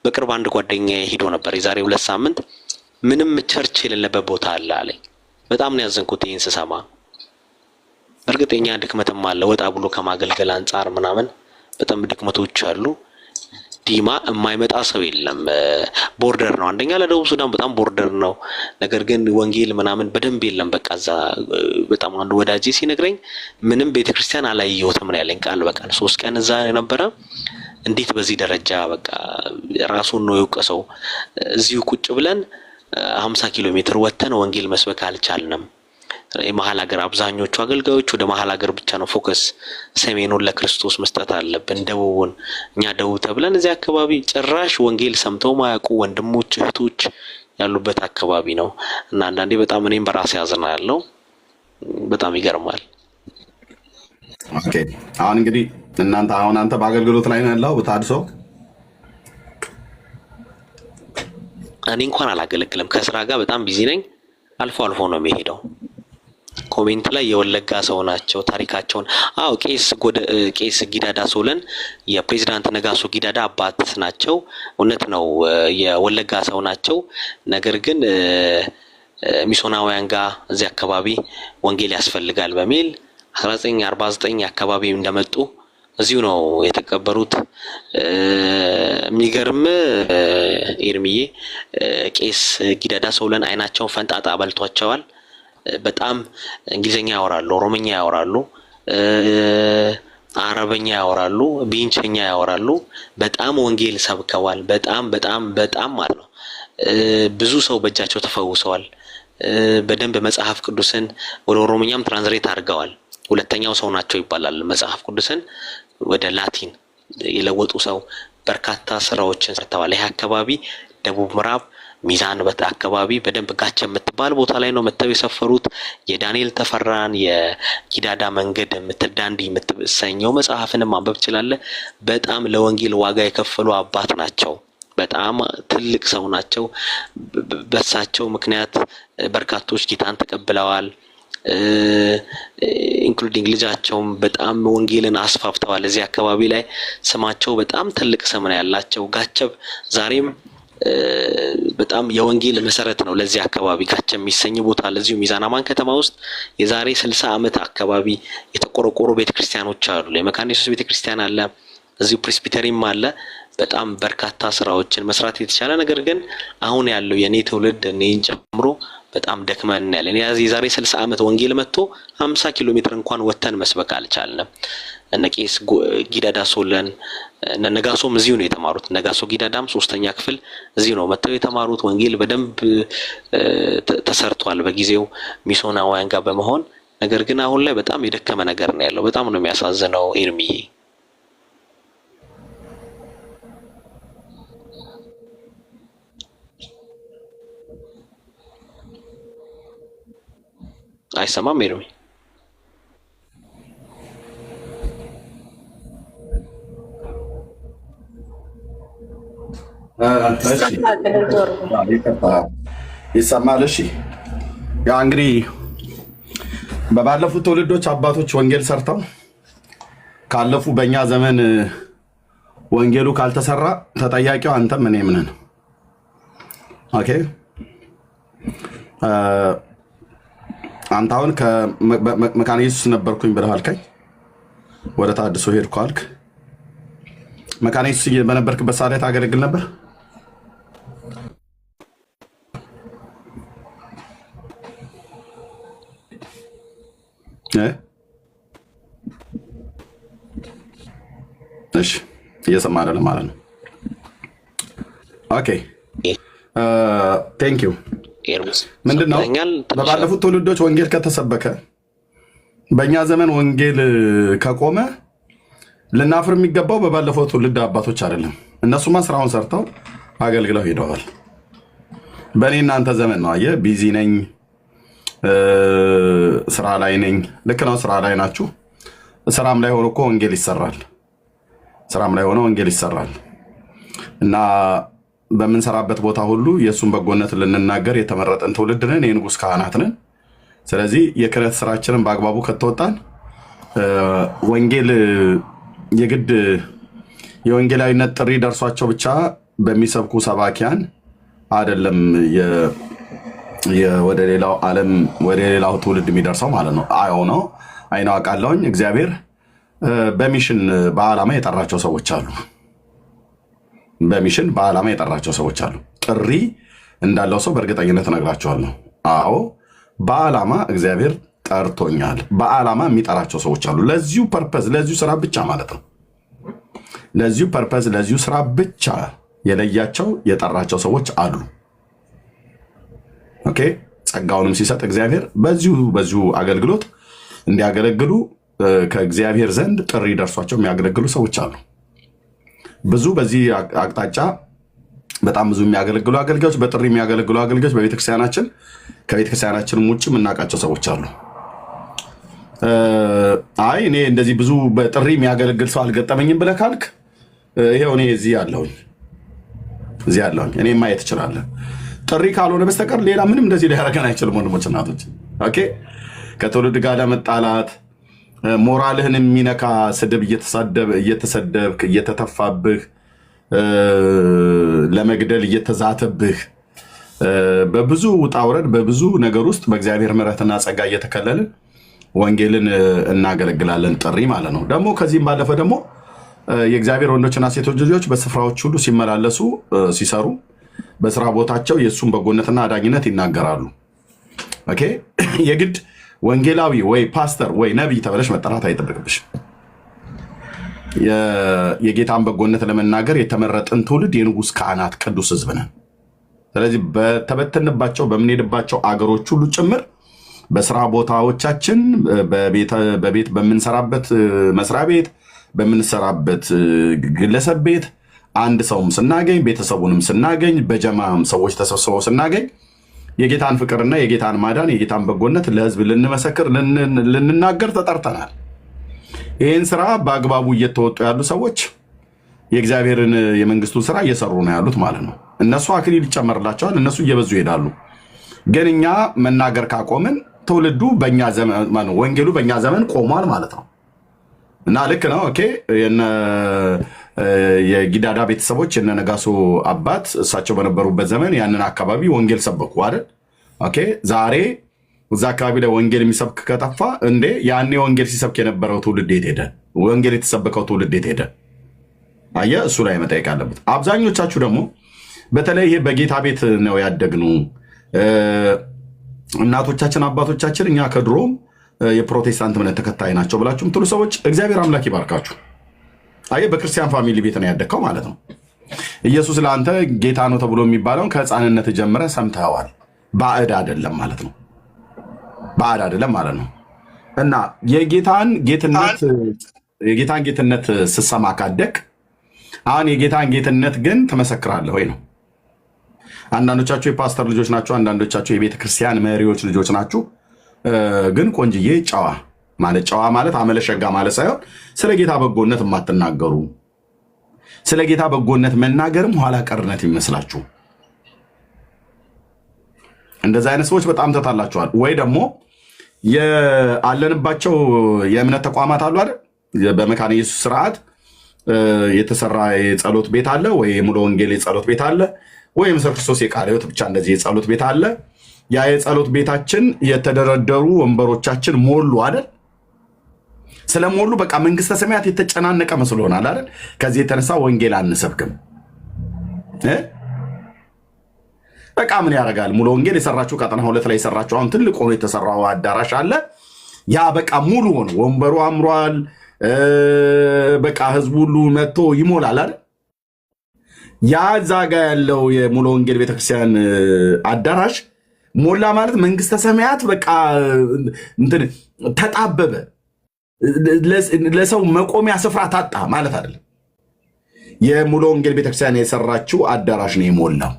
በቅርብ አንድ ጓደኛዬ ሄዶ ነበር የዛሬ 2 ሳምንት ምንም ቸርች የሌለበት ቦታ አለ አለኝ። በጣም ነው ያዘንኩት ይሄን ስሰማ። እርግጠኛ ድክመትም አለ ወጣ ብሎ ከማገልገል አንፃር ምናምን በጣም ድክመቶች አሉ። ዲማ የማይመጣ ሰው የለም። ቦርደር ነው አንደኛ ለደቡብ ሱዳን በጣም ቦርደር ነው። ነገር ግን ወንጌል ምናምን በደንብ የለም። በቃ እዛ በጣም አንዱ ወዳጄ ሲነግረኝ ምንም ቤተክርስቲያን አላየሁትም ነው ያለኝ ቃል በቃል 3 ቀን እዛ ነበረ። እንዴት በዚህ ደረጃ በቃ ራሱን ነው የወቀሰው። እዚሁ ቁጭ ብለን 50 ኪሎ ሜትር ወተን ወንጌል መስበክ አልቻልንም። የመሃል ሀገር አብዛኞቹ አገልጋዮች ወደ መሃል ሀገር ብቻ ነው ፎከስ፣ ሰሜኑን ለክርስቶስ መስጠት አለብን፣ ደቡቡን እኛ ደቡብ ተብለን እዚህ አካባቢ ጭራሽ ወንጌል ሰምተው ማያውቁ ወንድሞች እህቶች ያሉበት አካባቢ ነው። እና አንዳንዴ በጣም እኔም በራሴ ያዝናለሁ። በጣም ይገርማል። ኦኬ አሁን እንግዲህ አንተ በአገልግሎት ላይ ነው ያለው በታድሶ? እኔ እንኳን አላገለግልም፣ ከስራ ጋር በጣም ቢዚ ነኝ። አልፎ አልፎ ነው የሚሄደው። ኮሜንት ላይ የወለጋ ሰው ናቸው ታሪካቸውን ቄስ ጊዳዳ ሶለን የፕሬዝዳንት ነጋሶ ጊዳዳ አባት ናቸው። እውነት ነው የወለጋ ሰው ናቸው። ነገር ግን ሚሶናውያን ጋር እዚህ አካባቢ ወንጌል ያስፈልጋል በሚል 1949 አካባቢ እንደመጡ እዚሁ ነው የተቀበሩት። የሚገርም ኤርሚዬ ቄስ ጊዳዳ ሶለን አይናቸውን ፈንጣጣ በልቷቸዋል። በጣም እንግሊዘኛ ያወራሉ፣ ኦሮሞኛ ያወራሉ፣ አረበኛ ያወራሉ፣ ቢንቸኛ ያወራሉ። በጣም ወንጌል ሰብከዋል። በጣም ማለት ነው። ብዙ ሰው በእጃቸው ተፈውሰዋል። በደንብ መጽሐፍ ቅዱስን ወደ ኦሮሞኛም ትራንስሌት አድርገዋል። ሁለተኛው ሰው ናቸው ይባላል። መጽሐፍ ቅዱስን ወደ ላቲን የለወጡ ሰው በርካታ ስራዎችን ሰርተዋል። ይሄ አካባቢ ደቡብ ምዕራብ ሚዛን አካባቢ በደንብ ጋቸ የምትባል ቦታ ላይ ነው መተው የሰፈሩት። የዳንኤል ተፈራን የጊዳዳ መንገድ የምትዳንዲ የምትሰኘው መጽሐፍንም ማንበብ ትችላለህ። በጣም ለወንጌል ዋጋ የከፈሉ አባት ናቸው። በጣም ትልቅ ሰው ናቸው። በሳቸው ምክንያት በርካቶች ጌታን ተቀብለዋል። ኢንክሉዲንግ ልጃቸውም በጣም ወንጌልን አስፋፍተዋል። እዚህ አካባቢ ላይ ስማቸው በጣም ትልቅ ስም ነው ያላቸው። ጋቸብ ዛሬም በጣም የወንጌል መሰረት ነው ለዚህ አካባቢ። ጋቸብ የሚሰኝ ቦታ ለዚሁ ሚዛን አማን ከተማ ውስጥ የዛሬ 60 ዓመት አካባቢ የተቆረቆሩ ቤተክርስቲያኖች አሉ። የመካነ ኢየሱስ ቤተክርስቲያን አለ፣ እዚሁ ፕሬስቢተሪም አለ። በጣም በርካታ ስራዎችን መስራት የተቻለ ነገር ግን አሁን ያለው የኔ ትውልድ እኔን ጨምሮ በጣም ደክመን ያለን የዛሬ 60 ዓመት ወንጌል መጥቶ 50 ኪሎ ሜትር እንኳን ወተን መስበክ አልቻልንም። ቄስ ጊዳዳ ሶለን ነጋሶም እዚሁ ነው የተማሩት። ነጋሶ ጊዳዳም 3ኛ ክፍል እዚሁ ነው መጥተው የተማሩት። ወንጌል በደንብ ተሰርቷል በጊዜው ሚሶናውያን ጋር በመሆን። ነገር ግን አሁን ላይ በጣም የደከመ ነገር ነው ያለው። በጣም ነው የሚያሳዝነው ኤርሚዬ። አይሰማም ኤርሚ? ይሰማል? እሺ ያ እንግዲህ በባለፉት ትውልዶች አባቶች ወንጌል ሰርተው ካለፉ በእኛ ዘመን ወንጌሉ ካልተሰራ ተጠያቂው አንተም እኔም ነን። ኦኬ አንተ አሁን ከመካነ ኢየሱስ ነበርኩኝ ብለህ አልከኝ፣ ወደ ታድሶ ሄድኩ አልክ። መካነ ኢየሱስ በነበርክበት ሰዓት ላይ ታገለግል ነበር? እሺ እየሰማህ አይደለም ማለት ነው። ኦኬ ቴንክ ዩ። ምንድነው በባለፉት ትውልዶች ወንጌል ከተሰበከ በእኛ ዘመን ወንጌል ከቆመ ልናፍር የሚገባው በባለፈው ትውልድ አባቶች አይደለም። እነሱማ ስራውን ሰርተው አገልግለው ሄደዋል። በእኔ እናንተ ዘመን ነው። አየህ ቢዚ ነኝ፣ ስራ ላይ ነኝ። ልክ ነው፣ ስራ ላይ ናችሁ። ስራም ላይ ሆኖ እኮ ወንጌል ይሰራል። ስራም ላይ ሆኖ ወንጌል ይሰራል እና በምንሰራበት ቦታ ሁሉ የእሱን በጎነት ልንናገር የተመረጠን ትውልድ ነን፣ የንጉሥ ካህናት ነን። ስለዚህ የክህነት ስራችንን በአግባቡ ከተወጣን ወንጌል የግድ የወንጌላዊነት ጥሪ ደርሷቸው ብቻ በሚሰብኩ ሰባኪያን አይደለም ወደ ሌላው ዓለም ወደ ሌላው ትውልድ የሚደርሰው ማለት ነው። ነው አይነው አውቃለሁኝ። እግዚአብሔር በሚሽን በዓላማ የጠራቸው ሰዎች አሉ። በሚሽን በዓላማ የጠራቸው ሰዎች አሉ። ጥሪ እንዳለው ሰው በእርግጠኝነት እነግራቸዋለሁ። አዎ በዓላማ እግዚአብሔር ጠርቶኛል። በዓላማ የሚጠራቸው ሰዎች አሉ። ለዚሁ ፐርፐዝ፣ ለዚሁ ስራ ብቻ ማለት ነው። ለዚሁ ፐርፐዝ፣ ለዚሁ ስራ ብቻ የለያቸው የጠራቸው ሰዎች አሉ። ኦኬ። ጸጋውንም ሲሰጥ እግዚአብሔር በዚሁ አገልግሎት እንዲያገለግሉ ከእግዚአብሔር ዘንድ ጥሪ ደርሷቸው የሚያገለግሉ ሰዎች አሉ። ብዙ በዚህ አቅጣጫ በጣም ብዙ የሚያገለግሉ አገልጋዮች፣ በጥሪ የሚያገለግሉ አገልጋዮች በቤተክርስቲያናችን ከቤተክርስቲያናችንም ውጭ የምናውቃቸው ሰዎች አሉ። አይ እኔ እንደዚህ ብዙ በጥሪ የሚያገለግል ሰው አልገጠመኝም ብለህ ካልክ ይሄው እኔ እዚህ ያለሁኝ እኔ ማየት እችላለሁ። ጥሪ ካልሆነ በስተቀር ሌላ ምንም እንደዚህ ሊያደርገን አይችልም። ወንድሞች እናቶች፣ ኦኬ። ከትውልድ ጋር ለመጣላት ሞራልህን የሚነካ ስድብ እየተሰደብክ እየተተፋብህ ለመግደል እየተዛተብህ በብዙ ውጣ ውረድ በብዙ ነገር ውስጥ በእግዚአብሔር ምሕረትና ጸጋ እየተከለልን ወንጌልን እናገለግላለን። ጥሪ ማለት ነው። ደግሞ ከዚህም ባለፈ ደግሞ የእግዚአብሔር ወንዶችና ሴቶች ልጆች በስፍራዎች ሁሉ ሲመላለሱ ሲሰሩ በስራ ቦታቸው የእሱን በጎነትና አዳኝነት ይናገራሉ። ኦኬ። የግድ ወንጌላዊ ወይ ፓስተር ወይ ነቢይ ተብለሽ መጠራት አይጠበቅብሽ። የጌታን በጎነት ለመናገር የተመረጥን ትውልድ የንጉሥ ካህናት ቅዱስ ሕዝብ ነን። ስለዚህ በተበተንባቸው በምንሄድባቸው አገሮች ሁሉ ጭምር በስራ ቦታዎቻችን በቤት በምንሰራበት መስሪያ ቤት በምንሰራበት ግለሰብ ቤት አንድ ሰውም ስናገኝ ቤተሰቡንም ስናገኝ በጀማም ሰዎች ተሰብስበው ስናገኝ የጌታን ፍቅርና የጌታን ማዳን የጌታን በጎነት ለሕዝብ ልንመሰክር ልንናገር ተጠርተናል። ይህን ስራ በአግባቡ እየተወጡ ያሉ ሰዎች የእግዚአብሔርን የመንግስቱን ስራ እየሰሩ ነው ያሉት ማለት ነው። እነሱ አክሊል ይጨመርላቸዋል፣ እነሱ እየበዙ ይሄዳሉ። ግን እኛ መናገር ካቆምን ትውልዱ በእኛ ዘመን ወንጌሉ በእኛ ዘመን ቆሟል ማለት ነው። እና ልክ ነው። ኦኬ። የጊዳዳ ቤተሰቦች የነ ነጋሶ አባት እሳቸው በነበሩበት ዘመን ያንን አካባቢ ወንጌል ሰበኩ አይደል? ኦኬ። ዛሬ እዛ አካባቢ ላይ ወንጌል የሚሰብክ ከጠፋ እንዴ ያኔ ወንጌል ሲሰብክ የነበረው ትውልድ የት ሄደ? ወንጌል የተሰበከው ትውልድ የት ሄደ? አየህ፣ እሱ ላይ መጠየቅ አለበት። አብዛኞቻችሁ ደግሞ በተለይ ይሄ በጌታ ቤት ነው ያደግነው እናቶቻችን አባቶቻችን እኛ ከድሮም የፕሮቴስታንት እምነት ተከታይ ናቸው ብላችሁ ምትሉ ሰዎች እግዚአብሔር አምላክ ይባርካችሁ። አየህ፣ በክርስቲያን ፋሚሊ ቤት ነው ያደግከው ማለት ነው። ኢየሱስ ለአንተ ጌታ ነው ተብሎ የሚባለውን ከህፃንነት ጀምረ ሰምተዋል። ባዕድ አይደለም ማለት ነው። ባዕድ አይደለም ማለት ነው። እና የጌታን ጌትነት ስሰማ ካደግ አሁን የጌታን ጌትነት ግን ትመሰክራለህ ወይ ነው። አንዳንዶቻችሁ የፓስተር ልጆች ናችሁ፣ አንዳንዶቻችሁ የቤተ ክርስቲያን መሪዎች ልጆች ናችሁ። ግን ቆንጅዬ ጨዋ ማለት አመለሸጋ ማለት ሳይሆን ስለ ጌታ በጎነት የማትናገሩ ስለ ጌታ በጎነት መናገርም ኋላ ቀርነት ይመስላችሁ እንደዚህ አይነት ሰዎች በጣም ተታላችኋል። ወይ ደግሞ ያለንባቸው የእምነት ተቋማት አሉ አይደል? በመካነ ኢየሱስ ስርዓት የተሰራ የጸሎት ቤት አለ፣ ወይ ሙሉ ወንጌል የጸሎት ቤት አለ፣ ወይ ምስክር ክርስቶስ የቃለ ሕይወት ብቻ እንደዚህ የጸሎት ቤት አለ። ያ የጸሎት ቤታችን የተደረደሩ ወንበሮቻችን ሞሉ አይደል? ስለሞሉ በቃ መንግስተ ሰማያት የተጨናነቀ መስሎናል አይደል? ከዚህ የተነሳ ወንጌል አንሰብክም። በቃ ምን ያደርጋል? ሙሉ ወንጌል የሰራችሁ ቀጠና ሁለት ላይ የሰራችሁ አሁን ትልቅ ሆኖ የተሰራው አዳራሽ አለ። ያ በቃ ሙሉ ሆኖ ወንበሩ አምሯል። በቃ ህዝቡ ሁሉ መጥቶ ይሞላል አይደል? ያ እዛ ጋ ያለው የሙሉ ወንጌል ቤተክርስቲያን አዳራሽ ሞላ ማለት መንግስተ ሰማያት በቃ እንትን ተጣበበ፣ ለሰው መቆሚያ ስፍራ ታጣ ማለት አይደለም። የሙሉ ወንጌል ቤተክርስቲያን የሰራችው አዳራሽ ነው የሞላው።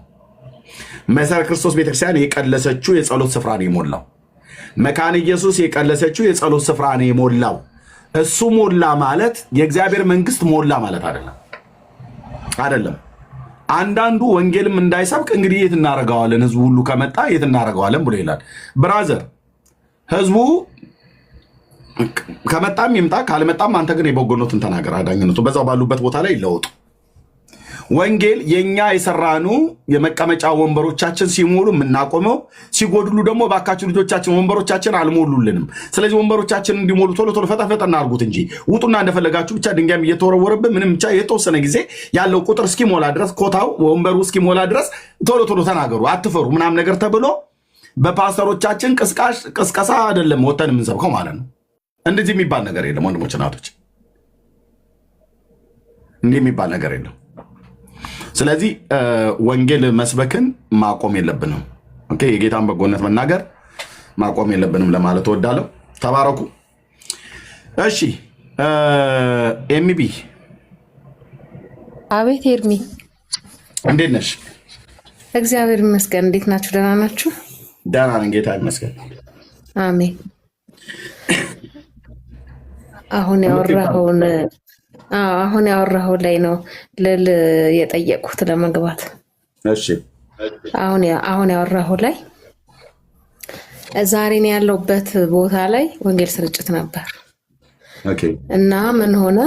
መሰረ ክርስቶስ ቤተክርስቲያን የቀለሰችው የጸሎት ስፍራ ነው የሞላው። መካነ ኢየሱስ የቀለሰችው የጸሎት ስፍራ ነው የሞላው። እሱ ሞላ ማለት የእግዚአብሔር መንግስት ሞላ ማለት አይደለም። አንዳንዱ ወንጌልም እንዳይሰብክ እንግዲህ የት እናደርገዋለን? ህዝቡ ሁሉ ከመጣ የት እናደርገዋለን ብሎ ይላል። ብራዘር፣ ህዝቡ ከመጣም ይምጣ፣ ካልመጣም አንተ ግን የበጎነቱን ተናገር፣ አዳኝነቱ በዛው ባሉበት ቦታ ላይ ይለወጡ። ወንጌል የኛ የሰራኑ የመቀመጫ ወንበሮቻችን ሲሞሉ የምናቆመው፣ ሲጎድሉ ደግሞ ባካችሁ ልጆቻችን ወንበሮቻችን አልሞሉልንም፣ ስለዚህ ወንበሮቻችን እንዲሞሉ ቶሎ ቶሎ ፈጠን አድርጉት እንጂ ውጡና እንደፈለጋችሁ ብቻ ድንጋይም እየተወረወረብን ምንም ብቻ የተወሰነ ጊዜ ያለው ቁጥር እስኪሞላ ድረስ ኮታው ወንበሩ እስኪሞላ ድረስ ቶሎ ቶሎ ተናገሩ፣ አትፈሩ ምናምን ነገር ተብሎ በፓስተሮቻችን ቅስቀሳ አይደለም ወተን የምንሰብከው ማለት ነው። እንደዚህ የሚባል ነገር የለም ወንድሞች እናቶች፣ እንዲህ የሚባል ነገር የለም። ስለዚህ ወንጌል መስበክን ማቆም የለብንም። ኦኬ፣ የጌታን በጎነት መናገር ማቆም የለብንም ለማለት እወዳለሁ። ተባረኩ። እሺ ኤሚቢ። አቤት ኤርሚ፣ እንዴት ነሽ? እግዚአብሔር ይመስገን። እንዴት ናችሁ? ደህና ናችሁ? ደህና ነን፣ ጌታ ይመስገን። አሜን። አሁን ያወራኸው ላይ ነው ልል የጠየቅኩት ለመግባት። እሺ፣ አሁን ያወራኸው ላይ ዛሬ ነው ያለሁበት ቦታ ላይ ወንጌል ስርጭት ነበር። ኦኬ። እና ምን ሆነ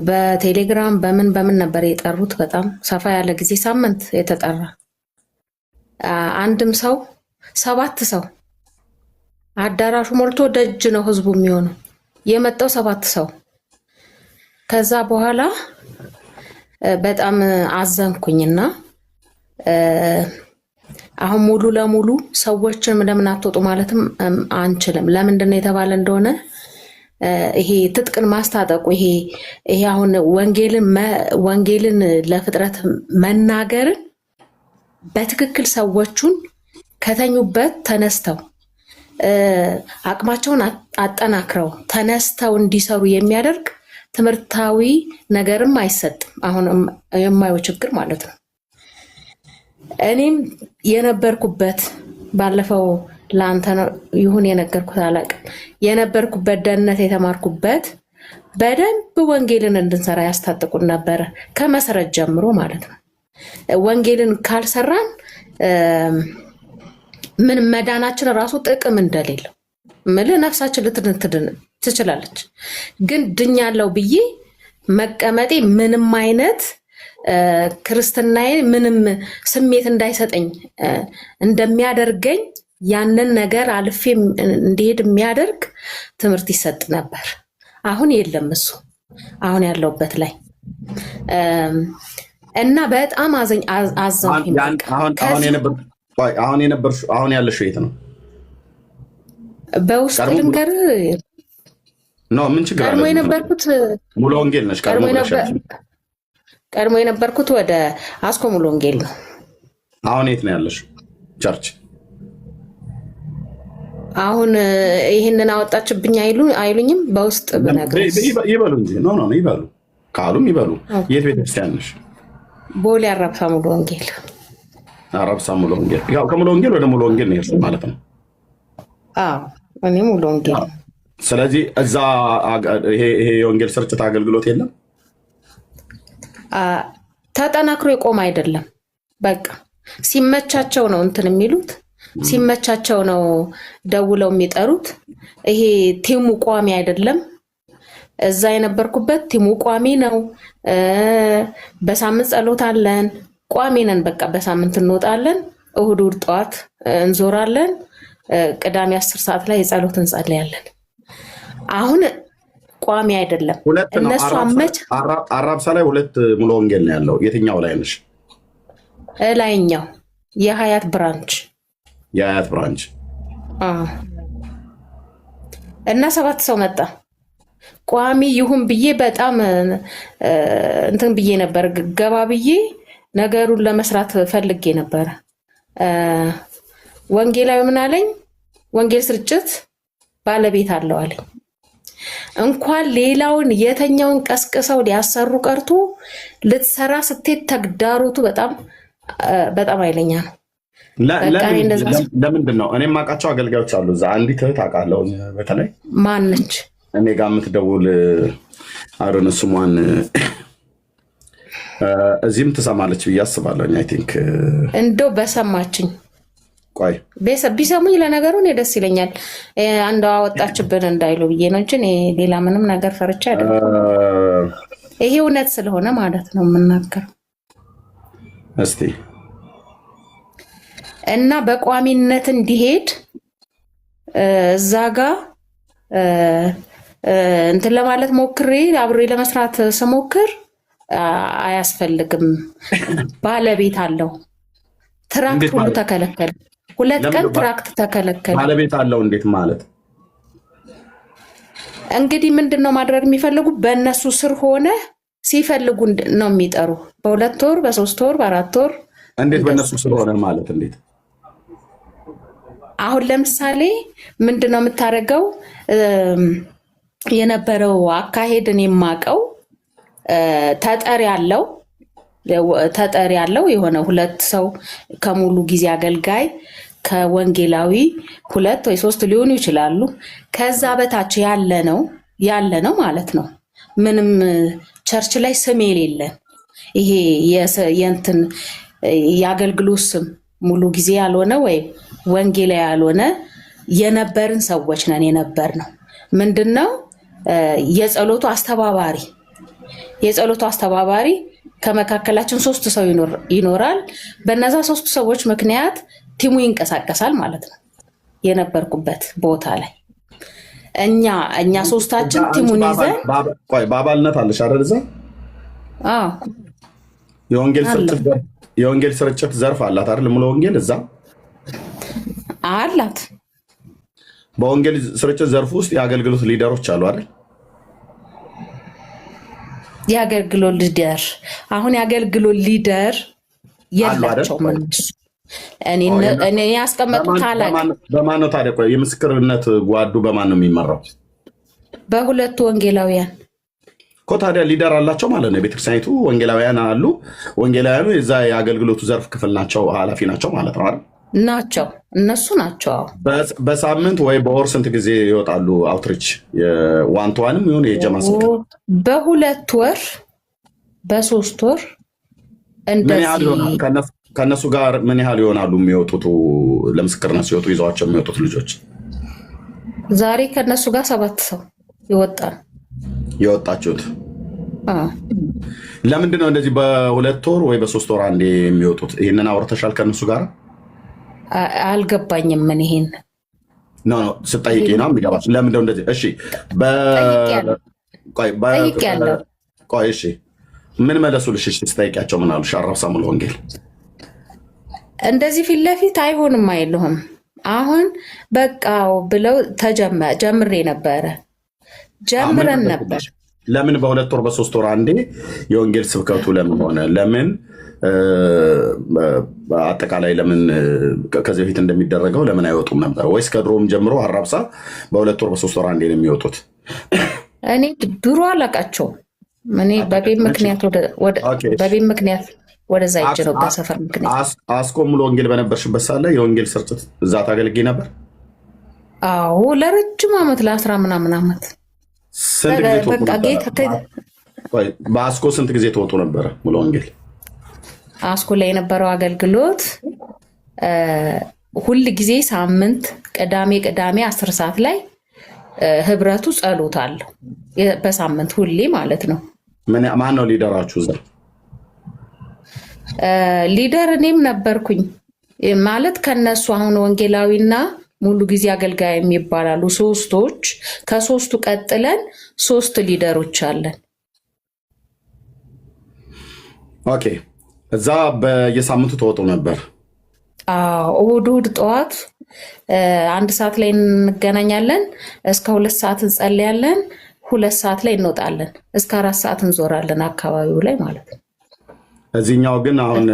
በቴሌግራም በምን ነበር የጠሩት? በጣም ሰፋ ያለ ጊዜ ሳምንት የተጠራ አንድም ሰው 7 ሰው አዳራሹ ሞልቶ ደጅ ነው ህዝቡ የሚሆነው የመጣው 7 ሰው። ከዛ በኋላ በጣም አዘንኩኝና አሁን ሙሉ ለሙሉ ሰዎችን ለምን አትወጡ ማለትም አንችልም። ለምንድን ነው የተባለ እንደሆነ ይሄ ትጥቅን ማስታጠቁ ይሄ አሁን ወንጌልን ለፍጥረት መናገርን በትክክል ሰዎቹን ከተኙበት ተነስተው አቅማቸውን አጠናክረው ተነስተው እንዲሰሩ የሚያደርግ ትምህርታዊ ነገርም አይሰጥም። አሁን የማየው ችግር ማለት ነው። እኔም የነበርኩበት ባለፈው ለአንተ ይሁን የነገርኩት አላውቅም፣ የነበርኩበት ደህንነት የተማርኩበት በደንብ ወንጌልን እንድንሰራ ያስታጥቁን ነበረ ከመሰረት ጀምሮ ማለት ነው። ወንጌልን ካልሰራን ምን መዳናችን ራሱ ጥቅም እንደሌለው ምልህ ነፍሳችን ልትድን ትችላለች። ግን ድኛለው ብዬ መቀመጤ ምንም አይነት ክርስትናዬ ምንም ስሜት እንዳይሰጠኝ እንደሚያደርገኝ ያንን ነገር አልፌ እንዲሄድ የሚያደርግ ትምህርት ይሰጥ ነበር። አሁን የለም እሱ አሁን ያለውበት ላይ እና በጣም አዘንኩኝ። አሁን ያለሽው የት ነው? በውስጥ ልንገርህ ነው። ምን ችግር አለ? ቀድሞ የነበርኩት ሙሉ ወንጌል ነሽ። ቀድሞ የነበርኩት ወደ አስኮ ሙሉ ወንጌል ነው። አሁን የት ነው ያለሽው ቸርች? አሁን ይህንን አወጣችብኝ አይሉኝም። በውስጥ ብነግርህ ይበሉ እንጂ ኖ ይበሉ ካሉም ይበሉ። የት ቤተክርስቲያን ነሽ? ቦሌ አራብሳ ሙሉ ወንጌል። አራብሳ ሙሉ ወንጌል፣ ያው ከሙሉ ወንጌል ወደ ሙሉ ወንጌል ነው የሄድኩት ማለት ነው። አዎ እኔ ሙሉ ወንጌል። ስለዚህ እዛ ይሄ የወንጌል ስርጭት አገልግሎት የለም፣ ተጠናክሮ የቆመ አይደለም። በቃ ሲመቻቸው ነው እንትን የሚሉት፣ ሲመቻቸው ነው ደውለው የሚጠሩት። ይሄ ቲሙ ቋሚ አይደለም። እዛ የነበርኩበት ቲሙ ቋሚ ነው። በሳምንት ጸሎት አለን፣ ቋሚ ነን። በቃ በሳምንት እንወጣለን፣ እሁድ ጠዋት እንዞራለን፣ ቅዳሜ 10 ሰዓት ላይ የጸሎት እንጸልያለን። አሁን ቋሚ አይደለም። እነሱ አራብሳ ላይ 2 ሙሉ ወንጌል ነው ያለው። የትኛው ላይ ነሽ? ላይኛው የሀያት ብራንች እና 7 ሰው መጣ። ቋሚ ይሁን ብዬ በጣም እንትን ብዬ ነበር፣ ገባ ብዬ ነገሩን ለመስራት ፈልጌ ነበር። ወንጌላዊ ምን አለኝ? ወንጌል ስርጭት ባለቤት አለው አለኝ። እንኳን ሌላውን የተኛውን ቀስቅሰው ሊያሰሩ ቀርቶ ልትሰራ ስትሄድ ተግዳሮቱ በጣም ኃይለኛ ነው። ለምንድን ነው? እኔ የማውቃቸው አገልጋዮች አሉ እዛ። አንዲት እህት አውቃለሁ። በተለይ ማነች? እኔ ጋር የምትደውል አሮን ስሟን እዚህም ትሰማለች ብዬ አስባለሁ። አይ ቲንክ እንደው በሰማችኝ ቆይ ቢሰሙኝ ለነገሩ እኔ ደስ ይለኛል። አንዷ ወጣችብን እንዳይሉ ብዬ ነው እንጂ ሌላ ምንም ነገር ፈርቻ አይደለም። ይሄ እውነት ስለሆነ ማለት ነው የምናገረው። እስቲ እና በቋሚነት እንዲሄድ እዛ ጋር እንትን ለማለት ሞክሬ አብሬ ለመስራት ስሞክር አያስፈልግም፣ ባለቤት አለው። ትራክት ሁሉ ተከለከለ። 2 ቀን ትራክት ተከለከለ። ባለቤት አለው እንዴት ማለት? እንግዲህ ምንድነው ማድረግ የሚፈልጉ? በእነሱ ስር ሆነ ሲፈልጉ ነው የሚጠሩ። በ2 ወር፣ በ3 ወር፣ በ4 ወር። እንዴት በእነሱ ስር ሆነ ማለት እንዴት? አሁን ለምሳሌ ምንድነው የምታደርገው? የነበረው አካሄድን የማቀው ተጠሪ ያለው የሆነ 2 ሰው ከሙሉ ጊዜ አገልጋይ ከወንጌላዊ 2 ወይ 3 ሊሆኑ ይችላሉ። ከዛ በታች ያለ ነው ማለት ነው። ምንም ቸርች ላይ ስም የሌለን ይሄ የእንትን የአገልግሎት ስም ሙሉ ጊዜ ያልሆነ ወይም ወንጌላዊ ያልሆነ የነበርን ሰዎች ነን። የነበር ነው ምንድነው የጸሎቱ አስተባባሪ ከመካከላችን 3 ሰው ይኖራል። በነዛ 3 ሰዎች ምክንያት ቲሙ ይንቀሳቀሳል ማለት ነው። የነበርኩበት ቦታ ላይ እኛ 3ታችን ቲሙን ይዘን በአባልነት አለሽ አይደል? እዛ የወንጌል ስርጭት ዘርፍ አላት አይደል? ሙሉ ወንጌል እዛ አላት። በወንጌል ስርጭት ዘርፍ ውስጥ የአገልግሎት ሊደሮች አሉ አይደል? የአገልግሎት ሊደር አሁን የአገልግሎት ሊደር የላቸውም እነሱ። እኔ ያስቀመጡት በማን ነው ታዲያ? ቆይ የምስክርነት ጓዱ በማን ነው የሚመራው? በ2 ወንጌላውያን እኮ ታዲያ ሊደር አላቸው ማለት ነው። የቤተክርስቲያኒቱ ወንጌላውያን አሉ። ወንጌላውያኑ የዛ የአገልግሎቱ ዘርፍ ክፍል ናቸው፣ ኃላፊ ናቸው ማለት ነው አይደል? ናቸው፣ እነሱ ናቸው። በሳምንት ወይ በወር ስንት ጊዜ ይወጣሉ? አውትሪች ዋንቷንም ይሁን የጀማ ስልክ በ2 ወር በ3 ወር እንደዚህ። ከነሱ ጋር ምን ያህል ይሆናሉ የሚወጡት? ለምስክርነት ሲወጡ ይዘዋቸው የሚወጡት ልጆች? ዛሬ ከነሱ ጋር 7 ሰው ይወጣል። የወጣችሁት ለምንድን ነው እንደዚህ በ2 ወር ወይ በ3 ወር አንዴ የሚወጡት? ይህንን አውርተሻል ከነሱ ጋር? አልገባኝም። ምን ይሄን ነው ስጠይቄ ነው የሚገባች። ለምንድነው እንደዚህ? እሺ ቆይ እሺ ምን መለሱልሽ? ስጠይቂያቸው ምን አሉሽ? አራብሳ ሙሉ ወንጌል እንደዚህ ፊት ለፊት አይሆንም አይልሁም። አሁን በቃው ብለው ጀምረን ነበር። ለምን በ2 ወር በ3 ወር አንዴ የወንጌል ስብከቱ ለምን ሆነ? ለምን አጠቃላይ ለምን ከዚህ በፊት እንደሚደረገው ለምን አይወጡም ነበር? ወይስ ከድሮም ጀምሮ አራብሳ በ2 ወር በ3 ወር አንዴ ነው የሚወጡት? እኔ ድሮ አላቃቸውም። እኔ በቤት ምክንያት ወደዛ ሂጅ ነው፣ በሰፈር ምክንያት። አስኮ ሙሉ ወንጌል በነበርሽበት ሳለ የወንጌል ስርጭት እዛ ታገልግይ ነበር? አዎ ለረጅም ዓመት ለ10 ምናምን ዓመት። በአስኮ ስንት ጊዜ ትወጡ ነበረ ሙሉ ወንጌል? አስኮ ላይ የነበረው አገልግሎት ሁል ጊዜ ሳምንት ቅዳሜ 10 ሰዓት ላይ ህብረቱ ጸሎት አለው። በሳምንት ሁሌ ማለት ነው። ማን ነው ሊደራችሁ እዛ? ሊደር እኔም ነበርኩኝ ማለት ከነሱ አሁን ወንጌላዊና ሙሉ ጊዜ አገልጋይ የሚባላሉ 3ቶች። ከ3ቱ ቀጥለን 3 ሊደሮች አለን። ኦኬ እዛ በየሳምንቱ ተወጡ ነበር? እሑድ ጠዋት 1 ሰዓት ላይ እንገናኛለን። እስከ 2 ሰዓት እንጸልያለን። 2 ሰዓት ላይ እንወጣለን። እስከ 4 ሰዓት እንዞራለን አካባቢው ላይ ማለት ነው። እዚህኛው ግን አሁን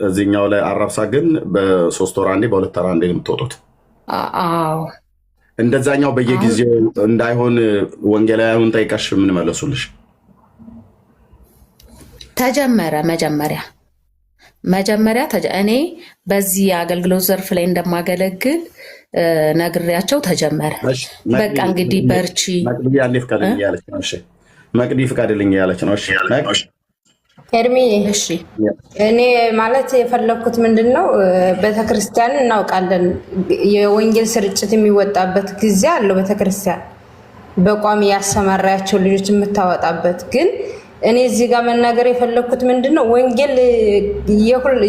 እዚህኛው ላይ አራብሳ ግን በ3 ወር አንዴ በ2 ወር አንዴ የምትወጡት? አዎ እንደዛኛው በየጊዜው እንዳይሆን ወንጌላውያኑን ጠይቀሽ ምን መለሱልሽ? ተጀመረ መጀመሪያ እኔ በዚህ የአገልግሎት ዘርፍ ላይ እንደማገለግል ነግሬያቸው ተጀመረ። በቃ እንግዲህ በርቺ መቅዲ ፍቃድልኝ ያለች ነው። ኤርሚ እኔ ማለት የፈለኩት ምንድነው፣ ቤተክርስቲያን እናውቃለን፣ የወንጌል ስርጭት የሚወጣበት ጊዜ አለው። ቤተክርስቲያን በቋሚ ያሰማራያቸው ልጆች የምታወጣበት፣ ግን እኔ እዚህ ጋር መናገር የፈለኩት ምንድነው ወንጌል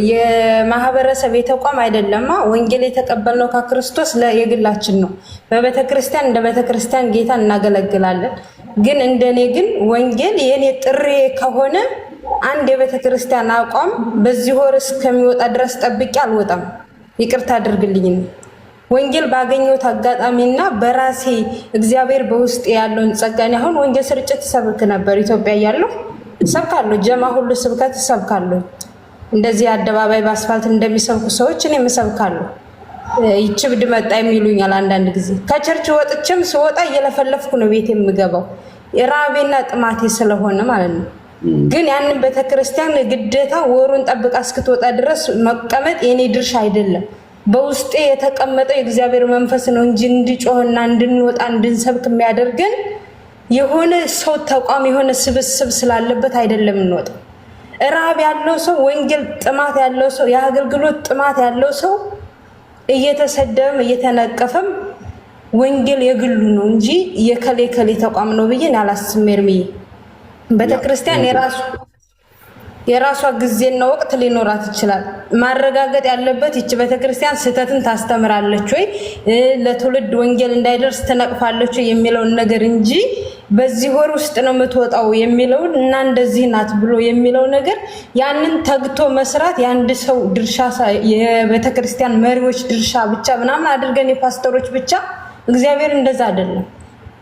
የማህበረሰብ የተቋም አይደለማ። ወንጌል የተቀበልነው ከክርስቶስ የግላችን ነው። በቤተክርስቲያን እንደ ቤተክርስቲያን ጌታ እናገለግላለን። ግን እንደኔ ግን ወንጌል የኔ ጥሪ ከሆነ አንድ የቤተክርስቲያን አቋም በዚህ ወር እስከሚወጣ ድረስ ጠብቄ አልወጣም። ይቅርታ አድርግልኝ። ወንጌል ባገኘሁት አጋጣሚና በራሴ እግዚአብሔር በውስጥ ያለውን ጸጋኝ አሁን ወንጌል ስርጭት ሰብክ ነበር ኢትዮጵያ ያለው ሰብካለሁ። ጀማ ሁሉ ስብከት ሰብካለሁ። እንደዚህ አደባባይ በአስፋልት እንደሚሰብኩ ሰዎች እኔም ሰብካለሁ። ይችብድ መጣ የሚሉኛል አንዳንድ ጊዜ። ከቸርች ወጥቼም ስወጣ እየለፈለፍኩ ነው ቤት የምገባው ራቤና ጥማቴ ስለሆነ ማለት ነው። ግን ያንን ቤተክርስቲያን ግዴታ ወሩን ጠብቃ እስክትወጣ ድረስ መቀመጥ የኔ ድርሻ አይደለም። በውስጤ የተቀመጠው የእግዚአብሔር መንፈስ ነው እንጂ እንድጮህና እንድንወጣ እንድንሰብክ የሚያደርገን የሆነ ሰው ተቋም የሆነ ስብስብ ስላለበት አይደለም እንወጣ። ራብ ያለው ሰው ወንጌል ጥማት ያለው ሰው የአገልግሎት ጥማት ያለው ሰው እየተሰደበም እየተነቀፈም ወንጌል የግሉ ነው እንጂ የከሌ ከሌ ተቋም ነው ብዬ አላስብም። ኤርሚዬ ቤተክርስቲያን የራሷ ጊዜና ወቅት ሊኖራት ይችላል። ማረጋገጥ ያለበት ይች ቤተክርስቲያን ስህተትን ታስተምራለች ወይ ለትውልድ ወንጌል እንዳይደርስ ትነቅፋለች የሚለውን ነገር እንጂ በዚህ ወር ውስጥ ነው የምትወጣው የሚለውን እና እንደዚህ ናት ብሎ የሚለው ነገር ያንን ተግቶ መስራት የአንድ ሰው ድርሻ የቤተክርስቲያን መሪዎች ድርሻ ብቻ ምናምን አድርገን የፓስተሮች ብቻ እግዚአብሔር እንደዛ አይደለም።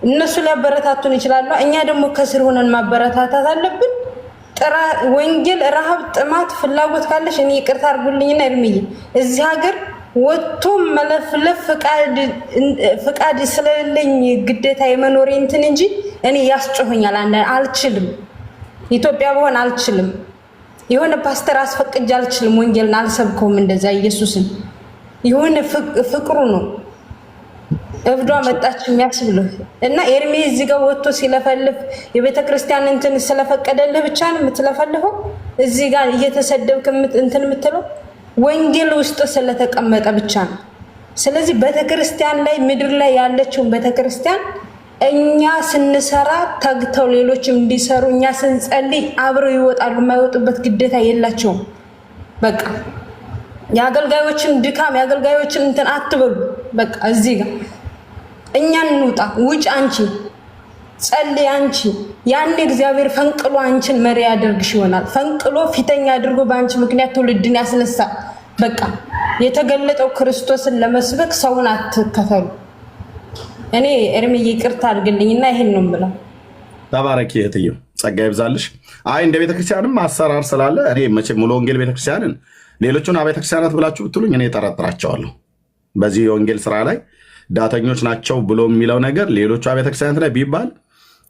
እነሱ ሊያበረታቱን ይችላሉ። እኛ ደግሞ ከስር ሆነን ማበረታታት አለብን። ወንጌል ረሃብ፣ ጥማት፣ ፍላጎት ካለሽ እኔ ይቅርታ አድርጉልኝና ኤርሚዬ እዚህ ሀገር ወጥቶ መለፍለፍ ፍቃድ ስለሌለኝ ግዴታ የመኖር እንትን እንጂ እኔ ያስጮኸኛል። አልችልም። ኢትዮጵያ በሆን አልችልም። የሆነ ፓስተር አስፈቅጅ አልችልም። ወንጌልን አልሰብከውም እንደዛ ኢየሱስን የሆነ ፍቅሩ ነው እብዷ መጣች የሚያስብልህ እና ኤርሚ እዚህ ጋር ወጥቶ ሲለፈልፍ የቤተክርስቲያን እንትን ስለፈቀደልህ ብቻ ነው የምትለፈልፈው። እዚህ ጋር እየተሰደብክ እንትን የምትለው ወንጌል ውስጥ ስለተቀመጠ ብቻ ነው። ስለዚህ ቤተክርስቲያን ላይ ምድር ላይ ያለችውን ቤተክርስቲያን እኛ ስንሰራ ተግተው ሌሎችም እንዲሰሩ እኛ ስንጸልይ አብረው ይወጣሉ። የማይወጡበት ግዴታ የላቸውም። በቃ የአገልጋዮችን ድካም የአገልጋዮችን እንትን አትበሉ። በቃ እዚህ ጋር እኛ እንውጣ። ውጭ አንቺ ጸልይ አንቺ ያን እግዚአብሔር ፈንቅሎ አንቺን መሪ ያደርግሽ ይሆናል። ፈንቅሎ ፊተኛ አድርጎ በአንቺ ምክንያት ትውልድን ያስነሳ። በቃ የተገለጠው ክርስቶስን ለመስበክ ሰውን አትከተሉ። እኔ ኤርሚዬ ይቅርታ አድርግልኝና ይሄን ነው የምለው። ተባረኪ እህትዬ፣ ጸጋ ይብዛልሽ። አይ እንደ ቤተክርስቲያንም አሰራር ስላለ እኔ መቼም ሙሉ ወንጌል ቤተክርስቲያንን ሌሎቹን አብያተ ክርስቲያናት ብላችሁ ብትሉኝ እኔ ጠረጥራቸዋለሁ። በዚህ የወንጌል ስራ ላይ ዳተኞች ናቸው ብሎ የሚለው ነገር ሌሎቹ አብያተ ክርስቲያናት ላይ ቢባል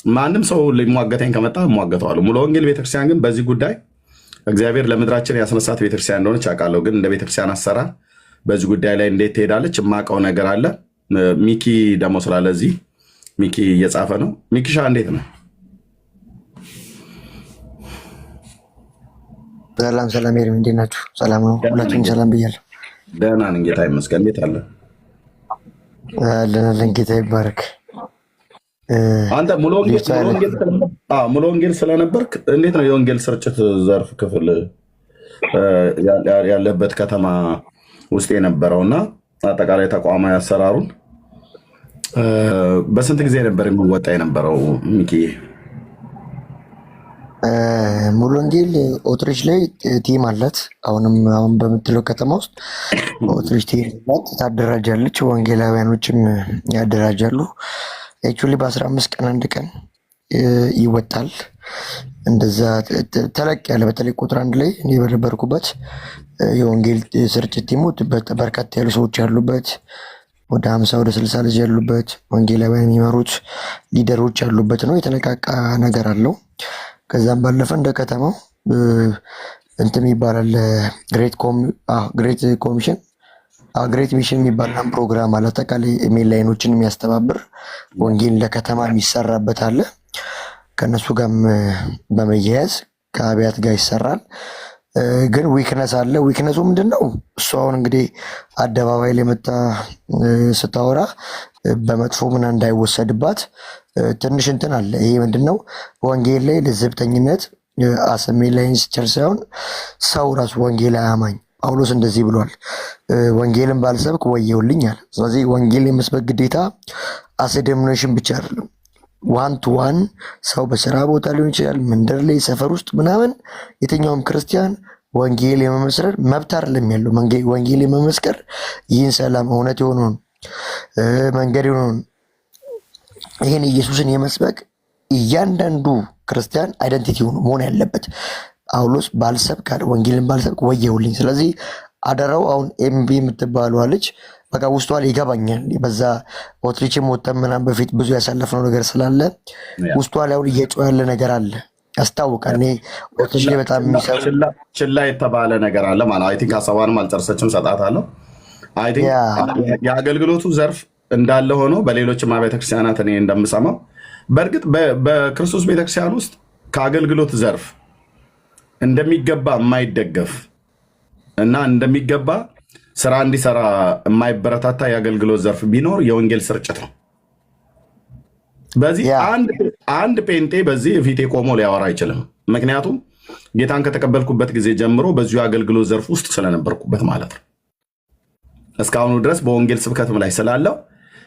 ማንም ሰው ሊሟገተኝ ከመጣ እሟገተዋለሁ። ሙሉ ወንጌል ቤተክርስቲያን ግን በዚህ ጉዳይ እግዚአብሔር ለምድራችን ያስነሳት ቤተክርስቲያን እንደሆነች አውቃለሁ። ግን እንደ ቤተክርስቲያን አሰራር በዚህ ጉዳይ ላይ እንዴት ትሄዳለች የማውቀው ነገር አለ። ሚኪ ደግሞ ስላለ እዚህ ሚኪ እየጻፈ ነው። ሚኪሻ እንዴት ነው? ሰላም ሰላም፣ ኤርሚ እንዴት ናችሁ? ሰላም ነው። ሁላችሁም ሰላም ብያለሁ። ደህና ነን፣ ጌታ ይመስገን። እንዴት አለ አለን? ጌታ ይባረክ። አንተ ሙሉ ወንጌል ስለነበርክ እንዴት ነው የወንጌል ስርጭት ዘርፍ ክፍል ያለበት ከተማ ውስጥ የነበረውና አጠቃላይ ተቋማዊ አሰራሩን በስንት ጊዜ ነበር የሚወጣ የነበረው ሚኪዬ? ሙሉ ወንጌል ኦትሪች ላይ ቲም አላት። አሁን በምትለው ከተማ ውስጥ ኦትሪች ቲም አላት፣ ታደራጃለች። ወንጌላውያኖችም ያደራጃሉ። ኤክቹዋሊ በ15 ቀን አንድ ቀን ይወጣል። እንደዛ ተለቅ ያለ በተለይ ቁጥር 1 ላይ እኔ በነበርኩበት የወንጌል ስርጭት ቲሙ በርካታ ያሉ ሰዎች ያሉበት ወደ 50 ወደ 60 ልጅ ያሉበት ወንጌላውያን የሚመሩት ሊደሮች ያሉበት ነው። የተነቃቃ ነገር አለው። ከዛም ባለፈ እንደ ከተማው እንትን ይባላል ግሬት ኮሚሽን ግሬት ሚሽን የሚባል ፕሮግራም አለ። አጠቃላይ ኢሜል ላይኖችን የሚያስተባብር ወንጌል ለከተማ የሚሰራበት አለ። ከነሱ ጋር በመያያዝ ከአብያት ጋር ይሰራል። ግን ዊክነስ አለ። ዊክነሱ ምንድን ነው? እሱ አሁን እንግዲህ አደባባይ ላይ መጣ ስታወራ በመጥፎ ምና እንዳይወሰድባት ትንሽ እንትን አለ። ይሄ ምንድነው ወንጌል ላይ ለዘብተኝነት አሰሜ ላይ ስቸር ሳይሆን ሰው ራሱ ወንጌል አያማኝ ጳውሎስ እንደዚህ ብሏል፣ ወንጌልን ባልሰብክ ወየውልኝ አለ። ስለዚህ ወንጌል የመስበክ ግዴታ አሰደምነሽን ብቻ አይደለም፣ ዋን ቱ ዋን ሰው በስራ ቦታ ሊሆን ይችላል፣ መንደር ላይ፣ ሰፈር ውስጥ ምናምን የትኛውም ክርስቲያን ወንጌል የመመስከር መብት አይደለም ያለው። ወንጌል የመመስከር ይህን ሰላም እውነት የሆነውን መንገድ የሆነውን ይህን ኢየሱስን የመስበክ እያንዳንዱ ክርስቲያን አይደንቲቲ ሆኖ መሆን ያለበት። ጳውሎስ ባልሰብክ አለ፣ ወንጌልን ባልሰብክ ወየውልኝ። ስለዚህ አደራው አሁን ኤምቢ የምትባለዋ ልጅ በቃ ውስጧ ላይ ይገባኛል። በዛ ኦትሪችም ወጥተን ምናምን በፊት ብዙ ያሳለፍነው ነገር ስላለ ውስጧ ላይ አሁን እየጮህ ያለ ነገር አለ ያስታውቃል። እኔ ኦትሪች ላይ በጣም የሚሰሩ ችላ የተባለ ነገር አለ ማለት አይ ቲንክ ሀሳቧንም አልጨረሰችም፣ ሰጣታለሁ። አይ ቲንክ የአገልግሎቱ ዘርፍ እንዳለ ሆኖ በሌሎችም ቤተክርስቲያናት እኔ እንደምሰማው በእርግጥ በክርስቶስ ቤተክርስቲያን ውስጥ ከአገልግሎት ዘርፍ እንደሚገባ የማይደገፍ እና እንደሚገባ ስራ እንዲሰራ የማይበረታታ የአገልግሎት ዘርፍ ቢኖር የወንጌል ስርጭት ነው። በዚህ አንድ ፔንጤ በዚህ ፊቴ ቆሞ ሊያወራ አይችልም። ምክንያቱም ጌታን ከተቀበልኩበት ጊዜ ጀምሮ በዚሁ የአገልግሎት ዘርፍ ውስጥ ስለነበርኩበት ማለት ነው። እስካሁኑ ድረስ በወንጌል ስብከትም ላይ ስላለው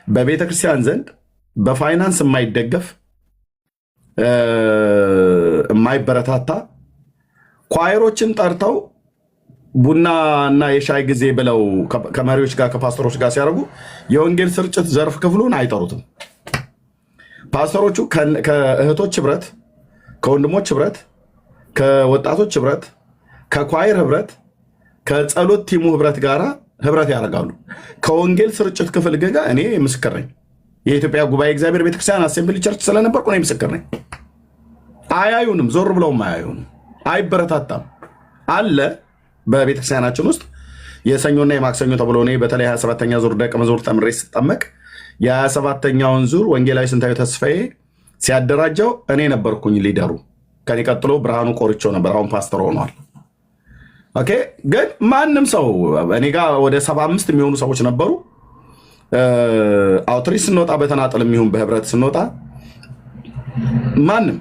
በቤተክርስቲያን ዘንድ በፋይናንስ የማይደገፍ የማይበረታታ ኳይሮችን ጠርተው ቡና እና የሻይ ጊዜ ብለው ከመሪዎች ጋር ከፓስተሮች ጋር ሲያደርጉ የወንጌል ስርጭት ዘርፍ ክፍሉን አይጠሩትም። ፓስተሮቹ ከእህቶች ህብረት፣ ከወንድሞች ህብረት፣ ከወጣቶች ህብረት፣ ከኳይር ህብረት፣ ከጸሎት ቲሙ ህብረት ጋር ህብረት ያደርጋሉ። ከወንጌል ስርጭት ክፍል ጋር እኔ ምስክር ነኝ። የኢትዮጵያ ጉባኤ እግዚአብሔር ቤተክርስቲያን አሴምብሊ ቸርች ስለነበርኩ እኔ ምስክር ነኝ። አያዩንም፣ ዞር ብለውም አያዩንም። አይበረታታም አለ በቤተክርስቲያናችን ውስጥ የሰኞና የማክሰኞ ተብሎ እኔ በተለይ 27ኛ ዙር ደቀ መዝሙር ተምሬ ስጠመቅ የ27ኛውን ዙር ወንጌላዊ ስንታዩ ተስፋዬ ሲያደራጀው እኔ ነበርኩኝ ሊደሩ። ከኔ ቀጥሎ ብርሃኑ ቆርቾ ነበር፣ አሁን ፓስተር ሆኗል። ኦኬ። ግን ማንም ሰው እኔ ጋር ወደ 75 የሚሆኑ ሰዎች ነበሩ። አውትሪች ስንወጣ በተናጠል የሚሆን በህብረት ስንወጣ ማንም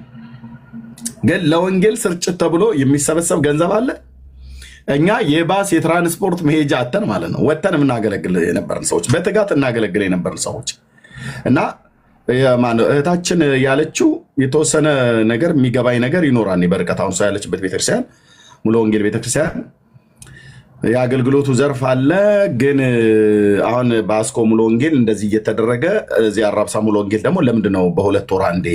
ግን ለወንጌል ስርጭት ተብሎ የሚሰበሰብ ገንዘብ አለ። እኛ የባስ የትራንስፖርት መሄጃ አተን ማለት ነው ወተን የምናገለግል የነበርን ሰዎች፣ በትጋት እናገለግል የነበርን ሰዎች እና እህታችን ያለችው የተወሰነ ነገር የሚገባኝ ነገር ይኖራል። በርቀት አሁን ሰው ያለችበት ቤተክርስቲያን ሙሉ ወንጌል ቤተክርስቲያን የአገልግሎቱ ዘርፍ አለ። ግን አሁን በአስኮ ሙሉ ወንጌል እንደዚህ እየተደረገ እዚህ አራብሳ ሙሉ ወንጌል ደግሞ ለምንድን ነው በሁለት ወር አንዴ?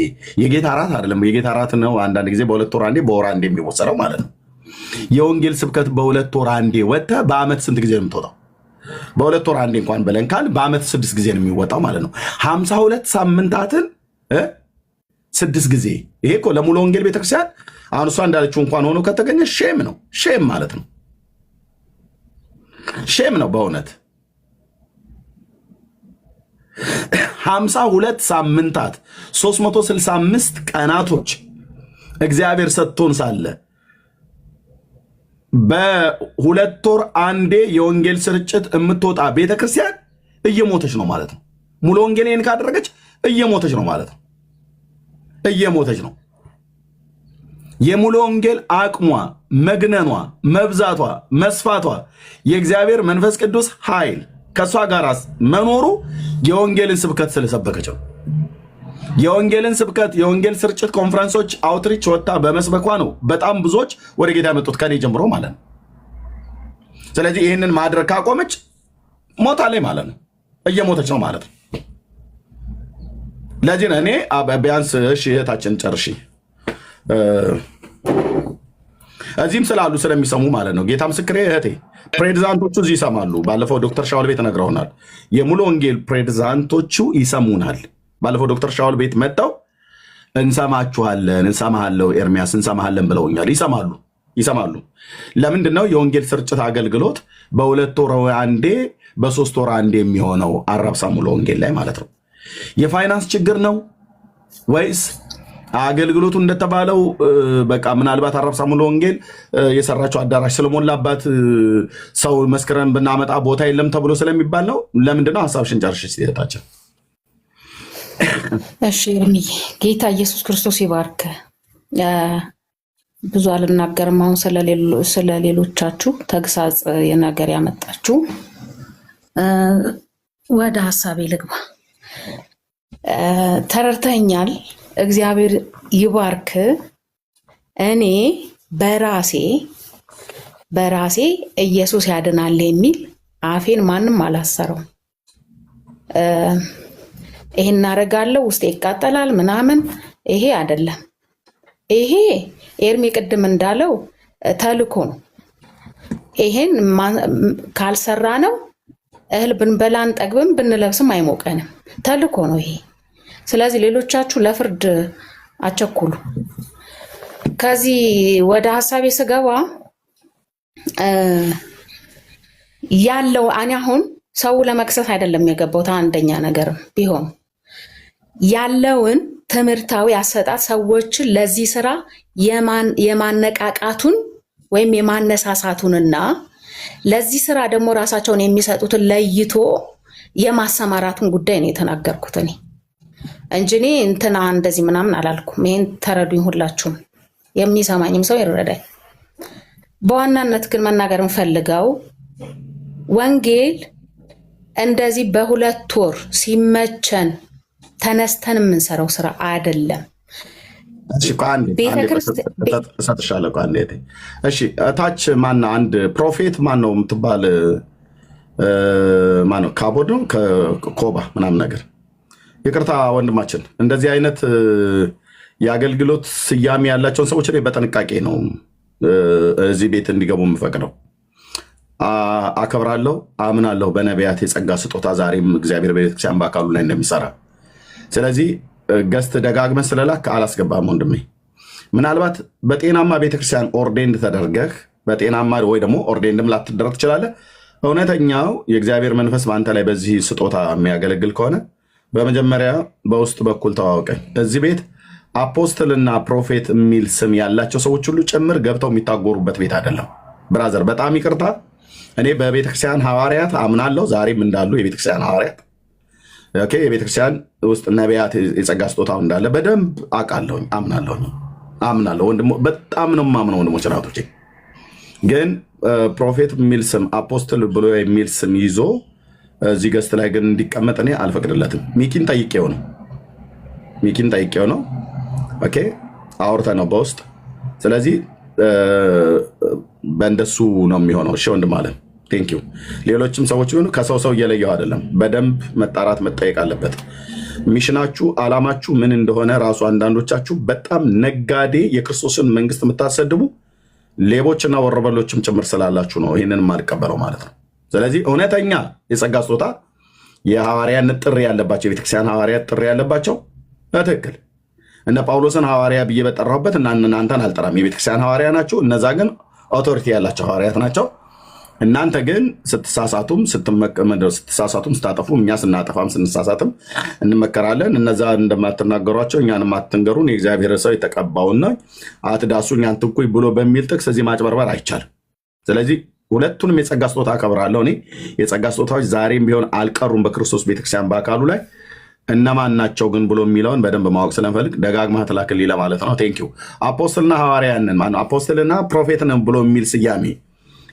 የጌታ እራት አይደለም፣ የጌታ እራት ነው አንዳንድ ጊዜ በሁለት ወር አንዴ በወር አንዴ የሚወሰደው ማለት ነው። የወንጌል ስብከት በሁለት ወር አንዴ ወጥተህ በአመት ስንት ጊዜ ነው የምትወጣው? በሁለት ወር አንዴ እንኳን በለን ካል በአመት 6 ጊዜ ነው የሚወጣው ማለት ነው። 52 ሳምንታትን 6 ጊዜ። ይሄ እኮ ለሙሉ ወንጌል ቤተክርስቲያን አሁን እሷ እንዳለችው እንኳን ሆኖ ከተገኘ ሼም ነው፣ ሼም ማለት ነው፣ ሼም ነው በእውነት 52 ሳምንታት 365 ቀናቶች እግዚአብሔር ሰጥቶን ሳለ በሁለት ወር አንዴ የወንጌል ስርጭት የምትወጣ ቤተክርስቲያን እየሞተች ነው ማለት ነው። ሙሉ ወንጌልን ካደረገች እየሞተች ነው ማለት ነው። እየሞተች ነው። የሙሉ ወንጌል አቅሟ፣ መግነኗ፣ መብዛቷ፣ መስፋቷ የእግዚአብሔር መንፈስ ቅዱስ ኃይል ከእሷ ጋር መኖሩ የወንጌልን ስብከት ስለሰበከች ነው። የወንጌልን ስብከት የወንጌል ስርጭት ኮንፈረንሶች አውትሪች ወጣ በመስበኳ ነው በጣም ብዙዎች ወደ ጌታ የመጡት ከኔ ጀምሮ ማለት ነው። ስለዚህ ይህንን ማድረግ ካቆመች ሞታለች ማለት ነው። እየሞተች ነው ማለት ነው። ለዚህ ነው እኔ ቢያንስ እሺ እህታችን ጨርሺ እዚህም ስላሉ ስለሚሰሙ ማለት ነው። ጌታ ምስክሬ እህቴ ፕሬዚዳንቶቹ እዚህ ይሰማሉ። ባለፈው ዶክተር ሻውል ቤት ነግረውናል። የሙሉ ወንጌል ፕሬዚዳንቶቹ ይሰሙናል። ባለፈው ዶክተር ሻውል ቤት መጣው እንሰማችኋለን፣ እንሰማሃለው ኤርሚያስ እንሰማሃለን ብለውኛል። ይሰማሉ። ለምንድነው የወንጌል ስርጭት አገልግሎት በሁለት ወር አንዴ በሶስት ወር አንዴ የሚሆነው አራብሳ ሙሉ ወንጌል ላይ ማለት ነው? የፋይናንስ ችግር ነው ወይስ አገልግሎቱ እንደተባለው በቃ ምናልባት አራብሳ ሙሉ ወንጌል የሰራቸው አዳራሽ ስለሞላባት ሰው መስክረን ብናመጣ ቦታ የለም ተብሎ ስለሚባል ነው? ለምንድነው? ሀሳብሽን ጨርሽ ሲታቸው እሺ እርምዬ ጌታ ኢየሱስ ክርስቶስ ይባርክ። ብዙ አልናገርም አሁን ስለሌሎቻችሁ ተግሳጽ የነገር ያመጣችሁ። ወደ ሀሳቤ ልግባ። ተረድተኛል። እግዚአብሔር ይባርክ። እኔ በራሴ ኢየሱስ ያድናል የሚል አፌን ማንም አላሰረው። ይሄን እናደርጋለሁ ውስጤ ይቃጠላል ምናምን፣ ይሄ አይደለም። ይሄ ኤርሚ ቅድም እንዳለው ተልኮ ነው። ይሄን ካልሰራ ነው እህል ብንበላን ጠግብም ብንለብስም አይሞቀንም። ተልኮ ነው ይሄ። ስለዚህ ሌሎቻችሁ ለፍርድ አቸኩሉ። ከዚህ ወደ ሀሳቤ ስገባ ያለው እኔ አሁን ሰው ለመክሰስ አይደለም የገባሁት። አንደኛ ነገርም ቢሆን ያለውን ትምህርታዊ አሰጣጥ ሰዎችን ለዚህ ስራ የማነቃቃቱን ወይም የማነሳሳቱንና ለዚህ ስራ ደግሞ ራሳቸውን የሚሰጡትን ለይቶ የማሰማራቱን ጉዳይ ነው የተናገርኩት እኔ እንጂ እኔ እንትና እንደዚህ ምናምን አላልኩም። ይሄን ተረዱኝ ሁላችሁም፣ የሚሰማኝም ሰው ይረዳኝ። በዋናነት ግን መናገር እንፈልገው ወንጌል እንደዚህ በሁለት ወር ሲመቸን ተነስተን የምንሰራው ስራ አይደለም። እሺ ታች ማነው አንድ ፕሮፌት ማነው የምትባል ማነው ካቦድ ነው ከኮባ ምናምን ነገር ይቅርታ ወንድማችን፣ እንደዚህ አይነት የአገልግሎት ስያሜ ያላቸውን ሰዎች ላይ በጥንቃቄ ነው እዚህ ቤት እንዲገቡ የምፈቅደው። አከብራለሁ፣ አምናለሁ በነቢያት የጸጋ ስጦታ ዛሬም እግዚአብሔር ቤተክርስቲያን በአካሉ ላይ እንደሚሰራ። ስለዚህ ገስት ደጋግመን ስለላክ አላስገባም ወንድሜ። ምናልባት በጤናማ ቤተክርስቲያን ኦርዴንድ ተደርገህ በጤናማ ወይ ደግሞ ኦርዴንድም ላትደረግ ትችላለህ። እውነተኛው የእግዚአብሔር መንፈስ በአንተ ላይ በዚህ ስጦታ የሚያገለግል ከሆነ በመጀመሪያ በውስጥ በኩል ተዋወቀኝ። እዚህ ቤት አፖስትልና ፕሮፌት የሚል ስም ያላቸው ሰዎች ሁሉ ጭምር ገብተው የሚታጎሩበት ቤት አይደለም። ብራዘር በጣም ይቅርታ። እኔ በቤተክርስቲያን ሐዋርያት አምናለሁ፣ ዛሬም እንዳሉ የቤተክርስቲያን ሐዋርያት የቤተክርስቲያን ውስጥ ነቢያት የጸጋ ስጦታው እንዳለ በደንብ አውቃለሁኝ፣ አምናለሁ። ወንድሞ በጣም ነው የማምነው ወንድሞች ናቶቼ። ግን ፕሮፌት የሚል ስም አፖስትል ብሎ የሚል ስም ይዞ እዚህ ገስት ላይ ግን እንዲቀመጥ እኔ አልፈቅድለትም። ሚኪን ጠይቄው ነው ኦኬ፣ አውርተን ነው በውስጥ። ስለዚህ በእንደሱ ነው የሚሆነው። እሺ ወንድም አለ ቴንኪው። ሌሎችም ሰዎች ቢሆኑ ከሰው እየለየው አይደለም፣ በደንብ መጣራት መጠየቅ አለበት። ሚሽናችሁ አላማችሁ ምን እንደሆነ ራሱ አንዳንዶቻችሁ በጣም ነጋዴ የክርስቶስን መንግስት የምታሰድቡ ሌቦችና ወረበሎችም ጭምር ስላላችሁ ነው ይህንን የማልቀበለው ማለት ነው። ስለዚህ እውነተኛ የጸጋ ስጦታ የሐዋርያነት ጥሪ ያለባቸው የቤተክርስቲያን ሐዋርያት ጥሪ ያለባቸው በትክክል እነ ጳውሎስን ሐዋርያ ብዬ በጠራሁበት እናንተን አልጠራም። የቤተክርስቲያን ሐዋርያ ናቸው። እነዛ ግን ኦቶሪቲ ያላቸው ሐዋርያት ናቸው። እናንተ ግን ስትሳሳቱም ስታጠፉ፣ እኛ ስናጠፋም ስንሳሳትም እንመከራለን። እነዛ እንደማትናገሯቸው እኛን አትንገሩን፣ የእግዚአብሔር ሰው የተቀባውና አትዳሱኝ አትንኩኝ ብሎ በሚል ጥቅስ እዚህ ማጭበርበር አይቻልም። ስለዚህ ሁለቱንም የጸጋ ስጦታ አከብራለሁ። እኔ የጸጋ ስጦታዎች ዛሬም ቢሆን አልቀሩም በክርስቶስ ቤተክርስቲያን በአካሉ ላይ። እነማን ናቸው ግን ብሎ የሚለውን በደንብ ማወቅ ስለምፈልግ ደጋግመህ ትላክልኝ ለማለት ነው። ቴንኪው። አፖስትልና ሐዋርያንን አፖስትልና ፕሮፌትንን ብሎ የሚል ስያሜ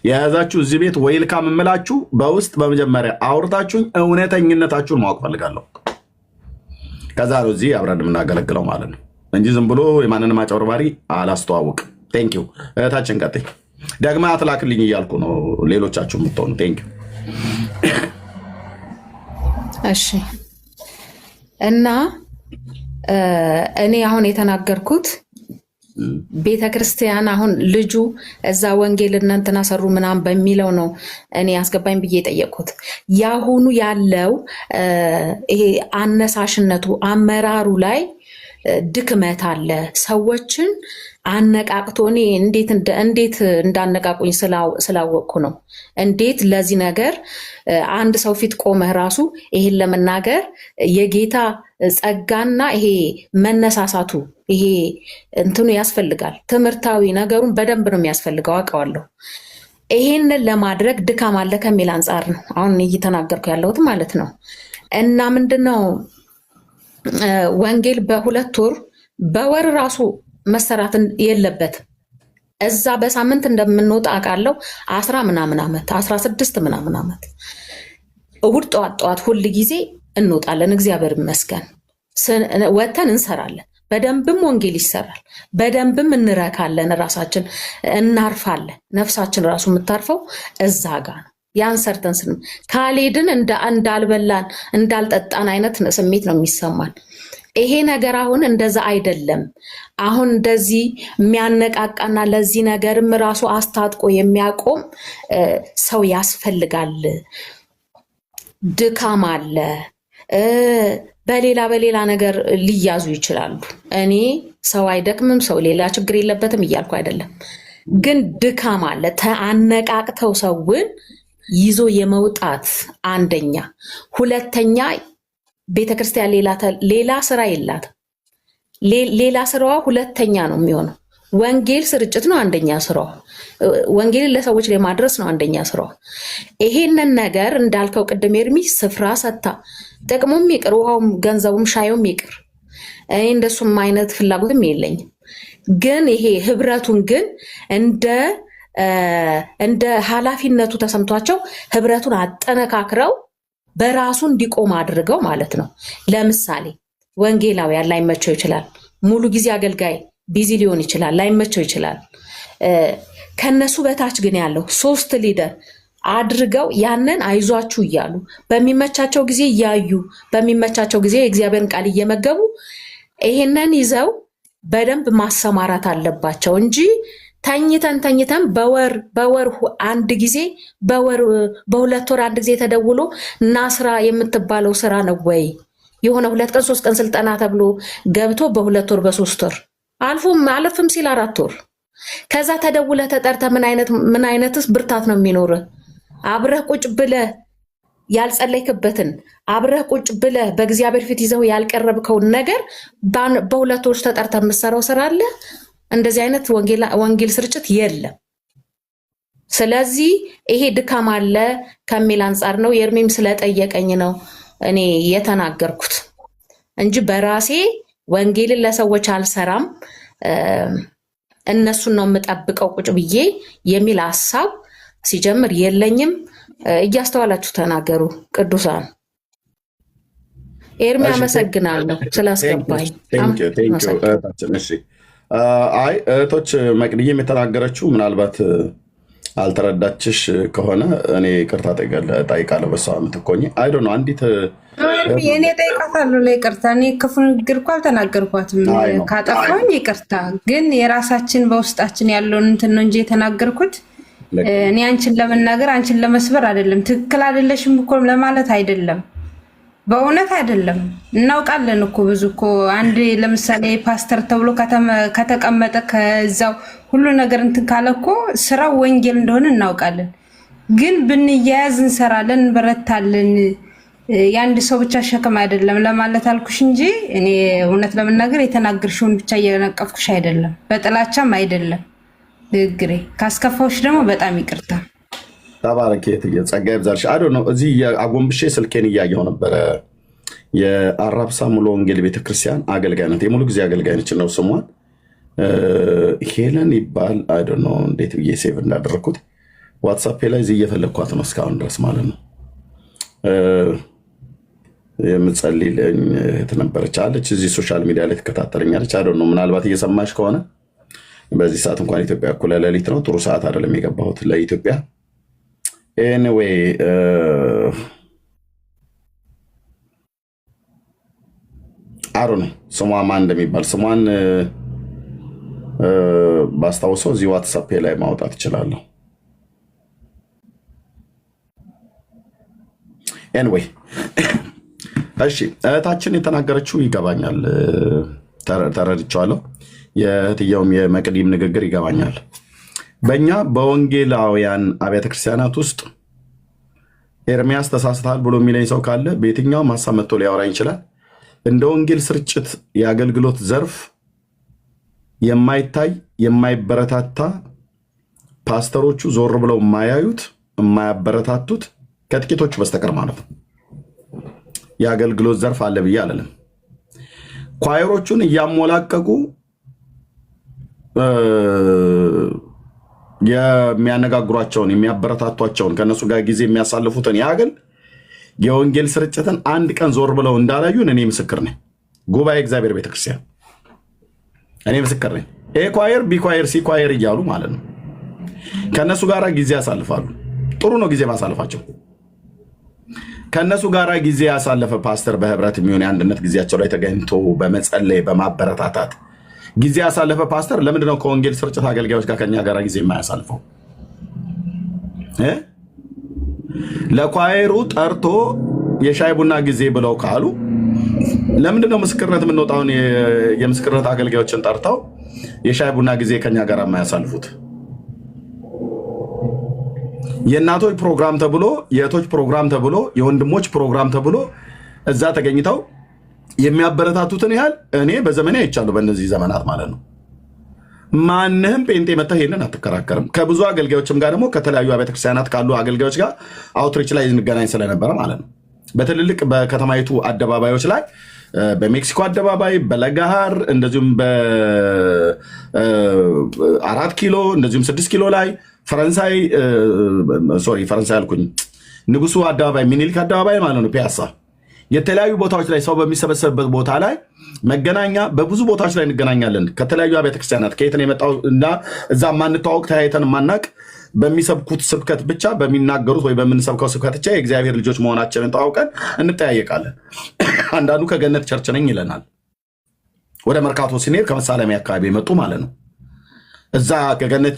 የያዛችሁ እዚህ ቤት ዌልካም የምላችሁ በውስጥ በመጀመሪያ አውርታችሁኝ እውነተኝነታችሁን ማወቅ ፈልጋለሁ። ከዛ ነው እዚህ አብረን የምናገለግለው ማለት ነው እንጂ ዝም ብሎ የማንንም አጭበርባሪ አላስተዋውቅም። ቴንኪው። እህታችን ቀጥይ። ደግማ አትላክልኝ እያልኩ ነው ሌሎቻችሁ የምትሆኑ። ቴንኪው። እሺ። እና እኔ አሁን የተናገርኩት ቤተክርስቲያን አሁን ልጁ እዛ ወንጌል እንትና ሰሩ ምናምን በሚለው ነው እኔ አስገባኝ ብዬ የጠየቅኩት። ያሁኑ ያለው ይሄ አነሳሽነቱ አመራሩ ላይ ድክመት አለ። ሰዎችን አነቃቅቶ እኔ እንዴት እንዳነቃቁኝ ስላወቅኩ ነው። እንዴት ለዚህ ነገር አንድ ሰው ፊት ቆመህ ራሱ ይሄን ለመናገር የጌታ ጸጋና ይሄ መነሳሳቱ ይሄ እንትኑ ያስፈልጋል። ትምህርታዊ ነገሩን በደንብ ነው የሚያስፈልገው፣ አውቀዋለሁ። ይሄንን ለማድረግ ድካም አለ ከሚል አንጻር ነው አሁን እየተናገርኩ ያለሁት ማለት ነው። እና ምንድነው ወንጌል በ2 ወር በወር ራሱ መሰራት የለበትም። እዛ በሳምንት እንደምንወጣ አውቃለሁ። 10 ምናምን ዓመት 16 ምናምን ዓመት እሑድ ጠዋት ሁል ጊዜ እንወጣለን። እግዚአብሔር ይመስገን ወተን እንሰራለን። በደንብም ወንጌል ይሰራል። በደንብም እንረካለን። ራሳችን እናርፋለን። ነፍሳችን ራሱ የምታርፈው እዛ ጋ ነው። ያን ሰርተን ስንም ካልሄድን እንዳልበላን እንዳልጠጣን አይነት ስሜት ነው የሚሰማን። ይሄ ነገር አሁን እንደዛ አይደለም። አሁን እንደዚህ የሚያነቃቃና ለዚህ ነገርም ራሱ አስታጥቆ የሚያቆም ሰው ያስፈልጋል። ድካም አለ። በሌላ ነገር ሊያዙ ይችላሉ። እኔ ሰው አይደክምም፣ ሰው ሌላ ችግር የለበትም እያልኩ አይደለም። ግን ድካም አለ። አነቃቅተው ሰውን ይዞ የመውጣት አንደኛ፣ ሁለተኛ ቤተክርስቲያን ሌላ ስራ የላትም። ሌላ ስራዋ ሁለተኛ ነው የሚሆነው። ወንጌል ስርጭት ነው አንደኛ ስራዋ። ወንጌልን ለሰዎች ላይ ማድረስ ነው አንደኛ ስራዋ። ይሄንን ነገር እንዳልከው ቅድም ኤርሚ ስፍራ ሰታ ጥቅሙም ይቅር፣ ውሃውም፣ ገንዘቡም፣ ሻዩም ይቅር፣ እኔ እንደሱም አይነት ፍላጎትም የለኝም። ግን ይሄ ህብረቱን ግን እንደ ኃላፊነቱ ተሰምቷቸው ህብረቱን አጠነካክረው በራሱ እንዲቆም አድርገው ማለት ነው። ለምሳሌ ወንጌላውያን ላይመቸው ይችላል። ሙሉ ጊዜ አገልጋይ ቢዚ ሊሆን ይችላል፣ ላይመቸው ይችላል። ከነሱ በታች ግን ያለው 3 ሊደር አድርገው ያንን አይዟችሁ እያሉ በሚመቻቸው ጊዜ እያዩ በሚመቻቸው ጊዜ የእግዚአብሔርን ቃል እየመገቡ ይሄንን ይዘው በደንብ ማሰማራት አለባቸው እንጂ ተኝተን በወር አንድ ጊዜ በ2 ወር አንድ ጊዜ ተደውሎ እና ስራ የምትባለው ስራ ነው ወይ? የሆነ 2 ቀን 3 ቀን ስልጠና ተብሎ ገብቶ በ2 ወር በ3 ወር አለፍም ሲል 4 ወር ከዛ ተደውለ ተጠርተ ምን አይነትስ ብርታት ነው የሚኖር? አብረህ ቁጭ ብለህ ያልጸለይክበትን አብረህ ቁጭ ብለህ በእግዚአብሔር ፊት ይዘው ያልቀረብከውን ነገር በ2 ወር ተጠርተ የምትሰራው ስራ አለ? እንደዚህ አይነት ወንጌል ስርጭት የለም። ስለዚህ ይሄ ድካም አለ ከሚል አንጻር ነው። የእርሜም ስለጠየቀኝ ነው እኔ የተናገርኩት እንጂ በራሴ ወንጌልን ለሰዎች አልሰራም፣ እነሱን ነው የምጠብቀው ቁጭ ብዬ የሚል ሀሳብ ሲጀምር የለኝም። እያስተዋላችሁ ተናገሩ ቅዱሳን። ኤርሚ አመሰግናለሁ ስላስገባኝ። አይ እህቶች መቅድዬም የተናገረችው ምናልባት አልተረዳችሽ ከሆነ እኔ ቅርታ ጠይቃለሁ። በሷ ምትኮኝ አይዶ ነው አንዲት እኔ ጠይቃታለሁ ለይቅርታ። እኔ ክፉ ንግግር እኮ አልተናገርኳትም። ካጠፋኝ ይቅርታ። ግን የራሳችን በውስጣችን ያለውን እንትን ነው እንጂ የተናገርኩት እኔ አንቺን ለመናገር አንቺን ለመስበር አይደለም። ትክክል አይደለሽም እኮ ለማለት አይደለም። በእውነት አይደለም። እናውቃለን እኮ ብዙ እኮ አንድ ለምሳሌ ፓስተር ተብሎ ከተቀመጠ ከዛው ሁሉ ነገር እንትን ካለ እኮ ስራው ወንጌል እንደሆነ እናውቃለን። ግን ብንያያዝ እንሰራለን፣ እንበረታለን። የአንድ ሰው ብቻ ሸክም አይደለም ለማለት አልኩሽ እንጂ እኔ እውነት ለመናገር የተናገርሽውን ብቻ እየነቀፍኩሽ አይደለም፣ በጥላቻም አይደለም። ንግግሬ ካስከፋዎች ደግሞ በጣም ይቅርታ። ተባረክ ጸጋ ይብዛልሽ። አዶ ነው እዚህ አጎንብሼ ስልኬን እያየው ነበረ። የአራብሳ ሙሉ ወንጌል ቤተክርስቲያን አገልጋይ ናት። የሙሉ ጊዜ አገልጋይ ነች ነው ስሟን ሄለን ይባል። አዶ ነው እንዴት ብዬ ሴቭ እንዳደረግኩት ዋትሳፕ ላይ እዚህ እየፈለግኳት ነው እስካሁን ድረስ ማለት ነው። የምትጸልይልኝ እህት ነበረች አለች። እዚህ ሶሻል ሚዲያ ላይ ትከታተለኛለች። አዶ ነው ምናልባት እየሰማሽ ከሆነ በዚህ ሰዓት እንኳን ኢትዮጵያ እኩለ ሌሊት ነው። ጥሩ ሰዓት አይደለም የገባሁት ለኢትዮጵያ። ኤኒዌይ አሮ ነው ስሟ ማን እንደሚባል ስሟን ባስታውሰው እዚህ ዋትሳፕ ላይ ማውጣት እችላለሁ። ኤኒዌይ እሺ፣ እህታችን የተናገረችው ይገባኛል፣ ተረድቼዋለሁ። የእህትየውም የመቅዲም ንግግር ይገባኛል። በእኛ በወንጌላውያን አብያተ ክርስቲያናት ውስጥ ኤርሚያስ ተሳስተሃል ብሎ የሚለኝ ሰው ካለ በየትኛውም ሀሳብ መጥቶ ሊያወራኝ ይችላል። እንደ ወንጌል ስርጭት የአገልግሎት ዘርፍ የማይታይ የማይበረታታ ፓስተሮቹ ዞር ብለው የማያዩት ኳየሮቹን እያሞላቀቁ የሚያነጋግሯቸውን የሚያበረታቷቸውን ከነሱ ጋር ጊዜ የሚያሳልፉትን ያግል የወንጌል ስርጭትን አንድ ቀን ዞር ብለው እንዳላዩን እኔ ምስክር ነኝ። ጉባኤ እግዚአብሔር ቤተክርስቲያን እኔ ምስክር ነኝ። ኤ ኳየር፣ ቢ ኳየር፣ ሲ ኳየር እያሉ ማለት ነው ከነሱ ጋር ጊዜ ያሳልፋሉ። ጥሩ ነው ጊዜ ማሳልፋቸው። ከነሱ ጋር ጊዜ ያሳለፈ ፓስተር በህብረት የሚሆን የአንድነት ጊዜያቸው ላይ ተገኝቶ በመጸለይ በማበረታታት ጊዜ ያሳለፈ ፓስተር ለምንድነው ከወንጌል ስርጭት አገልጋዮች ጋር ከኛ ጋር ጊዜ የማያሳልፈው? ለኳየሩ ጠርቶ የሻይ ቡና ጊዜ ብለው ካሉ ለምንድነው ምስክርነት የምንወጣውን የምስክርነት አገልጋዮችን ጠርተው የሻይ ቡና ጊዜ ከኛ ጋር የማያሳልፉት? የእናቶች ፕሮግራም ተብሎ የእህቶች ፕሮግራም ተብሎ የወንድሞች ፕሮግራም ተብሎ እዛ ተገኝተው የሚያበረታቱትን ያህል እኔ በዘመኔ አይቻለሁ። በእነዚህ ዘመናት ማለት ነው። ማንህም ጴንጤ መጥተህ ይሄንን አትከራከርም። ከብዙ አገልጋዮችም ጋር ደግሞ ከተለያዩ ቤተክርስቲያናት ካሉ አገልጋዮች ጋር አውትሪች ላይ እንገናኝ ስለነበረ ማለት ነው። በትልልቅ በከተማይቱ አደባባዮች ላይ በሜክሲኮ አደባባይ፣ በለጋሃር እንደዚሁም በ4 ኪሎ እንደዚሁም 6 ኪሎ ላይ ፈረንሳይ አልኩኝ፣ ንጉሱ አደባባይ፣ ሚኒሊክ አደባባይ ማለት ነው፣ ፒያሳ የተለያዩ ቦታዎች ላይ ሰው በሚሰበሰብበት ቦታ ላይ መገናኛ በብዙ ቦታዎች ላይ እንገናኛለን። ከተለያዩ ቤተክርስቲያናት ከየት ነው የመጣው እና እዛ ማንተዋወቅ ተያይተን ማናቅ በሚሰብኩት ስብከት ብቻ በሚናገሩት ወይ በምንሰብከው ስብከት ብቻ የእግዚአብሔር ልጆች መሆናችንን ተዋውቀን እንጠያየቃለን። አንዳንዱ ከገነት ቸርች ነኝ ይለናል። ወደ መርካቶ ሲኔር ከመሳለሚያ አካባቢ የመጡ ማለት ነው። እዛ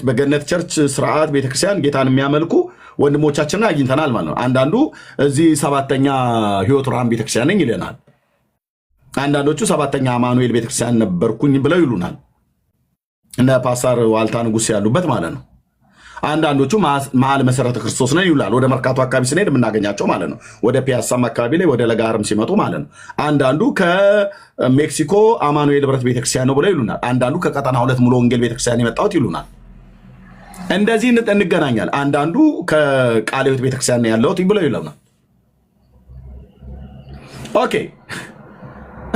በገነት ቸርች ስርዓት ቤተክርስቲያን ጌታን የሚያመልኩ ወንድሞቻችንን አግኝተናል ማለት ነው። አንዳንዱ እዚህ 7ኛ ሕይወት ብርሃን ቤተክርስቲያን ነኝ ይለናል። አንዳንዶቹ 7ኛ አማኑኤል ቤተክርስቲያን ነበርኩኝ ብለው ይሉናል። እነ ፓስተር ዋልታ ንጉስ ያሉበት ማለት ነው። አንዳንዶቹ መሀል መሰረተ ክርስቶስ ነን ይላል። ወደ መርካቶ አካባቢ ስንሄድ የምናገኛቸው ማለት ነው። ወደ ፒያሳም አካባቢ ላይ ወደ ለጋርም ሲመጡ ማለት ነው። አንዳንዱ ከሜክሲኮ አማኑኤል ህብረት ቤተክርስቲያን ነው ብለው ይሉናል። አንዳንዱ ከቀጠና 2 ሙሉ ወንጌል ቤተክርስቲያን የመጣሁት ይሉናል። እንደዚህ እንገናኛል። አንዳንዱ ከቃለ ሕይወት ቤተክርስቲያን ያለሁት ብለው ይሉናል። ኦኬ፣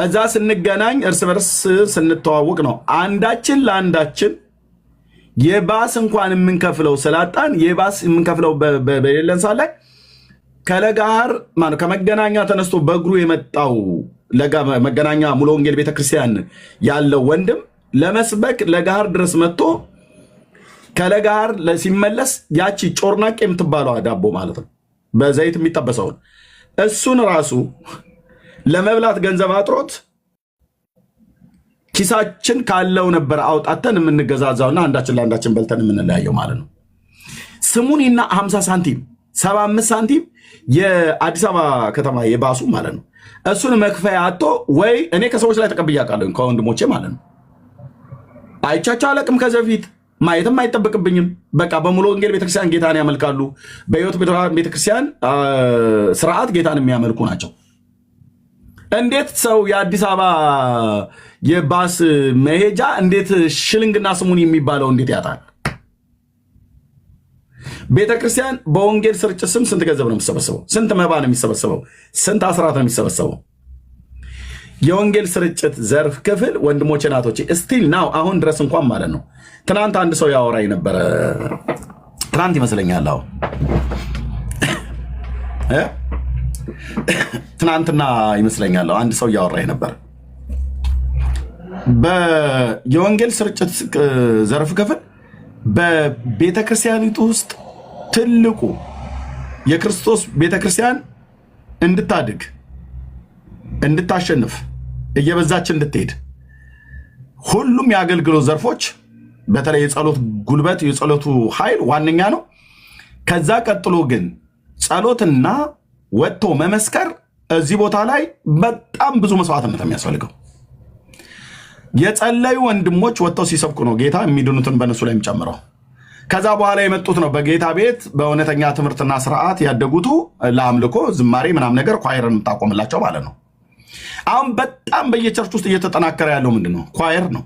እዛ ስንገናኝ እርስ በርስ ስንተዋወቅ ነው አንዳችን ለአንዳችን የባስ እንኳን የምንከፍለው ስላጣን የባስ የምንከፍለው በሌለን ሳለ ከለጋር ማለት ከመገናኛ ተነስቶ በእግሩ የመጣው መገናኛ ሙሉ ወንጌል ቤተክርስቲያን ያለው ወንድም ለመስበክ ለጋር ድረስ መጥቶ ከለጋር ሲመለስ ያቺ ጮርናቅ የምትባለው ዳቦ ማለት ነው በዘይት የሚጠበሰውን እሱን ራሱ ለመብላት ገንዘብ አጥሮት ኪሳችን ካለው ነበር አውጣተን የምንገዛዛውና አንዳችን ለአንዳችን በልተን የምንለያየው ማለት ነው። ስሙኒና 50 ሳንቲም 75 ሳንቲም የአዲስ አበባ ከተማ የባሱ ማለት ነው። እሱን መክፈያ አጥቶ ወይ እኔ ከሰዎች ላይ ተቀብያ ቃለሁ ከወንድሞቼ ማለት ነው። አይቻቸው አለቅም ከዚህ በፊት ማየትም አይጠበቅብኝም። በቃ በሙሉ ወንጌል ቤተክርስቲያን ጌታን ያመልካሉ። በሕይወት ቤተክርስቲያን ስርዓት ጌታን የሚያመልኩ ናቸው። እንዴት ሰው የአዲስ አበባ የባስ መሄጃ እንዴት ሽልንግና ስሙን የሚባለው እንዴት ያጣል? ቤተክርስቲያን በወንጌል ስርጭት ስም ስንት ገንዘብ ነው የሚሰበሰበው? ስንት መባ ነው የሚሰበሰበው? ስንት አስራት ነው የሚሰበሰበው? የወንጌል ስርጭት ዘርፍ ክፍል ወንድሞቼ ናቶቼ ስቲል ናው አሁን ድረስ እንኳን ማለት ነው። ትናንት አንድ ሰው ያወራኝ ነበረ። ትናንት ይመስለኛል ትናንትና ይመስለኛል አንድ ሰው እያወራኝ ነበር። የወንጌል ስርጭት ዘርፍ ክፍል በቤተክርስቲያኒቱ ውስጥ ትልቁ የክርስቶስ ቤተክርስቲያን እንድታድግ እንድታሸንፍ እየበዛች እንድትሄድ ሁሉም የአገልግሎት ዘርፎች በተለይ የጸሎት ጉልበት የጸሎቱ ኃይል ዋነኛ ነው። ከዛ ቀጥሎ ግን ጸሎትና ወጥቶ መመስከር እዚህ ቦታ ላይ በጣም ብዙ መስዋዕትነት የሚያስፈልገው የጸለዩ ወንድሞች ወጥተው ሲሰብኩ ነው ጌታ የሚድኑትን በእነሱ ላይ የሚጨምረው። ከዛ በኋላ የመጡት ነው በጌታ ቤት በእውነተኛ ትምህርትና ስርዓት ያደጉቱ ለአምልኮ ዝማሬ ምናምን ነገር ኳየርን የምታቆምላቸው ማለት ነው። አሁን በጣም በየቸርች ውስጥ እየተጠናከረ ያለው ምንድን ነው? ኳየር ነው።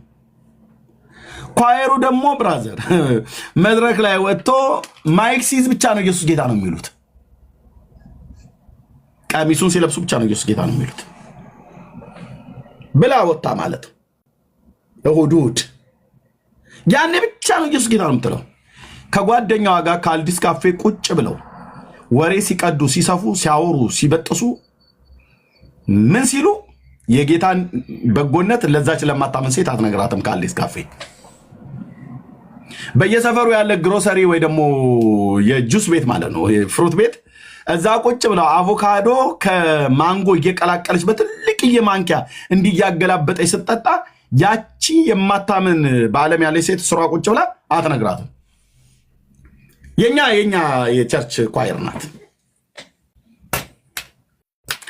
ኳየሩ ደግሞ ብራዘር መድረክ ላይ ወጥቶ ማይክ ሲይዝ ብቻ ነው ኢየሱስ ጌታ ነው የሚሉት። ቀሚሱን ሲለብሱ ብቻ ነው ኢየሱስ ጌታ ነው የሚሉት። ብላ ወጣ ማለት እሁድ ያኔ ብቻ ነው ኢየሱስ ጌታ ነው የምትለው። ከጓደኛዋ ጋር ከአልዲስ ካፌ ቁጭ ብለው ወሬ ሲቀዱ ሲሰፉ ሲያወሩ ሲበጥሱ ምን ሲሉ የጌታን በጎነት ለዛች ለማታመን ሴት አትነግራትም። ከአልዲስ ካፌ በየሰፈሩ ያለ ግሮሰሪ ወይ ደግሞ የጁስ ቤት ማለት ነው ፍሩት ቤት እዛ ቁጭ ብለው አቮካዶ ከማንጎ እየቀላቀለች በትልቅዬ ማንኪያ እንዲያገላበጠች ስትጠጣ ያቺ የማታምን በዓለም ያለች ሴት ስሯ ቁጭ ብላ አትነግራትም። የኛ የቸርች ኳየር ናት።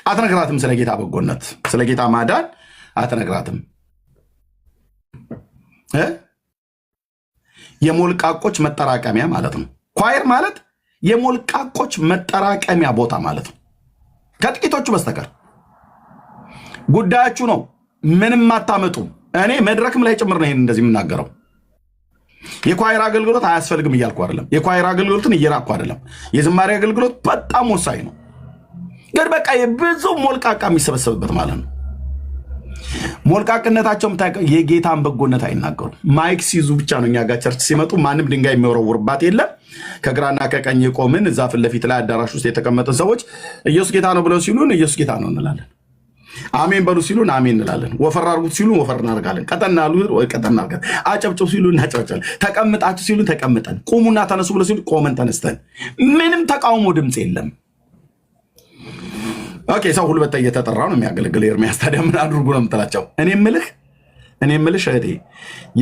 አትነግራትም ስለ ጌታ በጎነት ስለ ጌታ ማዳን አትነግራትም። የሞልቃቆች መጠራቀሚያ ማለት ነው። ኳየር ማለት የሞልቃቆች መጠራቀሚያ ቦታ ማለት ነው። ከጥቂቶቹ በስተቀር ጉዳያችሁ ነው። ምንም አታመጡም። እኔ መድረክም ላይ ጭምር ነው ይሄን እንደዚህ የምናገረው። የኳየር አገልግሎት አያስፈልግም እያልኩ አይደለም። የኳየር አገልግሎትን እየራኩ አይደለም። የዝማሬ አገልግሎት በጣም ወሳኝ ነው። ግን በቃ የብዙ ሞልቃቃ የሚሰበሰብበት ማለት ነው። ሞልቃቅነታቸውም የጌታን በጎነት አይናገሩም። ማይክ ሲይዙ ብቻ ነው እኛ ጋር ቸርች ሲመጡ ማንም ድንጋይ የሚወረውርባት የለም። ከግራና ከቀኝ የቆምን እዛ ፊት ለፊት ላይ አዳራሽ ውስጥ የተቀመጠን ሰዎች ኢየሱስ ጌታ ነው ብለው ሲሉን ኢየሱስ ጌታ ነው እንላለን። አሜን በሉ ሲሉን አሜን እንላለን። ወፈር አድርጉት ሲሉን ወፈር እናደርጋለን። ቀጠን አሉ ቀጠን አድርገን፣ አጨብጭቡ ሲሉን እናጨብጫለን። ተቀምጣችሁ ሲሉን ተቀምጠን፣ ቁሙና ተነሱ ብለው ሲሉን ቆመን ተነስተን፣ ምንም ተቃውሞ ድምፅ የለም። ኦኬ ሰው ሁሉ በታ እየተጠራ ነው የሚያገለግል። ኤርሚያስ ታዲያ ምን አድርጉ ነው የምትላቸው? እኔ የምልሽ እህቴ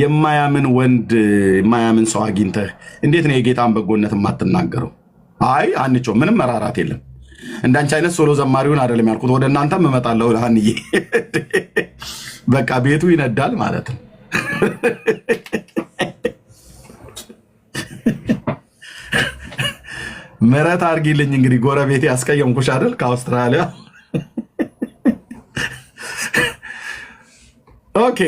የማያምን ወንድ የማያምን ሰው አግኝተህ እንዴት ነው የጌታን በጎነት የማትናገረው? አይ አንቺው ምንም መራራት የለም። እንዳንቺ አይነት ሶሎ ዘማሪውን አይደለም ያልኩት። ወደ እናንተም እመጣለሁ ለሃንዬ። በቃ ቤቱ ይነዳል ማለት ነው። ምሕረት አድርጊልኝ እንግዲህ ጎረቤቴ ያስቀየምኩሽ አይደል? ከአውስትራሊያ ኦኬ።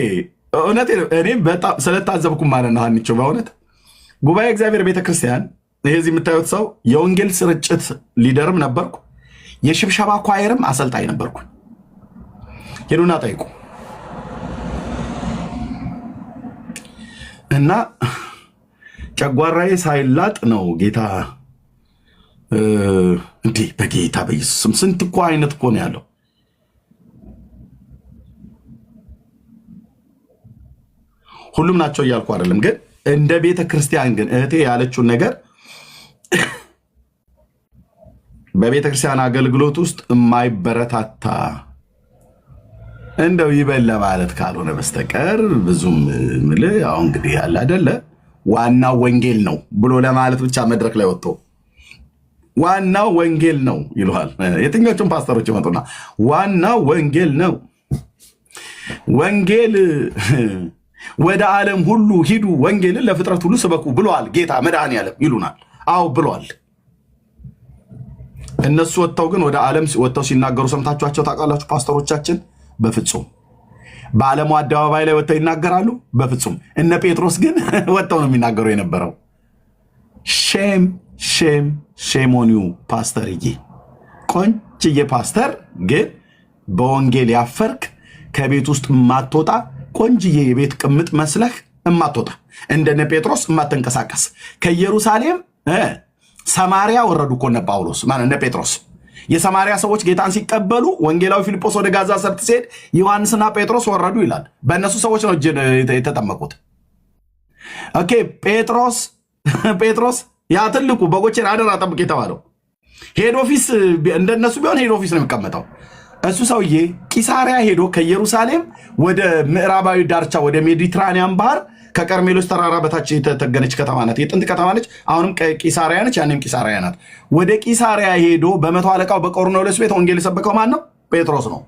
እውነት እኔም በጣም ስለታዘብኩ ማለት ነው። አንቺው በእውነት ጉባኤ እግዚአብሔር ቤተክርስቲያን ይሄ እዚህ የምታዩት ሰው የወንጌል ስርጭት ሊደርም ነበርኩ፣ የሽብሸባ ኳየርም አሰልጣኝ ነበርኩ። ሄዱና ጠይቁ እና ጨጓራዬ ሳይላጥ ነው ጌታ እንዴ በጌታ በኢየሱስም ስንት እኮ አይነት እኮ ነው ያለው። ሁሉም ናቸው እያልኩ አይደለም፣ ግን እንደ ቤተ ክርስቲያን ግን እህቴ ያለችውን ነገር በቤተ ክርስቲያን አገልግሎት ውስጥ የማይበረታታ እንደው ይበል ለማለት ካልሆነ በስተቀር ብዙም ምልህ አሁን እንግዲህ ያለ አይደለ ዋናው ወንጌል ነው ብሎ ለማለት ብቻ መድረክ ላይ ወጥቶ ዋናው ወንጌል ነው ይሉሃል። የትኞቹም ፓስተሮች ይመጡና ዋናው ወንጌል ነው፣ ወንጌል ወደ ዓለም ሁሉ ሂዱ፣ ወንጌልን ለፍጥረት ሁሉ ስበኩ ብሏል ጌታ መድኃኔዓለም ይሉናል። አዎ ብሏል። እነሱ ወጥተው ግን ወደ ዓለም ወጥተው ሲናገሩ ሰምታችኋቸው ታውቃላችሁ? ፓስተሮቻችን በፍጹም በዓለሙ አደባባይ ላይ ወጥተው ይናገራሉ? በፍጹም። እነ ጴጥሮስ ግን ወጥተው ነው የሚናገሩ የነበረው። ሼም ሼም ሼሞኒዩ ፓስተርዬ፣ ቆንጅዬ ፓስተር ግን በወንጌል ያፈርክ ከቤት ውስጥ የማትወጣ ቆንጅዬ የቤት ቅምጥ መስለህ የማትወጣ እንደነ ጴጥሮስ የማትንቀሳቀስ ከኢየሩሳሌም ሰማሪያ ወረዱ እኮ እነ ጳውሎስ ማለት እነ ጴጥሮስ። የሰማሪያ ሰዎች ጌታን ሲቀበሉ ወንጌላዊ ፊልጶስ ወደ ጋዛ ሰርጥ ሲሄድ ዮሐንስና ጴጥሮስ ወረዱ ይላል። በእነሱ ሰዎች ነው የተጠመቁት። ኦኬ ጴጥሮስ ያ ትልቁ በጎቼን አደራ ጠብቅ የተባለው ሄድ ኦፊስ እንደነሱ ቢሆን ሄድ ኦፊስ ነው የሚቀመጠው። እሱ ሰውዬ ቂሳሪያ ሄዶ ከኢየሩሳሌም ወደ ምዕራባዊ ዳርቻ ወደ ሜዲትራኒያን ባህር ከቀርሜሎስ ተራራ በታች የተተገነች ከተማ ናት። የጥንት ከተማ ነች። አሁንም ቂሳሪያ ነች። ያንም ቂሳሪያ ናት። ወደ ቂሳሪያ ሄዶ በመቶ አለቃው በቆርኔሌዎስ ቤት ወንጌል የሰበከው ማን ነው? ጴጥሮስ ነው።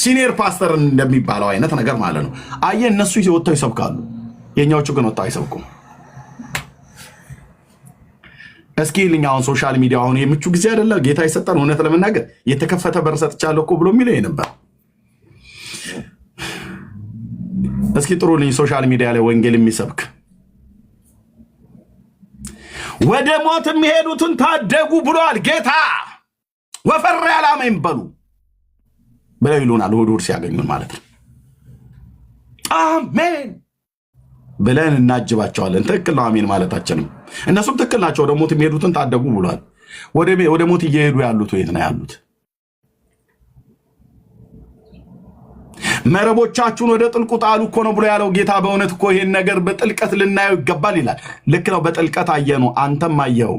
ሲኒየር ፓስተር እንደሚባለው አይነት ነገር ማለት ነው። አየህ፣ እነሱ ወጥተው ይሰብካሉ። የኛዎቹ ግን ወጥተው አይሰብኩም። እስኪ ልኛ አሁን ሶሻል ሚዲያ አሁን የምቹ ጊዜ አይደለ? ጌታ የሰጠን እውነት ለመናገር የተከፈተ በር ሰጥቻለሁ እኮ ብሎ የሚለው ነበር። እስኪ ጥሩልኝ ሶሻል ሚዲያ ላይ ወንጌል የሚሰብክ ወደ ሞት የሚሄዱትን ታደጉ ብሏል ጌታ። ወፈር ያለ አሜን በሉ። ብለው ይሉናል። እሑድ ሲያገኙን ማለት ነው። አሜን ብለን እናጅባቸዋለን። ትክክል ነው አሜን ማለታችንም። እነሱም ትክክል ናቸው። ወደ ሞት የሚሄዱትን ታደጉ ብሏል። ወደ ሞት እየሄዱ ያሉት የት ነው ያሉት? መረቦቻችሁን ወደ ጥልቁ ጣሉ እኮ ነው ብሎ ያለው ጌታ። በእውነት እኮ ይሄን ነገር በጥልቀት ልናየው ይገባል ይላል። ልክ ነው። በጥልቀት አየነው። አንተም አየኸው።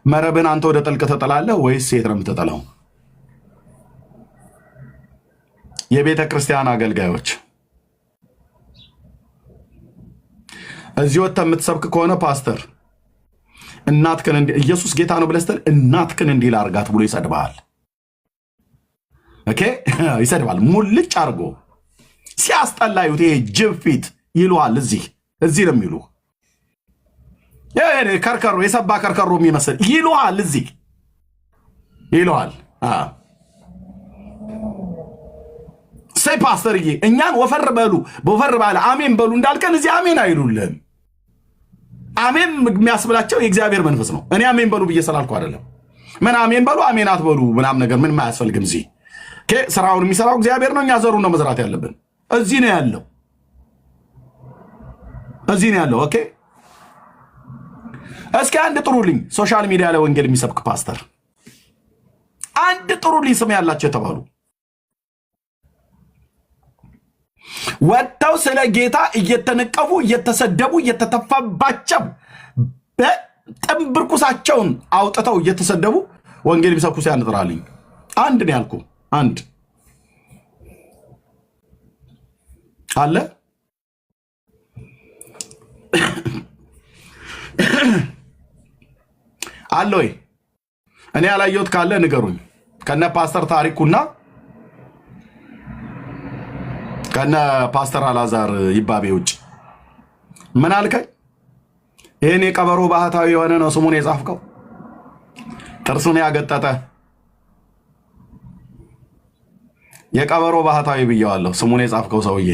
መረብን አንተ ወደ ጥልቅ ትጥላለህ ወይስ የት ነው የምትጥለው? የቤተ ክርስቲያን አገልጋዮች እዚህ ወጥተህ የምትሰብክ ከሆነ ፓስተር እናትክን ኢየሱስ ጌታ ነው ብለህ ስትል እናትክን እንዲል አርጋት ብሎ ይሰድብሃል። ኦኬ ይሰድባል። ሙልጭ አርጎ ሲያስጠላዩት ይሄ ጅብ ፊት ይሉሃል። እዚህ ነው የሚሉ ከርከሮ የሰባ ከርከሮ የሚመስል ይሉሃል። እዚህ ይሉሃል። ሰይ ፓስተርዬ እኛን ወፈር ባለ አሜን በሉ እንዳልከን እዚህ አሜን አይሉልህም። አሜን የሚያስብላቸው የእግዚአብሔር መንፈስ ነው። እኔ አሜን በሉ ብዬ ስላልኩ አይደለም። ምን አሜን በሉ አሜን አትበሉ ምናምን ነገር ምንም አያስፈልግም። እዚህ ስራውን የሚሰራው እግዚአብሔር ነው። እኛ ዘሩን ነው መዝራት ያለብን። እዚህ ነው ያለው። ኦኬ እስኪ አንድ ጥሩልኝ፣ ሶሻል ሚዲያ ላይ ወንጌል የሚሰብክ ፓስተር አንድ ጥሩልኝ፣ ስም ያላቸው የተባሉ ወጥተው ስለ ጌታ እየተነቀፉ እየተሰደቡ እየተተፋባቸው በጥንብርኩሳቸውን አውጥተው እየተሰደቡ ወንጌል የሚሰብኩ ሲያንጥራልኝ አንድ ነው ያልኩ። አንድ አለ አለ ወይ? እኔ ያላየሁት ካለ ንገሩኝ። ከነ ፓስተር ታሪኩና ከነ ፓስተር አላዛር ይባቤ ውጭ ምን አልከኝ? ይህን የቀበሮ ባህታዊ የሆነ ነው ስሙን የጻፍከው፣ ጥርሱን ያገጠጠ የቀበሮ ባህታዊ ብየዋለሁ። ስሙን የጻፍከው ሰውዬ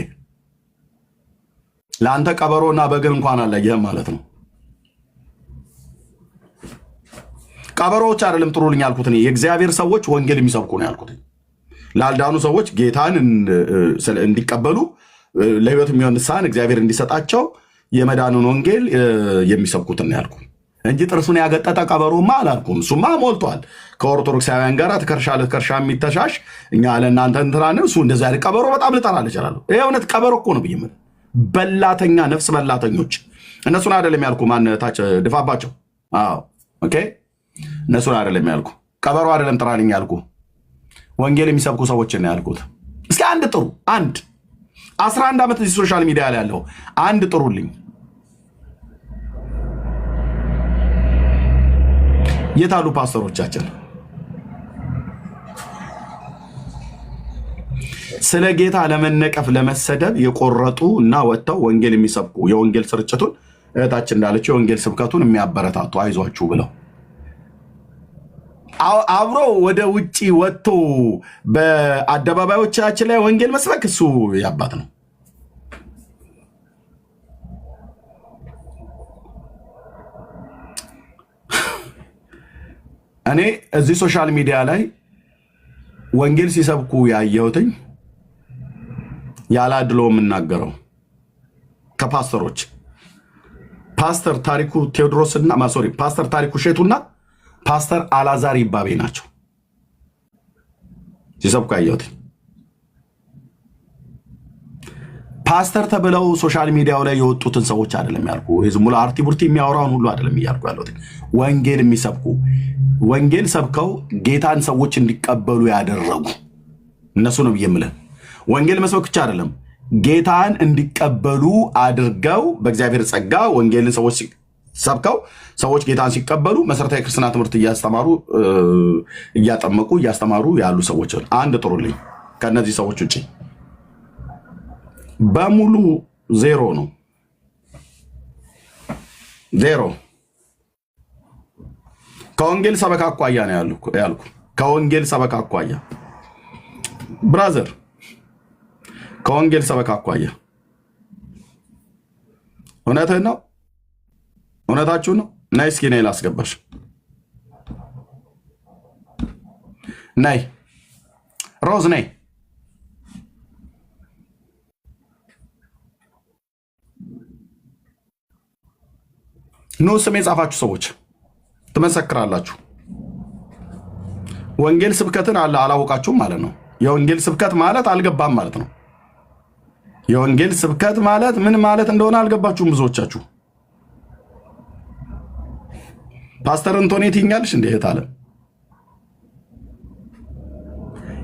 ለአንተ ቀበሮና በግን እንኳን አለየህም ማለት ነው። ቀበሮዎች አይደለም ጥሩልኝ ያልኩት እኔ የእግዚአብሔር ሰዎች ወንጌል የሚሰብኩ ነው ያልኩት። ላልዳኑ ሰዎች ጌታን እንዲቀበሉ ለህይወት የሚሆን ንስሐን እግዚአብሔር እንዲሰጣቸው የመዳኑን ወንጌል የሚሰብኩትን ያልኩ እንጂ ጥርሱን ያገጠጠ ቀበሮማ አላልኩም። እሱማ ሞልቷል። ከኦርቶዶክሳውያን ጋር ትከርሻ ለትከርሻ የሚተሻሽ እኛ ለእናንተ እንትናን እሱ እንደዛ ያለ ቀበሮ በጣም ልጠራ እችላለሁ። ይሄ እውነት ቀበሮ እኮ ነው ብዬ ምን በላተኛ ነፍስ በላተኞች እነሱን አይደለም ያልኩ። ማንነታቸው ድፋባቸው። አዎ ኦኬ እነሱን አይደለም ያልኩ። ቀበሮ አይደለም ጥራልኝ ያልኩ። ወንጌል የሚሰብኩ ሰዎችን ነው ያልኩት። እስኪ አንድ ጥሩ 11 ዓመት እዚህ ሶሻል ሚዲያ ላይ ያለው አንድ ጥሩልኝ። የታሉ ፓስተሮቻችን? ስለ ጌታ ለመነቀፍ ለመሰደብ የቆረጡ እና ወጥተው ወንጌል የሚሰብኩ የወንጌል ስርጭቱን እህታችን እንዳለችው የወንጌል ስብከቱን የሚያበረታቱ አይዟችሁ ብለው አብሮ ወደ ውጪ ወጥቶ በአደባባዮቻችን ላይ ወንጌል መስበክ እሱ ያባት ነው። እኔ እዚህ ሶሻል ሚዲያ ላይ ወንጌል ሲሰብኩ ያየሁትኝ ያላድሎ የምናገረው ከፓስተሮች ፓስተር ታሪኩ ቴዎድሮስና ፓስተር ታሪኩ ሼቱና ፓስተር አላዛር ይባቤ ናቸው ሲሰብኩ ያየሁት። ፓስተር ተብለው ሶሻል ሚዲያው ላይ የወጡትን ሰዎች አይደለም ያልኩ። ዝሙላ አርቲ ቡርቲ የሚያወራውን ሁሉ አይደለም እያልኩ ያለሁት። ወንጌል የሚሰብኩ ወንጌል ሰብከው ጌታን ሰዎች እንዲቀበሉ ያደረጉ እነሱ ነው የምልህ። ወንጌል መስበክ ብቻ አይደለም ጌታን እንዲቀበሉ አድርገው በእግዚአብሔር ጸጋ ወንጌልን ሰዎች ሰብከው ሰዎች ጌታን ሲቀበሉ መሰረታዊ ክርስትና ትምህርት እያስተማሩ እያጠመቁ እያስተማሩ ያሉ ሰዎች አንድ ጥሩልኝ። ከነዚህ ሰዎች ውጪ በሙሉ ዜሮ ነው። ዜሮ ከወንጌል ሰበካ አኳያ ነው ያልኩ። ከወንጌል ሰበካ አኳያ ብራዘር፣ ከወንጌል ሰበካ አኳያ እውነትህን ነው። እውነታችሁ ነው። ናይ እስኪ ነይ ላስገባሽ። ናይ ሮዝ ነይ ኖ ስም የጻፋችሁ ሰዎች ትመሰክራላችሁ። ወንጌል ስብከትን አላወቃችሁም ማለት ነው። የወንጌል ስብከት ማለት አልገባም ማለት ነው። የወንጌል ስብከት ማለት ምን ማለት እንደሆነ አልገባችሁም ብዙዎቻችሁ። ፓስተር እንቶኔት ይኛልሽ እንደ እህት አለ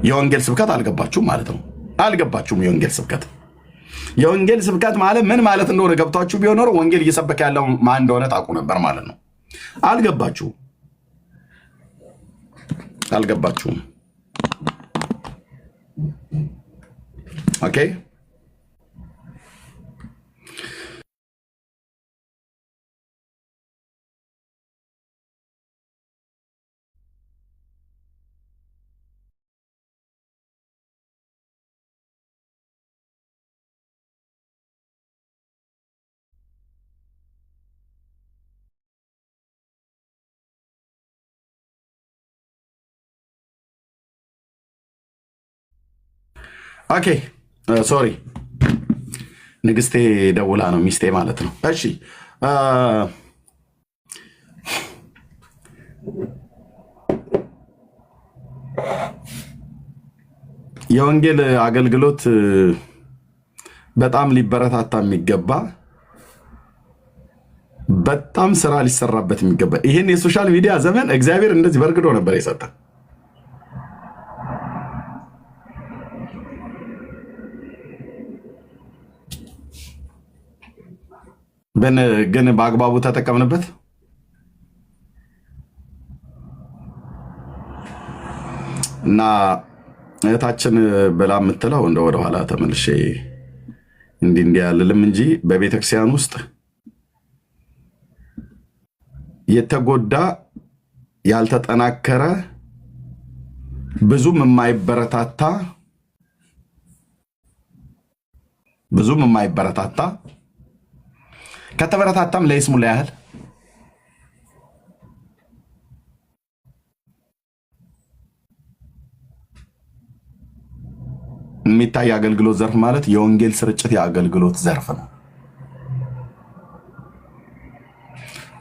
የወንጌል ስብከት አልገባችሁም ማለት ነው። አልገባችሁም የወንጌል ስብከት ማለት ምን ማለት እንደሆነ ገብቷችሁ ቢሆን ኖሮ ወንጌል እየሰበከ ያለው ማን እንደሆነ ታውቁ ነበር ማለት ነው። አልገባችሁም። ኦኬ ኦኬ ሶሪ ንግስቴ ደውላ ነው፣ ሚስቴ ማለት ነው። እሺ የወንጌል አገልግሎት በጣም ሊበረታታ የሚገባ በጣም ስራ ሊሰራበት የሚገባ ይሄን የሶሻል ሚዲያ ዘመን እግዚአብሔር እንደዚህ በርግዶ ነበር የሰጠ። ግን በአግባቡ ተጠቀምንበት እና እህታችን ብላ የምትለው እንደ ወደኋላ ተመልሼ እንዲህ ያልልም እንጂ በቤተክርስቲያን ውስጥ የተጎዳ ያልተጠናከረ ብዙም የማይበረታታ ከተበረታታም ለይስሙላ ያህል የሚታይ አገልግሎት ዘርፍ ማለት የወንጌል ስርጭት የአገልግሎት ዘርፍ ነው።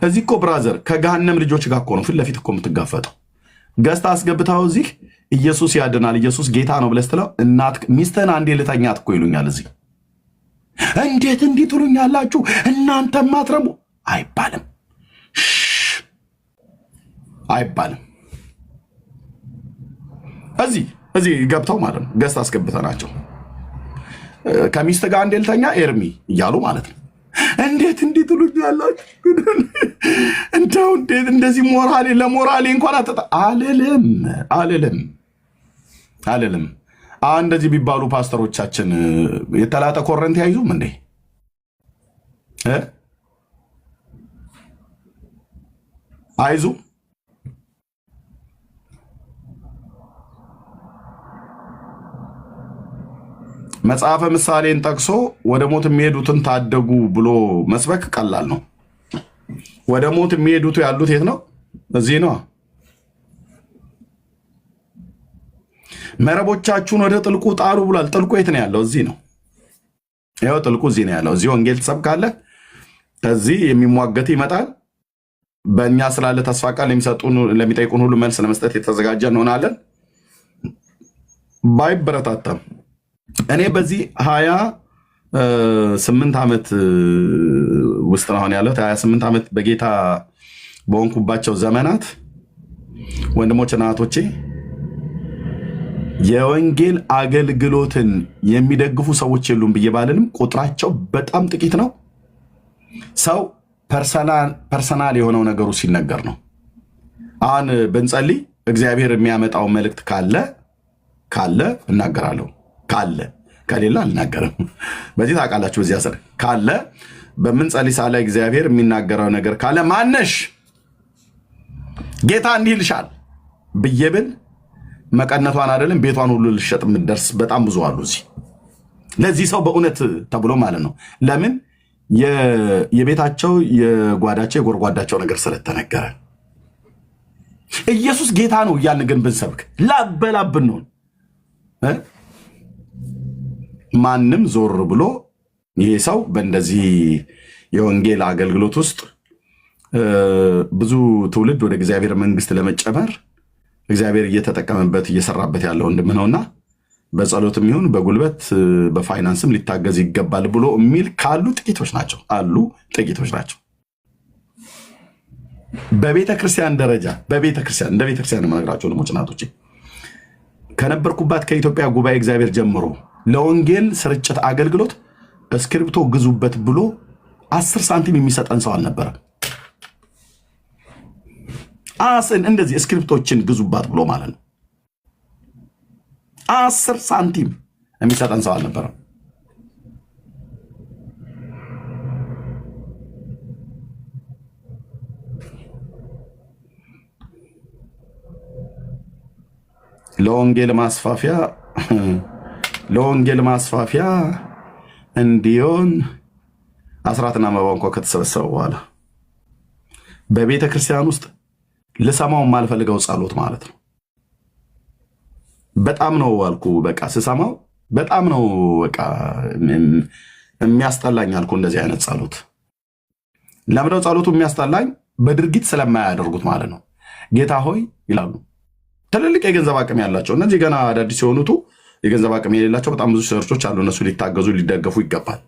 እዚህ እኮ ብራዘር ከገሃነም ልጆች ጋር እኮ ነው ፊት ለፊት እኮ የምትጋፈጠው። ገዝታ አስገብታው እዚህ ኢየሱስ ያድናል ኢየሱስ ጌታ ነው ብለህ ስትለው እናት ሚስትህን አንዴ ልተኛት እኮ ይሉኛል። እዚህ እንዴት እንዲህ ትሉኛላችሁ እናንተ ማትረሙ አይባልም አይባልም። እዚህ ገብተው ማለት ነው ገዝታ አስገብተናቸው ከሚስት ጋር አንዴ ልተኛ ኤርሚ እያሉ ማለት ነው። እንዴት እንዲህ ትሉኛላችሁ እንደው እንዴት እንደዚህ ለሞራሌ እንኳን አልልም። እንደዚህ ቢባሉ ፓስተሮቻችን የተላጠ ኮረንት ያይዙም እንዴ? አይዙ መጽሐፈ ምሳሌን ጠቅሶ ወደ ሞት የሚሄዱትን ታደጉ ብሎ መስበክ ቀላል ነው። ወደ ሞት የሚሄዱት ያሉት የት ነው? እዚህ ነው። መረቦቻችሁን ወደ ጥልቁ ጣሉ ብሏል። ጥልቁ የት ነው ያለው? እዚህ ነው። ያው ጥልቁ እዚህ ነው ያለው። እዚህ ወንጌል ትሰብካለህ። ከዚህ የሚሟገት ይመጣል። በእኛ ስላለ ተስፋ ቃል ለሚጠይቁን ሁሉ መልስ ለመስጠት የተዘጋጀ እንሆናለን። ባይበረታታም እኔ በዚህ 28 ዓመት ውስጥ ነው ያለሁት። 28 ዓመት በጌታ በሆንኩባቸው ዘመናት ወንድሞችና እህቶቼ የወንጌል አገልግሎትን የሚደግፉ ሰዎች የሉም ብዬ ባልልም ቁጥራቸው በጣም ጥቂት ነው። ሰው ፐርሰናል የሆነው ነገሩ ሲነገር ነው። አሁን ብንጸልይ እግዚአብሔር የሚያመጣው መልእክት ካለ እናገራለሁ፣ ከሌላ አልናገርም። በዚህ ታውቃላችሁ። በዚህ አሰር ካለ በምንጸልይ ሳለ እግዚአብሔር የሚናገረው ነገር ካለ ማነሽ ጌታ እንዲህ ይልሻል ብዬ ብል መቀነቷን አይደለም ቤቷን ሁሉ ልሸጥ የምትደርስ በጣም ብዙ አሉ እዚህ። ለዚህ ሰው በእውነት ተብሎ ማለት ነው። ለምን የቤታቸው የጓዳቸው የጎርጓዳቸው ነገር ስለተነገረ ኢየሱስ ጌታ ነው እያልን ግን ብንሰብክ ላበላብን ነው ማንም ዞር ብሎ ይሄ ሰው በእንደዚህ የወንጌል አገልግሎት ውስጥ ብዙ ትውልድ ወደ እግዚአብሔር መንግስት ለመጨመር እግዚአብሔር እየተጠቀመበት እየሰራበት ያለው ወንድም ነውና በጸሎትም ይሁን በጉልበት በፋይናንስም ሊታገዝ ይገባል ብሎ የሚል ካሉ ጥቂቶች ናቸው አሉ ጥቂቶች ናቸው። በቤተ ክርስቲያን ደረጃ እንደ ቤተ ክርስቲያን ማግራቸው ነው ሞጭናቶች ከነበርኩባት ከኢትዮጵያ ጉባኤ እግዚአብሔር ጀምሮ ለወንጌል ስርጭት አገልግሎት እስክሪፕቶ ግዙበት ብሎ 10 ሳንቲም የሚሰጠን ሰው አልነበረም። እንደዚህ እስክሪፕቶችን ግዙባት ብሎ ማለት ነው 10 ሳንቲም የሚሰጠን ሰው አልነበረም። ለወንጌል ማስፋፊያ እንዲሆን አስራትና መባው እንኳን ከተሰበሰበ በኋላ በቤተ ክርስቲያን ውስጥ ልሰማው የማልፈልገው ጸሎት ማለት ነው። በጣም ነው አልኩ በቃ ስሰማው በጣም ነው በቃ የሚያስጠላኝ አልኩ። እንደዚህ አይነት ጸሎት ለምንድነው ጸሎቱ የሚያስጠላኝ? በድርጊት ስለማያደርጉት ማለት ነው። ጌታ ሆይ ይላሉ ትልልቅ የገንዘብ አቅም ያላቸው። እነዚህ ገና አዳዲስ የሆኑቱ የገንዘብ አቅም የሌላቸው በጣም ብዙ ቸርቾች አሉ። እነሱ ሊታገዙ ሊደገፉ ይገባል።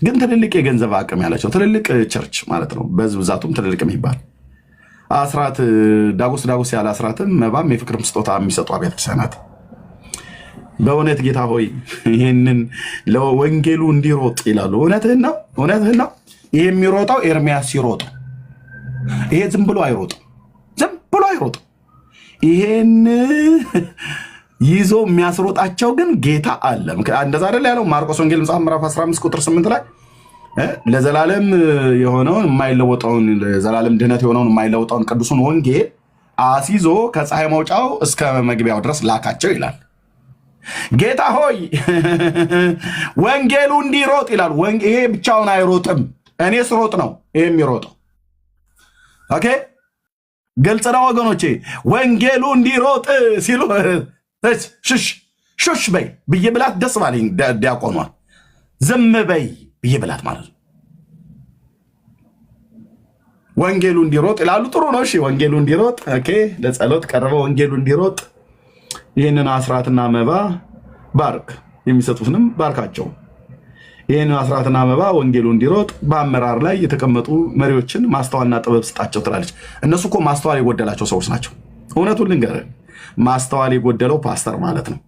ግን ትልልቅ የገንዘብ አቅም ያላቸው ትልልቅ ቸርች ማለት ነው፣ በህዝብ ብዛቱም ትልልቅ የሚባል አስራት ዳጎስ ያለ አስራትም መባም የፍቅርም ስጦታ የሚሰጡ አብያተ ክርስቲያናት በእውነት ጌታ ሆይ ይህንን ለወንጌሉ እንዲሮጥ ይላሉ። እውነትህን ነው። ይሄ የሚሮጠው ኤርሚያስ ሲሮጥ፣ ይሄ ዝም ብሎ አይሮጥም። ይሄን ይዞ የሚያስሮጣቸው ግን ጌታ አለ። እንደዛ አይደል ያለው ማርቆስ ወንጌል ምዕራፍ 15 ቁጥር 8 ላይ ለዘላለም የሆነውን የማይለወጠውን ለዘላለም ድህነት የሆነውን የማይለወጠውን ቅዱሱን ወንጌል አስይዞ ከፀሐይ መውጫው እስከ መግቢያው ድረስ ላካቸው ይላል። ጌታ ሆይ ወንጌሉ እንዲሮጥ ይላል። ይሄ ብቻውን አይሮጥም፣ እኔ ስሮጥ ነው ይሄ የሚሮጠው። ኦኬ ግልጽ ነው ወገኖቼ። ወንጌሉ እንዲሮጥ ሲሉ ሹሽ በይ ብዬ ብላት ደስ ባለኝ። ዲያቆኗል ዝም በይ ብዬ ብላት ማለት ነው። ወንጌሉ እንዲሮጥ ይላሉ። ጥሩ ነው። እሺ ወንጌሉ እንዲሮጥ ኦኬ፣ ለጸሎት ቀረበ። ወንጌሉ እንዲሮጥ ይህንን አስራትና መባ ባርክ፣ የሚሰጡትንም ባርካቸው። ይህንን አስራትና መባ ወንጌሉ እንዲሮጥ በአመራር ላይ የተቀመጡ መሪዎችን ማስተዋልና ጥበብ ስጣቸው ትላለች። እነሱ እኮ ማስተዋል የጎደላቸው ሰዎች ናቸው። እውነቱን ልንገርህ፣ ማስተዋል የጎደለው ፓስተር ማለት ነው።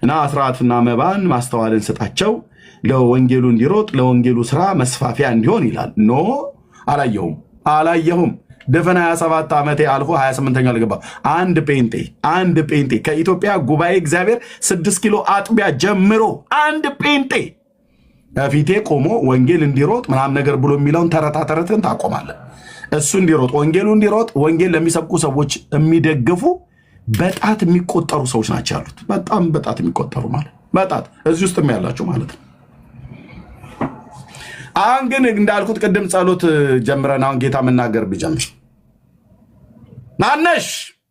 እና አስራትና መባን ማስተዋልን ስጣቸው ለወንጌሉ እንዲሮጥ ለወንጌሉ ስራ መስፋፊያ እንዲሆን ይላል። ኖ አላየሁም። ደፈና 27 ዓመቴ አልፎ 28ኛው ልገባ አንድ ጴንጤ ከኢትዮጵያ ጉባኤ እግዚአብሔር 6 ኪሎ አጥቢያ ጀምሮ አንድ ጴንጤ ፊቴ ቆሞ ወንጌል እንዲሮጥ ምናምን ነገር ብሎ የሚለውን ተረታተረትን ታቆማለህ። እሱ እንዲሮጥ ወንጌሉ እንዲሮጥ ወንጌል ለሚሰብኩ ሰዎች የሚደግፉ በጣት የሚቆጠሩ ሰዎች ናቸው ያሉት። በጣም በጣት የሚቆጠሩ ማለት በጣት እዚህ ውስጥም ያላችሁ ማለት ነው። አሁን ግን እንዳልኩት ቅድም ጸሎት ጀምረን አሁን ጌታ መናገር ቢጀምር ናነሽ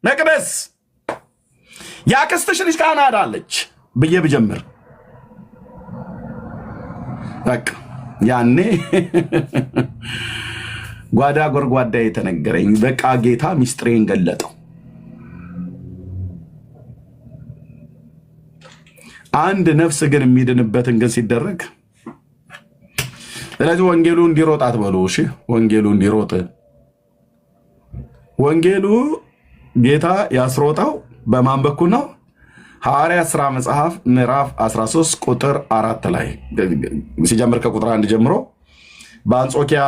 መቅደስ ያክስትሽ ልጅ ካናዳ አለች ብዬ ብጀምር በቃ ያኔ ጓዳ ጎርጓዳ የተነገረኝ በቃ ጌታ ሚስጥሬን ገለጠው። አንድ ነፍስ ግን የሚድንበትን ግን ሲደረግ ስለዚህ ወንጌሉ እንዲሮጥ አትበሉ። እሺ ወንጌሉ እንዲሮጥ ወንጌሉ ጌታ ያስሮጣው በማን በኩል ነው? ሐዋርያት ሥራ መጽሐፍ ምዕራፍ 13 ቁጥር 4 ላይ ሲጀምር ከቁጥር 1 ጀምሮ በአንጾኪያ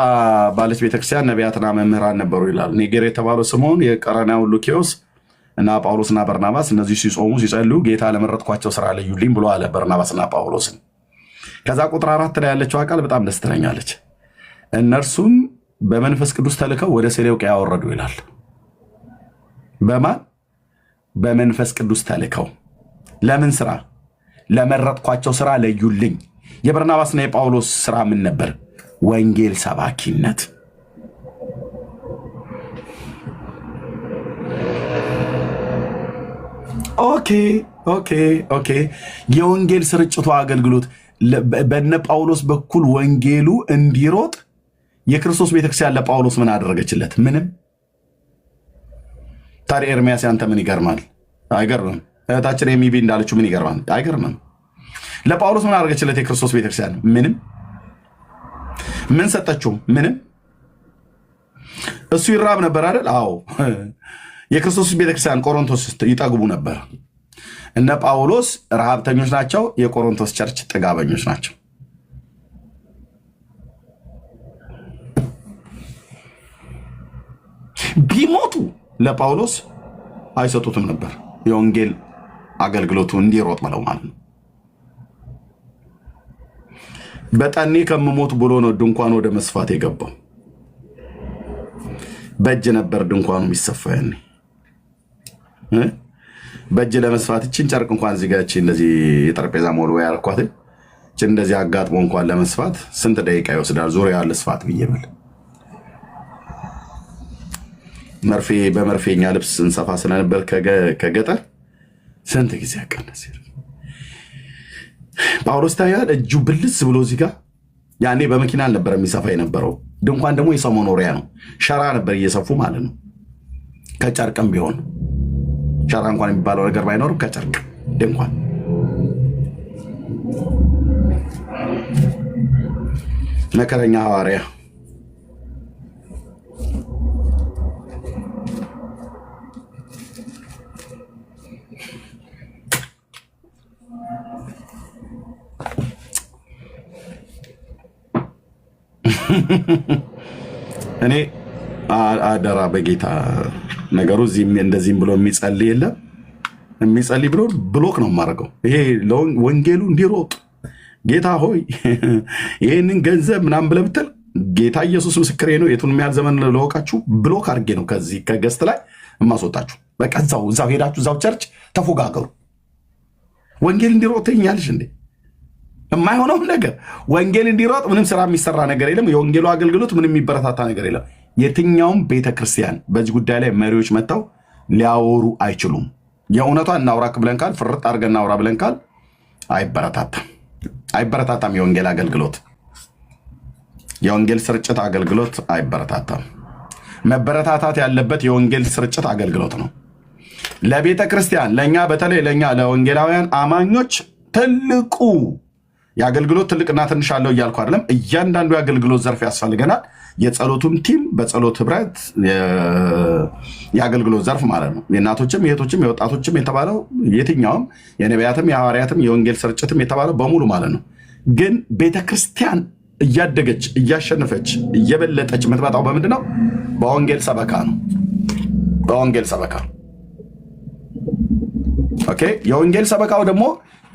ባለች ቤተክርስቲያን ነቢያትና መምህራን ነበሩ ይላል። ኒጌር የተባለው ስምዖን፣ የቀረናው ሉኪዮስ እና ጳውሎስና በርናባስ እነዚህ ሲጾሙ ሲጸልዩ ጌታ ለመረጥኳቸው ስራ ለዩልኝ ብሎ አለ በርናባስና ጳውሎስን። ከዛ ቁጥር 4 ላይ ያለችው ቃል በጣም ደስ ትለኛለች። እነርሱም በመንፈስ ቅዱስ ተልከው ወደ ሴሌውቅያ ያወረዱ ይላል። በማን? በመንፈስ ቅዱስ ተልከው ለምን ስራ? ለመረጥኳቸው ስራ ለዩልኝ። የበርናባስና የጳውሎስ ስራ ምን ነበር? ወንጌል ሰባኪነት። ኦኬ የወንጌል ስርጭቱ አገልግሎት በነ ጳውሎስ በኩል ወንጌሉ እንዲሮጥ የክርስቶስ ቤተክርስቲያን ለጳውሎስ ምን አደረገችለት? ምንም። ታዲያ ኤርሚያስ ያንተ ምን ይገርማል? አይገርምም። እህታችን የሚቢ እንዳለችው ምን ይገርማል? አይገርምም። ለጳውሎስ ምን አደረገችለት የክርስቶስ ቤተክርስቲያን? ምንም። ምን ሰጠችው? ምንም። እሱ ይራብ ነበር አይደል? አዎ። የክርስቶስ ቤተክርስቲያን ቆሮንቶስ ይጠግቡ ነበር። እነ ጳውሎስ ረሃብተኞች ናቸው፣ የቆሮንቶስ ቸርች ጥጋበኞች ናቸው። ቢሞቱ ለጳውሎስ አይሰጡትም ነበር፣ የወንጌል አገልግሎቱ እንዲሮጥ ብለው ማለት ነው። በጠኔ ከምሞት ብሎ ነው ድንኳን ወደ መስፋት የገባው። በእጅ ነበር ድንኳኑ የሚሰፋ ያኔ። በእጅ ለመስፋት እችን ጨርቅ እንኳን እዚህ ጋር እንደዚህ የጠረጴዛ ሞልዋ ያልኳት እችን እንደዚህ አጋጥሞ እንኳን ለመስፋት ስንት ደቂቃ ይወስዳል? ዙሪያ ያለ ስፋት ብዬ ብል መርፌ በመርፌኛ ልብስ እንሰፋ ስለነበር ከገጠር ስንት ጊዜ ያቀነስ። ጳውሎስ ታያል እጁ ብልስ ብሎ እዚህ ጋር ያኔ በመኪና አልነበረ የሚሰፋ የነበረው። ድንኳን ደግሞ የሰው መኖሪያ ነው። ሸራ ነበር እየሰፉ ማለት ነው። ከጨርቅም ቢሆን ሸራ እንኳን የሚባለው ነገር ባይኖርም ከጨርቅ ድንኳን። መከረኛ ሐዋርያ እኔ አደራ በጌታ ነገሩ እዚህም እንደዚህም ብሎ የሚጸልይ የለም። የሚጸልይ ብሎ ብሎክ ነው የማደርገው። ይሄ ወንጌሉ እንዲሮጥ ጌታ ሆይ ይህንን ገንዘብ ምናምን ብለህ ብትል ጌታ ኢየሱስ ምስክሬ ነው። የቱን የሚያህል ዘመን ለወቃችሁ ብሎክ አድርጌ ነው ከዚህ ከገስት ላይ የማስወጣችሁ። በቃ እዛው ሄዳችሁ እዛው ቸርች ተፎጋገሩ። ወንጌል እንዲሮጥ ትኛለሽ እንዴ? የማይሆነው ነገር ወንጌል እንዲሮጥ ምንም ስራ የሚሰራ ነገር የለም። የወንጌሉ አገልግሎት ምንም የሚበረታታ ነገር የለም። የትኛውም ቤተክርስቲያን በዚህ ጉዳይ ላይ መሪዎች መጥተው ሊያወሩ አይችሉም። የእውነቷ እናውራክ ብለን ካል ፍርጥ አድርገን እናውራ ብለን ካል አይበረታታም። የወንጌል አገልግሎት የወንጌል ስርጭት አገልግሎት አይበረታታም። መበረታታት ያለበት የወንጌል ስርጭት አገልግሎት ነው። ለቤተ ክርስቲያን ለእኛ በተለይ ለእኛ ለወንጌላውያን አማኞች ትልቁ የአገልግሎት ትልቅና ትንሽ አለው እያልኩ አይደለም። እያንዳንዱ የአገልግሎት ዘርፍ ያስፈልገናል። የጸሎቱም ቲም በጸሎት ህብረት የአገልግሎት ዘርፍ ማለት ነው። የእናቶችም የእህቶችም የወጣቶችም የተባለው የትኛውም የነቢያትም የሐዋርያትም የወንጌል ስርጭትም የተባለው በሙሉ ማለት ነው። ግን ቤተክርስቲያን እያደገች እያሸነፈች እየበለጠች የምትመጣው በምንድን ነው? በወንጌል ሰበካ ነው። በወንጌል ሰበካ ኦኬ። የወንጌል ሰበካው ደግሞ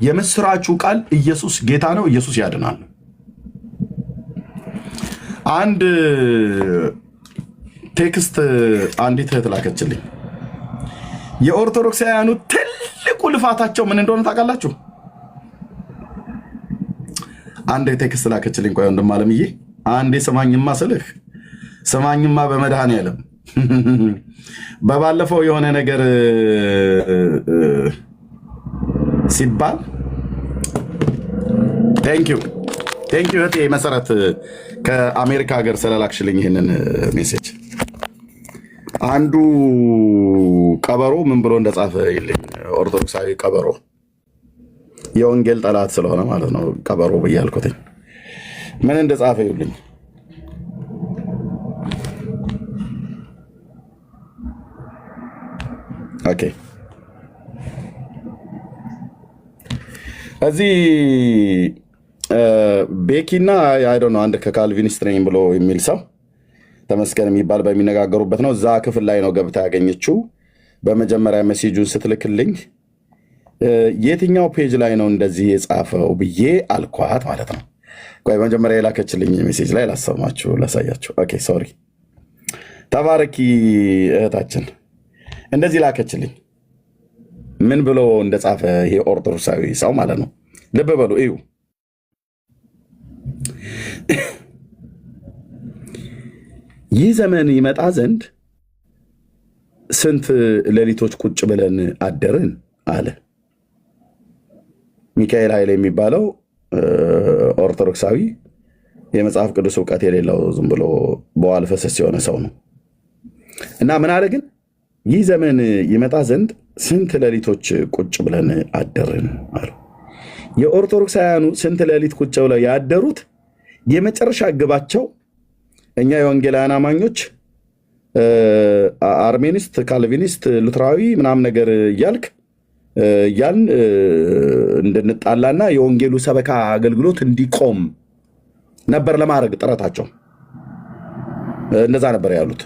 የምስራቹ ቃል ኢየሱስ ጌታ ነው፣ ኢየሱስ ያድናል። አንድ ቴክስት አንዲት እህት ላከችልኝ። የኦርቶዶክሳውያኑ ትልቁ ልፋታቸው ምን እንደሆነ ታውቃላችሁ? አንድ ቴክስት ላከችልኝ። ቆይ ወንድም አለምዬ አንዴ ስማኝማ ስልህ ስማኝማ በመድኃኔዓለም በባለፈው የሆነ ነገር ሲባል ቴንኪው እህቴ መሰረት ከአሜሪካ ሀገር ስለላክሽልኝ ይህንን ሜሴጅ። አንዱ ቀበሮ ምን ብሎ እንደጻፈ ይልኝ፣ ኦርቶዶክሳዊ ቀበሮ የወንጌል ጠላት ስለሆነ ማለት ነው ቀበሮ ብዬ አልኩትኝ። ምን እንደጻፈ ይልኝ። ኦኬ እዚህ ቤኪና አይዶን አንድ ከካልቪኒስት ነኝ ብሎ የሚል ሰው ተመስገን የሚባል በሚነጋገሩበት ነው። እዛ ክፍል ላይ ነው ገብታ ያገኘችው። በመጀመሪያ ሜሴጁን ስትልክልኝ የትኛው ፔጅ ላይ ነው እንደዚህ የጻፈው ብዬ አልኳት ማለት ነው። ቆይ መጀመሪያ የላከችልኝ ሜሴጅ ላይ ላሰማችሁ ላሳያችሁ። ኦኬ ሶሪ። ተባረኪ እህታችን እንደዚህ ላከችልኝ። ምን ብሎ እንደጻፈ ይሄ ኦርቶዶክሳዊ ሰው ማለት ነው። ልብ በሉ እዩ። ይህ ዘመን ይመጣ ዘንድ ስንት ሌሊቶች ቁጭ ብለን አደርን አለ። ሚካኤል ኃይሌ የሚባለው ኦርቶዶክሳዊ የመጽሐፍ ቅዱስ እውቀት የሌለው ዝም ብሎ በዋል ፈሰስ የሆነ ሰው ነው። እና ምን አለ ግን ይህ ዘመን ይመጣ ዘንድ ስንት ሌሊቶች ቁጭ ብለን አደርን አሉ። የኦርቶዶክሳውያኑ ስንት ሌሊት ቁጭ ብለው ያደሩት የመጨረሻ ግባቸው እኛ የወንጌላውያን አማኞች አርሜኒስት፣ ካልቪኒስት፣ ሉትራዊ ምናምን ነገር እያልን እንድንጣላና የወንጌሉ ሰበካ አገልግሎት እንዲቆም ነበር ለማድረግ ጥረታቸው። እንደዛ ነበር ያሉት።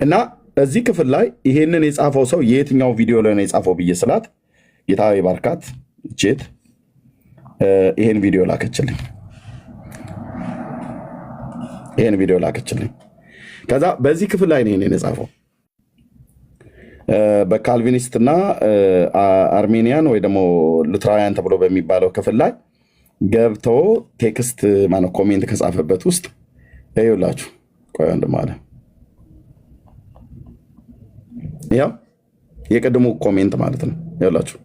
እና እዚህ ክፍል ላይ ይሄንን የጻፈው ሰው የየትኛው ቪዲዮ ላይ ነው የጻፈው ብዬ ስላት ጌታ ይባርካት ጄት ይሄን ቪዲዮ ላከችልኝ። ከዛ በዚህ ክፍል ላይ ነው ይሄንን የጻፈው። በካልቪኒስት እና አርሜኒያን ወይ ደግሞ ሉትራውያን ተብሎ በሚባለው ክፍል ላይ ገብቶ ቴክስት ማነው ኮሜንት ከጻፈበት ውስጥ ይኸውላችሁ። ቆይ ወንድም አለ ያው የቀድሞ ኮሜንት ማለት ነው። ይኸውላችሁ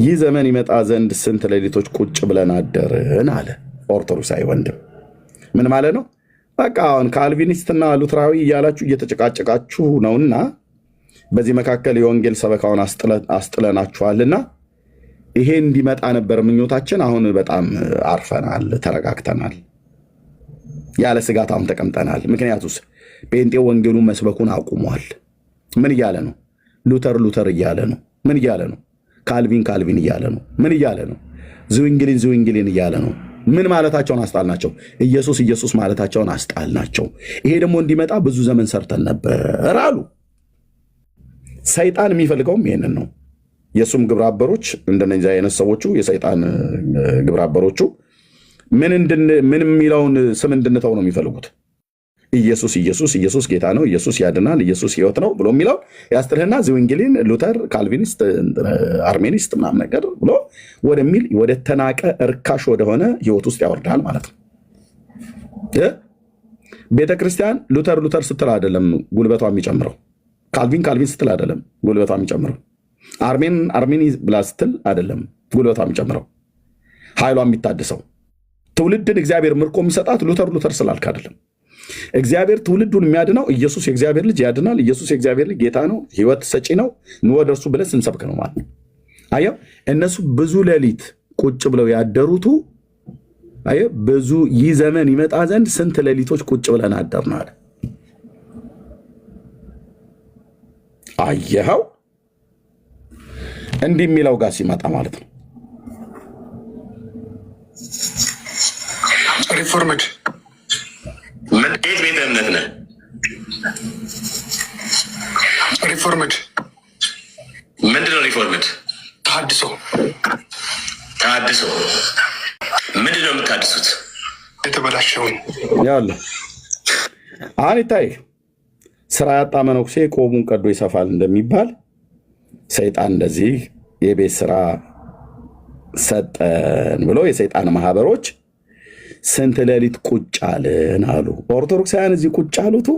ይህ ዘመን ይመጣ ዘንድ ስንት ሌሊቶች ቁጭ ብለን አደርን አለ ኦርቶዶክሳዊ ወንድም። ምን ማለት ነው? በቃ አሁን ካልቪኒስትና ሉትራዊ እያላችሁ እየተጨቃጨቃችሁ ነውና በዚህ መካከል የወንጌል ሰበካውን አስጥለናችኋልና ይሄ እንዲመጣ ነበር ምኞታችን። አሁን በጣም አርፈናል፣ ተረጋግተናል፣ ያለ ስጋታም ተቀምጠናል። ምክንያቱስ ጴንጤ ወንጌሉን መስበኩን አቁሟል። ምን እያለ ነው? ሉተር እያለ ነው። ምን እያለ ነው? ካልቪን እያለ ነው። ምን እያለ ነው? ዝዊንግሊን እያለ ነው። ምን ማለታቸውን አስጣልናቸው? ኢየሱስ ማለታቸውን አስጣልናቸው። ይሄ ደግሞ እንዲመጣ ብዙ ዘመን ሰርተን ነበር አሉ። ሰይጣን የሚፈልገውም ይሄንን ነው። የእሱም ግብረአበሮች እንደነዚህ አይነት ሰዎቹ የሰይጣን ግብረአበሮቹ ምን የሚለውን ስም እንድንተው ነው የሚፈልጉት። ኢየሱስ ጌታ ነው፣ ኢየሱስ ያድናል፣ ኢየሱስ ሕይወት ነው ብሎ የሚለው ያስትልህና ዝዊንግሊን፣ ሉተር፣ ካልቪኒስት፣ አርሜኒስት ምናምን ነገር ብሎ ወደሚል ወደ ተናቀ እርካሽ ወደሆነ ሕይወት ውስጥ ያወርዳል ማለት ነው። ቤተክርስቲያን ሉተር ስትል አይደለም ጉልበቷ የሚጨምረው። ካልቪን ስትል አይደለም ጉልበቷ የሚጨምረው። አርሜኒ ብላ ስትል አይደለም ጉልበቷ የሚጨምረው፣ ኃይሏ የሚታድሰው። ትውልድን እግዚአብሔር ምርኮ የሚሰጣት ሉተር ስላልክ አይደለም። እግዚአብሔር ትውልዱን የሚያድነው ኢየሱስ የእግዚአብሔር ልጅ ያድናል፣ ኢየሱስ የእግዚአብሔር ልጅ ጌታ ነው፣ ሕይወት ሰጪ ነው፣ ኑ ወደ እርሱ ብለን ስንሰብክ ነው ማለት ነው። አየው፣ እነሱ ብዙ ሌሊት ቁጭ ብለው ያደሩቱ አየው፣ ብዙ ይህ ዘመን ይመጣ ዘንድ ስንት ሌሊቶች ቁጭ ብለን አደርን አለ። አየኸው፣ እንዲህ የሚለው ጋር ሲመጣ ማለት ነው ሪፎርምድ ምን ቤት እምነት ነህ? ሪፎርምድ ምንድን ነው? ሪፎርምድ ተሐድሶ ምንድን ነው የምታድሱት? የተበላሸውን ያለ አሁን ይታይ። ስራ ያጣ መነኩሴ ቆቡን ቀዶ ይሰፋል እንደሚባል ሰይጣን እንደዚህ የቤት ስራ ሰጠን ብሎ የሰይጣን ማህበሮች ስንት ሌሊት ቁጭ አልን አሉ። ኦርቶዶክሳውያን እዚህ ቁጭ አሉቱ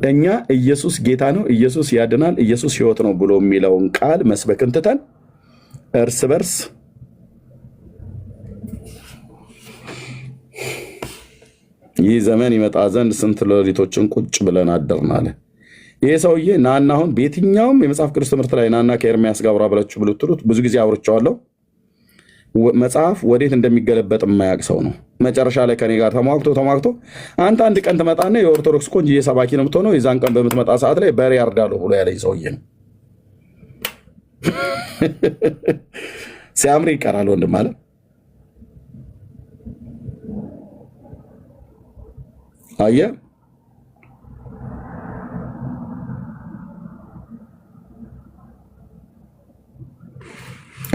እኛ ኢየሱስ ጌታ ነው፣ ኢየሱስ ያድናል፣ ኢየሱስ ሕይወት ነው ብሎ የሚለውን ቃል መስበክን ትተን እርስ በርስ ይህ ዘመን ይመጣ ዘንድ ስንት ሌሊቶችን ቁጭ ብለን አደርን አለ። ይሄ ሰውዬ ናና አሁን በየትኛውም የመጽሐፍ ቅዱስ ትምህርት ላይ ናና ከኤርምያስ ጋር አብራ ብላችሁ ብትሉት ብዙ ጊዜ አውርቼዋለሁ። መጽሐፍ ወዴት እንደሚገለበጥ የማያውቅ ሰው ነው። መጨረሻ ላይ ከኔ ጋር ተሟግቶ አንተ አንድ ቀን ትመጣና የኦርቶዶክስ ቆንጆ ሰባኪ ነው የምትሆነው፣ የዛን ቀን በምትመጣ ሰዓት ላይ በሬ ያርዳለሁ ብሎ ያለኝ ሰውዬ ነው። ሲያምር ይቀራል ወንድም አለ። አየህ፣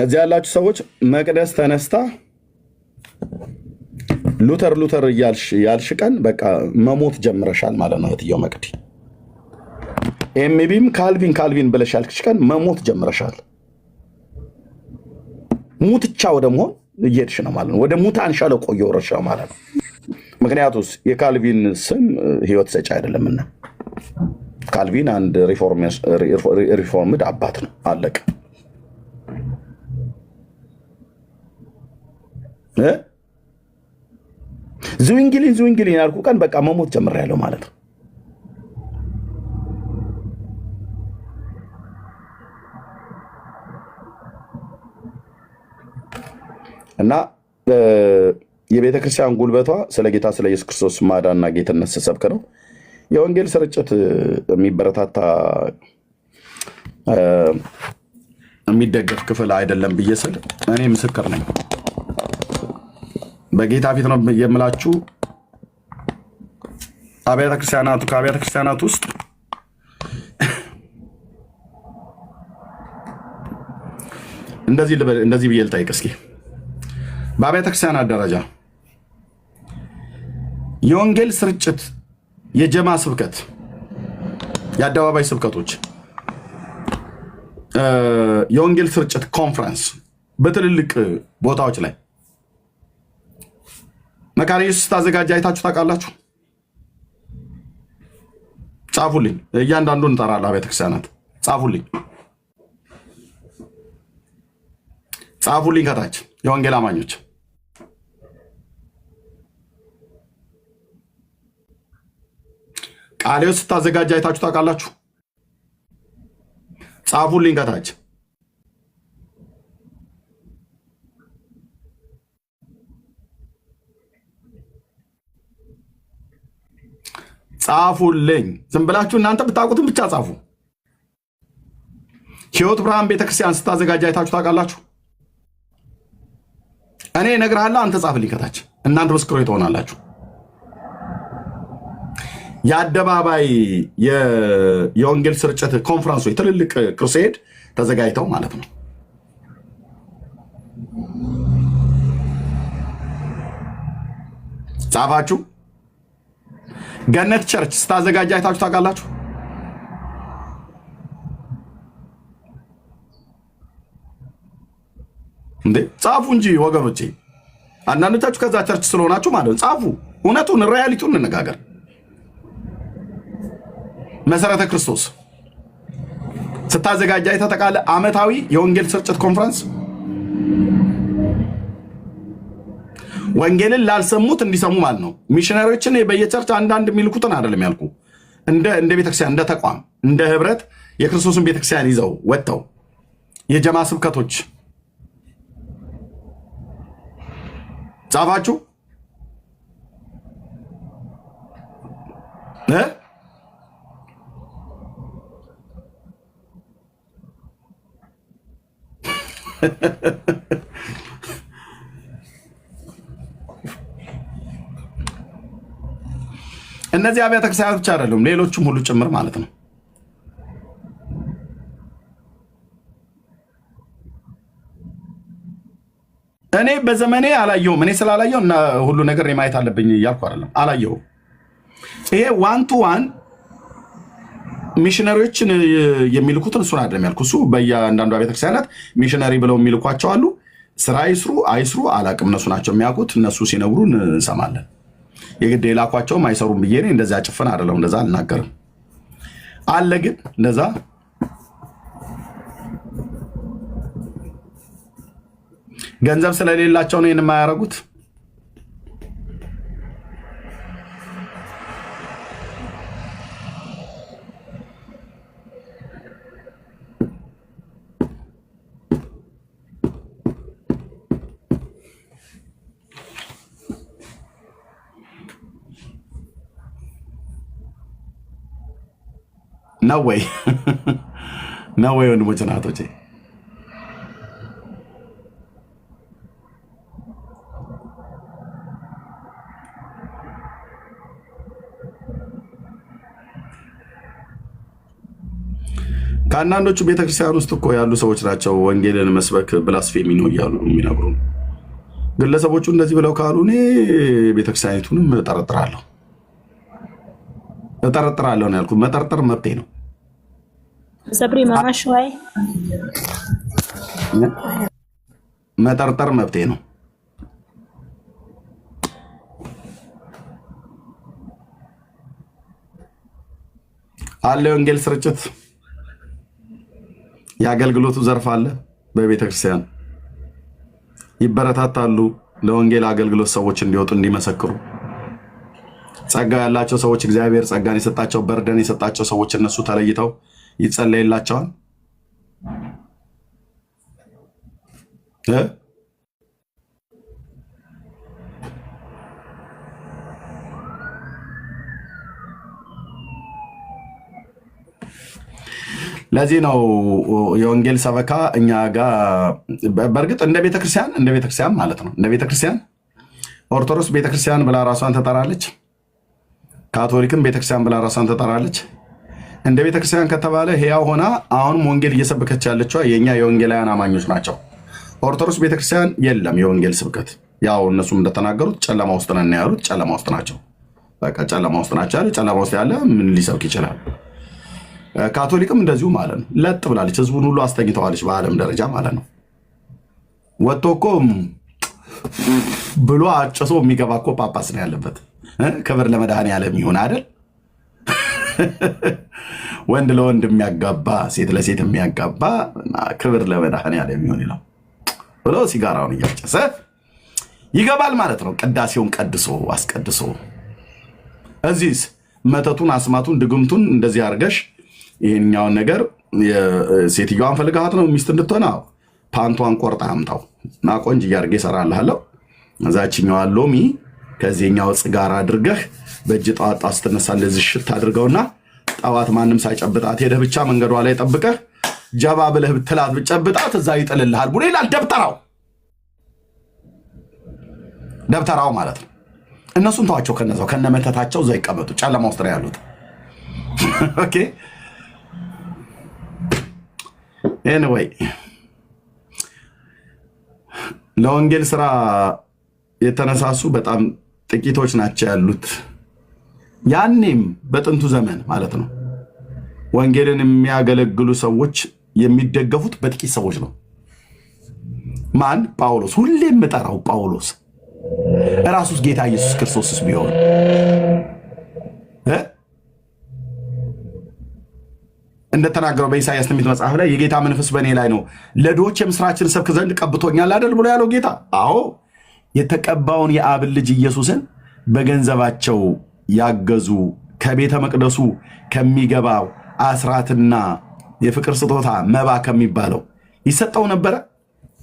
እዚህ ያላችሁ ሰዎች መቅደስ ተነስታ ሉተር ያልሽ ቀን በቃ መሞት ጀምረሻል ማለት ነው። እህትየው መቅዲ ኤምቢም ካልቪን ብለሽ ያልክሽ ቀን መሞት ጀምረሻል። ሙትቻ ወደ መሆን እየሄድሽ ነው ማለት ነው። ወደ ሙታን ሸለቆ እየወረድሽ ነው ማለት ነው። ምክንያቱስ የካልቪን ስም ሕይወት ሰጪ አይደለምና፣ ካልቪን አንድ ሪፎርምድ አባት ነው። አለቀ። ዝዊንግሊን ያልኩ ቀን በቃ መሞት ጀምሬያለሁ ማለት ነው። እና የቤተ ክርስቲያን ጉልበቷ ስለ ጌታ ስለ ኢየሱስ ክርስቶስ ማዳንና ጌትነት ስትሰብክ ነው። የወንጌል ስርጭት የሚበረታታ የሚደገፍ ክፍል አይደለም ብዬ ስል እኔ ምስክር ነኝ። በጌታ ፊት ነው የምላችሁ። ከአብያተ ክርስቲያናት ውስጥ እንደዚህ ብዬ ልጠይቅ እስኪ። በአብያተ ክርስቲያናት ደረጃ የወንጌል ስርጭት፣ የጀማ ስብከት፣ የአደባባይ ስብከቶች፣ የወንጌል ስርጭት ኮንፈረንስ በትልልቅ ቦታዎች ላይ መካነ ኢየሱስ ስታዘጋጅ አይታችሁ ታውቃላችሁ? ጻፉልኝ። እያንዳንዱን እንጠራለን። አብያተ ክርስቲያናት ጻፉልኝ ከታች የወንጌል አማኞች ቃለ ሕይወት ስታዘጋጅ አይታችሁ ታውቃላችሁ? ጻፉልኝ ከታች። ጻፉልኝ። ዝም ብላችሁ እናንተ ብታውቁትም ብቻ ጻፉ። ሕይወት ብርሃን ቤተክርስቲያን ስታዘጋጅ አይታችሁ ታውቃላችሁ? እኔ እነግርሃለሁ፣ አንተ ጻፍልኝ ከታች። እናንተ ምስክሮች ትሆናላችሁ። የአደባባይ የወንጌል ስርጭት ኮንፈረንሶች፣ ትልልቅ ክሩሴድ ተዘጋጅተው ማለት ነው። ጻፋችሁ? ገነት ቸርች ስታዘጋጅ አይታችሁ ታውቃላችሁ? እንዴ ጻፉ እንጂ ወገኖቼ። አንዳንዶቻችሁ ከዛ ቸርች ስለሆናችሁ ማለት ጻፉ። እውነቱን ሪያሊቲውን እንነጋገር። መሰረተ ክርስቶስ ስታዘጋጅ አይተህ ታውቃለህ? ዓመታዊ የወንጌል ስርጭት ኮንፈረንስ ወንጌልን ላልሰሙት እንዲሰሙ ማለት ነው። ሚሽነሪዎችን በየቸርች አንዳንድ የሚልኩትን አይደለም ያልኩ፣ እንደ ቤተክርስቲያን፣ እንደ ተቋም፣ እንደ ህብረት የክርስቶስን ቤተክርስቲያን ይዘው ወጥተው የጀማ ስብከቶች ጻፋችሁ? እነዚህ አብያተ ክርስቲያናት ብቻ አይደሉም፣ ሌሎችም ሁሉ ጭምር ማለት ነው። እኔ በዘመኔ አላየሁም። እኔ ስላላየሁ እና ሁሉ ነገር ማየት አለብኝ እያልኩ አይደለም፣ አላየሁም። ይሄ ዋን ቱ ዋን ሚሽነሪዎችን የሚልኩትን እሱን አይደለም ያልኩ። እሱ በየአንዳንዱ ቤተክርስቲያናት ሚሽነሪ ብለው የሚልኳቸው አሉ። ስራ ይስሩ አይስሩ አላቅም፣ እነሱ ናቸው የሚያውቁት። እነሱ ሲነግሩን እንሰማለን። የግድ የላኳቸውም አይሰሩም ብዬ እኔ እንደዛ ጭፍን አይደለም፣ እንደዛ አልናገርም። አለ ግን እንደዛ ገንዘብ ስለሌላቸው ነው ይህን የማያደርጉት። ነው ወይ ነው ወይ ወንድሞች ናቶቼ? ከአንዳንዶቹ ቤተክርስቲያን ውስጥ እኮ ያሉ ሰዎች ናቸው ወንጌልን መስበክ ብላስፌሚ ነው እያሉ የሚነግሩ። ግለሰቦቹ እንደዚህ ብለው ካሉ እኔ ቤተክርስቲያኒቱንም እጠረጥራለሁ ነው ያልኩት። መጠርጠር መብቴ ነው። ሰብሪ ማማሽ ወይ መጠርጠር መብቴ ነው። አለ የወንጌል ስርጭት የአገልግሎቱ ዘርፍ አለ። በቤተክርስቲያን ይበረታታሉ ለወንጌል አገልግሎት ሰዎች እንዲወጡ እንዲመሰክሩ ጸጋ ያላቸው ሰዎች እግዚአብሔር ጸጋን የሰጣቸው በርደን የሰጣቸው ሰዎች እነሱ ተለይተው ይጸለይላቸዋል። ለዚህ ነው የወንጌል ሰበካ እኛ ጋር በእርግጥ እንደ ቤተክርስቲያን ማለት ነው። እንደ ቤተክርስቲያን ኦርቶዶክስ ቤተክርስቲያን ብላ ራሷን ትጠራለች። ካቶሊክም ቤተክርስቲያን ብላ ራሷን ትጠራለች። እንደ ቤተክርስቲያን ከተባለ ሕያው ሆና አሁንም ወንጌል እየሰበከች ያለችው የኛ የወንጌላውያን አማኞች ናቸው። ኦርቶዶክስ ቤተክርስቲያን የለም የወንጌል ስብከት። ያው እነሱም እንደተናገሩት ጨለማ ውስጥ ነን ያሉት ጨለማ ውስጥ ናቸው። በቃ ጨለማ ውስጥ ናቸው ያለ ጨለማ ውስጥ ያለ ምን ሊሰብክ ይችላል? ካቶሊክም እንደዚሁ ማለት ነው። ለጥ ብላለች፣ ህዝቡን ሁሉ አስተኝተዋለች በዓለም ደረጃ ማለት ነው። ወጥቶ እኮ ብሎ አጭሶ የሚገባ እኮ ጳጳስ ነው ያለበት። ክብር ለመድኃኔዓለም ይሁን አይደል? ወንድ ለወንድ የሚያጋባ ሴት ለሴት የሚያጋባ ክብር ለመድኃኔዓለም ይሁን ይለው ብሎ ሲጋራውን እያጨሰ ይገባል ማለት ነው። ቅዳሴውን ቀድሶ አስቀድሶ እዚህስ መተቱን አስማቱን ድግምቱን እንደዚህ አድርገሽ ይህኛውን ነገር ሴትዮዋን ፈልጋት ነው ሚስት እንድትሆን ፓንቷን ቆርጣ አምጣው እና ቆንጆ እያደረገ ይሰራልሃለሁ። እዛችኛዋ ሎሚ ከዚህኛው ጽጋር አድርገህ በእጅ ጣዋጣ ስትነሳ እንደዚህ ሽት አድርገውና ጣዋት ማንም ሳይጨብጣት ሄደህ ብቻ መንገዷ ላይ ጠብቀህ ጀባ ብለህ ብትላት ብጨብጣት እዛ ይጥልልሃል ብሎ ይላል ደብተራው ማለት ነው። እነሱን ተዋቸው፣ ከነዛው ከነመተታቸው እዛ ይቀመጡ። ጨለማ ውስጥ ነው ያሉት። ኦኬ ኤኒዌይ ለወንጌል ስራ የተነሳሱ በጣም ጥቂቶች ናቸው ያሉት። ያኔም በጥንቱ ዘመን ማለት ነው ወንጌልን የሚያገለግሉ ሰዎች የሚደገፉት በጥቂት ሰዎች ነው። ማን? ጳውሎስ። ሁሌም የምጠራው ጳውሎስ ራሱስ ጌታ ኢየሱስ ክርስቶስስ ቢሆን እንደተናገረው በኢሳይያስ ትንቢት መጽሐፍ ላይ የጌታ መንፈስ በእኔ ላይ ነው፣ ለድሆች የምስራችን ሰብክ ዘንድ ቀብቶኛል አይደል ብሎ ያለው ጌታ። አዎ የተቀባውን የአብን ልጅ ኢየሱስን በገንዘባቸው ያገዙ ከቤተ መቅደሱ ከሚገባው አስራትና የፍቅር ስጦታ መባ ከሚባለው ይሰጠው ነበረ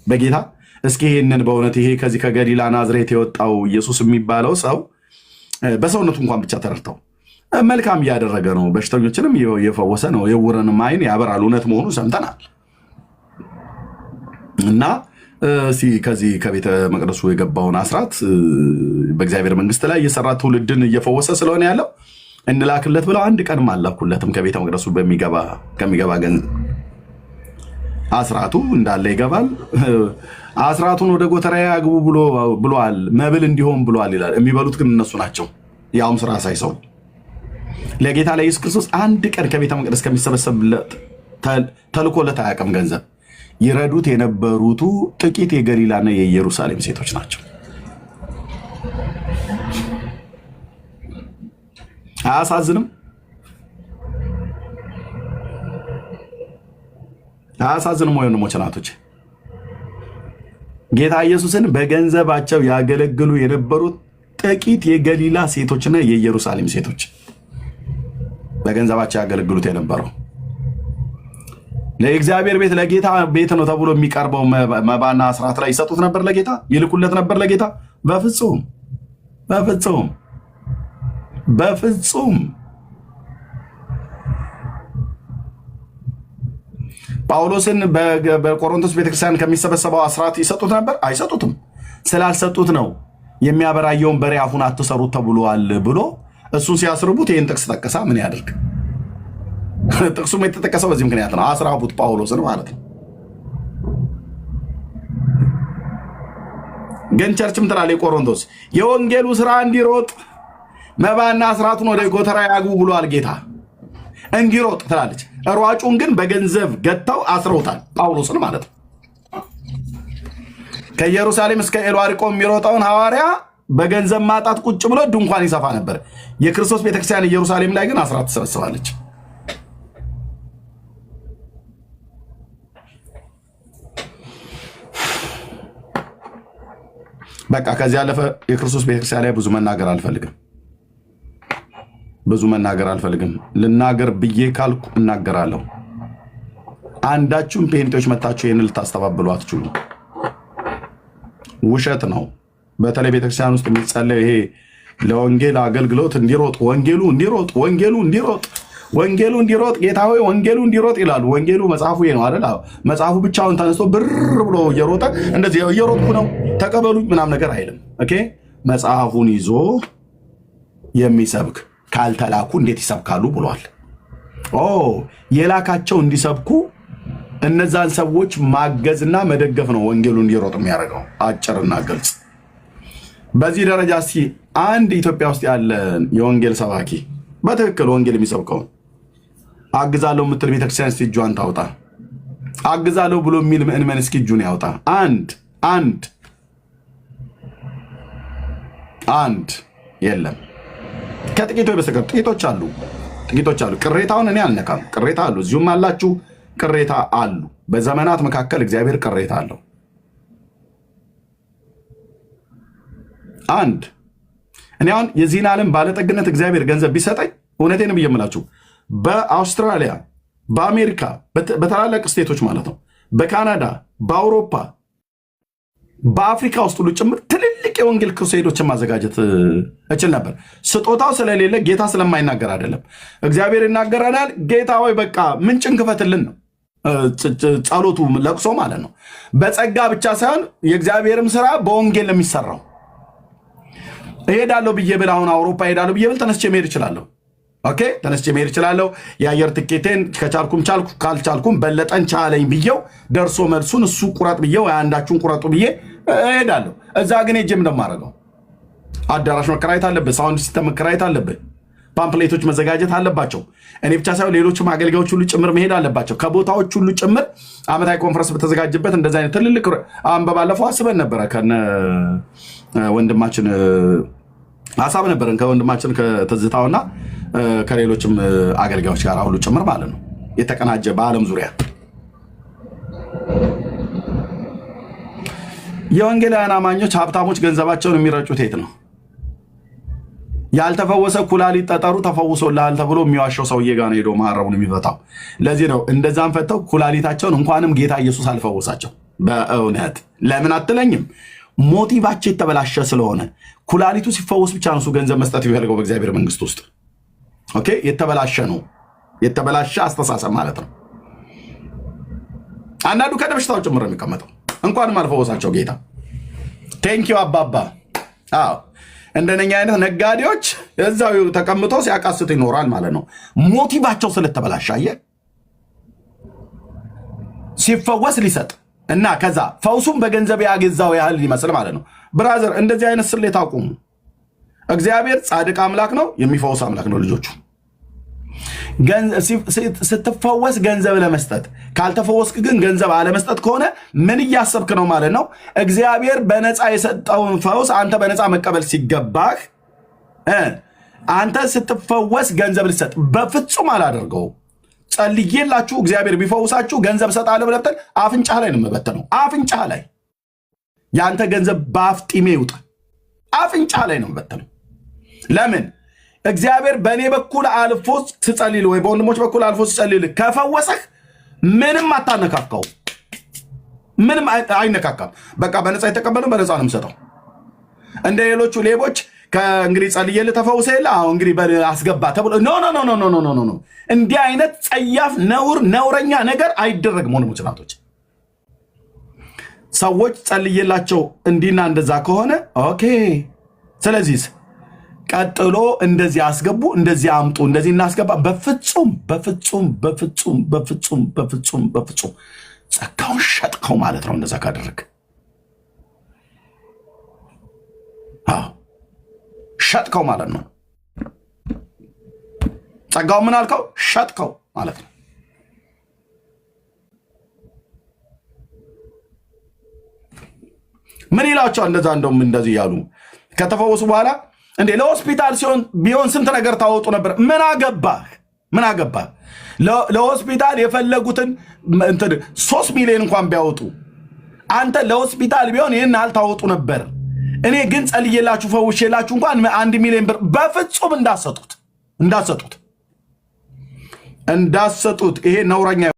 በጌታ። እስኪ ይህንን በእውነት ይሄ ከዚህ ከገሊላ ናዝሬት የወጣው ኢየሱስ የሚባለው ሰው በሰውነቱ እንኳን ብቻ ተረድተው መልካም እያደረገ ነው፣ በሽተኞችንም የፈወሰ ነው፣ የዕውራንንም ዓይን ያበራል፣ እውነት መሆኑ ሰምተናል። እና ከዚህ ከቤተ መቅደሱ የገባውን አስራት በእግዚአብሔር መንግስት ላይ እየሰራ ትውልድን እየፈወሰ ስለሆነ ያለው እንላክለት ብለው አንድ ቀንም አላኩለትም። ከቤተ መቅደሱ ከሚገባ አስራቱ እንዳለ ይገባል። አስራቱን ወደ ጎተራ ያግቡ ብሏል፣ መብል እንዲሆን ብሏል ይላል። የሚበሉት ግን እነሱ ናቸው፣ ያውም ስራ ሳይሰው። ለጌታ ለኢየሱስ ክርስቶስ አንድ ቀን ከቤተ መቅደስ ከሚሰበሰብለት ተልኮለት አያውቅም ገንዘብ። ይረዱት የነበሩቱ ጥቂት የገሊላና የኢየሩሳሌም ሴቶች ናቸው። አያሳዝንም? አያሳዝንም? ወይ ወንድሞች እናቶች፣ ጌታ ኢየሱስን በገንዘባቸው ያገለግሉ የነበሩት ጥቂት የገሊላ ሴቶችና የኢየሩሳሌም ሴቶች በገንዘባቸው ያገለግሉት የነበረው ለእግዚአብሔር ቤት ለጌታ ቤት ነው ተብሎ የሚቀርበው መባና አስራት ላይ ይሰጡት ነበር ለጌታ፣ ይልኩለት ነበር ለጌታ። በፍጹም በፍጹም በፍጹም። ጳውሎስን በቆሮንቶስ ቤተክርስቲያን ከሚሰበሰበው አስራት ይሰጡት ነበር? አይሰጡትም። ስላልሰጡት ነው የሚያበራየውን በሬ አፉን አትሰሩት ተብሏል ብሎ እሱን ሲያስርቡት ይህን ጥቅስ ጠቀሳ። ምን ያደርግ? ጥቅሱም የተጠቀሰው በዚህ ምክንያት ነው። አስራቡት ጳውሎስን ማለት ነው። ግን ቸርችም ትላለች የቆሮንቶስ የወንጌሉ ስራ እንዲሮጥ መባና አስራቱን ወደ ጎተራ ያግቡ ብሏል ጌታ፣ እንዲሮጥ ትላለች። ሯጩን ግን በገንዘብ ገጥተው አስረውታል፣ ጳውሎስን ማለት ነው። ከኢየሩሳሌም እስከ ኤልዋሪቆ የሚሮጠውን ሐዋርያ በገንዘብ ማጣት ቁጭ ብሎ ድንኳን ይሰፋ ነበር። የክርስቶስ ቤተክርስቲያን ኢየሩሳሌም ላይ ግን አስራት ትሰበስባለች። በቃ ከዚህ ያለፈ የክርስቶስ ቤተክርስቲያን ላይ ብዙ መናገር አልፈልግም። ብዙ መናገር አልፈልግም። ልናገር ብዬ ካልኩ እናገራለሁ። አንዳችሁም ፔንጤዎች መታችሁ ይህን ልታስተባብሉ አትችሉ። ውሸት ነው። በተለይ ቤተክርስቲያን ውስጥ የሚጸለይ ይሄ ለወንጌል አገልግሎት እንዲሮጥ ወንጌሉ እንዲሮጥ ጌታ ሆይ ወንጌሉ እንዲሮጥ ይላሉ። ወንጌሉ መጽሐፉ ነው አይደል? መጽሐፉ ብቻውን ተነስቶ ብር ብሎ እየሮጠ እንደዚህ እየሮጥኩ ነው ተቀበሉኝ ምናምን ነገር አይልም። ኦኬ መጽሐፉን ይዞ የሚሰብክ ካልተላኩ እንዴት ይሰብካሉ ብሏል። የላካቸው እንዲሰብኩ እነዛን ሰዎች ማገዝና መደገፍ ነው ወንጌሉ እንዲሮጥ የሚያደርገው። አጭርና ግልጽ። በዚህ ደረጃ እስቲ አንድ ኢትዮጵያ ውስጥ ያለ የወንጌል ሰባኪ በትክክል ወንጌል የሚሰብከውን አግዛለሁ የምትል ቤተክርስቲያን እስቲ እጇን ታውጣ። አግዛለሁ ብሎ የሚል ምእመን እስኪ እጁን ያውጣ። አንድ የለም። ከጥቂቶች በስተቀር ጥቂቶች አሉ። ቅሬታውን እኔ አልነካም። ቅሬታ አሉ፣ እዚሁም አላችሁ። ቅሬታ አሉ። በዘመናት መካከል እግዚአብሔር ቅሬታ አለው። እኔ አሁን የዚህን ዓለም ባለጠግነት እግዚአብሔር ገንዘብ ቢሰጠኝ እውነቴን ብዬ የምላችሁ በአውስትራሊያ፣ በአሜሪካ፣ በታላላቅ ስቴቶች ማለት ነው፣ በካናዳ፣ በአውሮፓ፣ በአፍሪካ ውስጥ ሁሉ ጭምር ትልልቅ የወንጌል ክሩሴዶችን ማዘጋጀት እችል ነበር። ስጦታው ስለሌለ ጌታ ስለማይናገር አይደለም። እግዚአብሔር ይናገረናል። ጌታ ወይ በቃ ምንጭን ክፈትልን ነው ጸሎቱ፣ ለቅሶ ማለት ነው። በጸጋ ብቻ ሳይሆን የእግዚአብሔርም ስራ በወንጌል ነው የሚሰራው። እሄዳለሁ ብዬ ብል አሁን አውሮፓ እሄዳለሁ ብዬ ብል ተነስቼ መሄድ እችላለሁ። ኦኬ ተነስቼ መሄድ እችላለሁ። የአየር ትኬቴን ከቻልኩም ቻልኩ፣ ካልቻልኩም በለጠን ቻለኝ ብዬው ደርሶ መልሱን እሱ ቁረጥ ብዬው አንዳችሁን ቁረጡ ብዬ እሄዳለሁ። እዛ ግን ሄጄም እንደማደርገው አዳራሽ መከራየት አለብህ፣ ሳውንድ ሲስተም መከራየት አለብህ፣ ፓምፕሌቶች መዘጋጀት አለባቸው። እኔ ብቻ ሳይሆን ሌሎችም አገልጋዮች ሁሉ ጭምር መሄድ አለባቸው። ከቦታዎች ሁሉ ጭምር ዓመታዊ ኮንፈረንስ በተዘጋጀበት እንደዚ አይነት ትልልቅ ባለፈው አስበን ነበረ ከነ ወንድማችን ሀሳብ ነበረን ከወንድማችን ከትዝታውና ከሌሎችም አገልጋዮች ጋር ሁሉ ጭምር ማለት ነው። የተቀናጀ በዓለም ዙሪያ የወንጌላውያን አማኞች ሀብታሞች ገንዘባቸውን የሚረጩት የት ነው? ያልተፈወሰ ኩላሊት ጠጠሩ ተፈውሶልሃል ተብሎ የሚዋሸው ሰውዬ ጋር ነው ሄዶ መሐረቡን የሚፈታው። ለዚህ ነው እንደዛም ፈተው ኩላሊታቸውን እንኳንም ጌታ ኢየሱስ አልፈወሳቸው። በእውነት ለምን አትለኝም? ሞቲቫቸው የተበላሸ ስለሆነ ኩላሊቱ ሲፈወስ ብቻ ነው እሱ ገንዘብ መስጠት የሚፈልገው በእግዚአብሔር መንግስት ውስጥ። ኦኬ የተበላሸ ነው፣ የተበላሸ አስተሳሰብ ማለት ነው። አንዳንዱ ከደብሽታው ጭምር የሚቀመጠው እንኳንም አልፈወሳቸው ጌታ። ቴንኪዩ አባባ። አዎ እንደነኛ አይነት ነጋዴዎች እዛው ተቀምጦ ሲያቃስት ይኖራል ማለት ነው። ሞቲቫቸው ስለተበላሸ አየህ፣ ሲፈወስ ሊሰጥ እና ከዛ ፈውሱም በገንዘብ ያገዛው ያህል ሊመስል ማለት ነው። ብራዘር እንደዚህ አይነት ስሌት አቁሙ። እግዚአብሔር ጻድቅ አምላክ ነው፣ የሚፈውስ አምላክ ነው። ልጆቹ ስትፈወስ ገንዘብ ለመስጠት ካልተፈወስክ ግን ገንዘብ አለመስጠት ከሆነ ምን እያሰብክ ነው ማለት ነው? እግዚአብሔር በነፃ የሰጠውን ፈውስ አንተ በነፃ መቀበል ሲገባህ አንተ ስትፈወስ ገንዘብ ልሰጥ በፍጹም አላደርገውም። ጸልዬላችሁ እግዚአብሔር ቢፈውሳችሁ ገንዘብ ሰጣለሁ ብለህ አፍንጫ ላይ ነው የምበተነው። አፍንጫ ላይ ያንተ ገንዘብ በአፍጢሜ ይውጣ። አፍንጫ ላይ ነው የምበተነው። ለምን? እግዚአብሔር በእኔ በኩል አልፎ ትጸልል ወይ በወንድሞች በኩል አልፎ ትጸልል ከፈወሰህ ምንም አታነካካው፣ ምንም አይነካካም። በቃ በነፃ የተቀበለው በነፃ ነው የምሰጠው። እንደ ሌሎቹ ሌቦች ከእንግዲህ ጸልዬልህ ተፈውሰ የለ አሁን እንግዲህ አስገባ ተብሎ ኖ። እንዲህ አይነት ጸያፍ ነውረኛ ነገር አይደረግም። ወንድሞች ናቶች ሰዎች ጸልዬላቸው እንዲና እንደዛ ከሆነ ኦኬ። ስለዚህ ቀጥሎ እንደዚህ አስገቡ፣ እንደዚህ አምጡ፣ እንደዚህ እናስገባ። በፍጹም ጸጋውን ሸጥከው ማለት ነው። እንደዛ ካደረግ ሸጥከው ማለት ነው። ጸጋው ምን አልከው? ሸጥከው ማለት ነው። ምን ይላቸዋል? እንደዛ እንደውም እንደዚህ ያሉ ከተፈወሱ በኋላ እንዴ ለሆስፒታል ሲሆን ቢሆን ስንት ነገር ታወጡ ነበር። ምን አገባህ? ለሆስፒታል የፈለጉትን 3 ሚሊዮን እንኳን ቢያወጡ አንተ ለሆስፒታል ቢሆን ይህን አልታወጡ ነበር። እኔ ግን ጸልዬላችሁ ፈውሼላችሁ እንኳን 1 ሚሊዮን ብር በፍጹም እንዳሰጡት እንዳሰጡት ይሄ ነውረኛ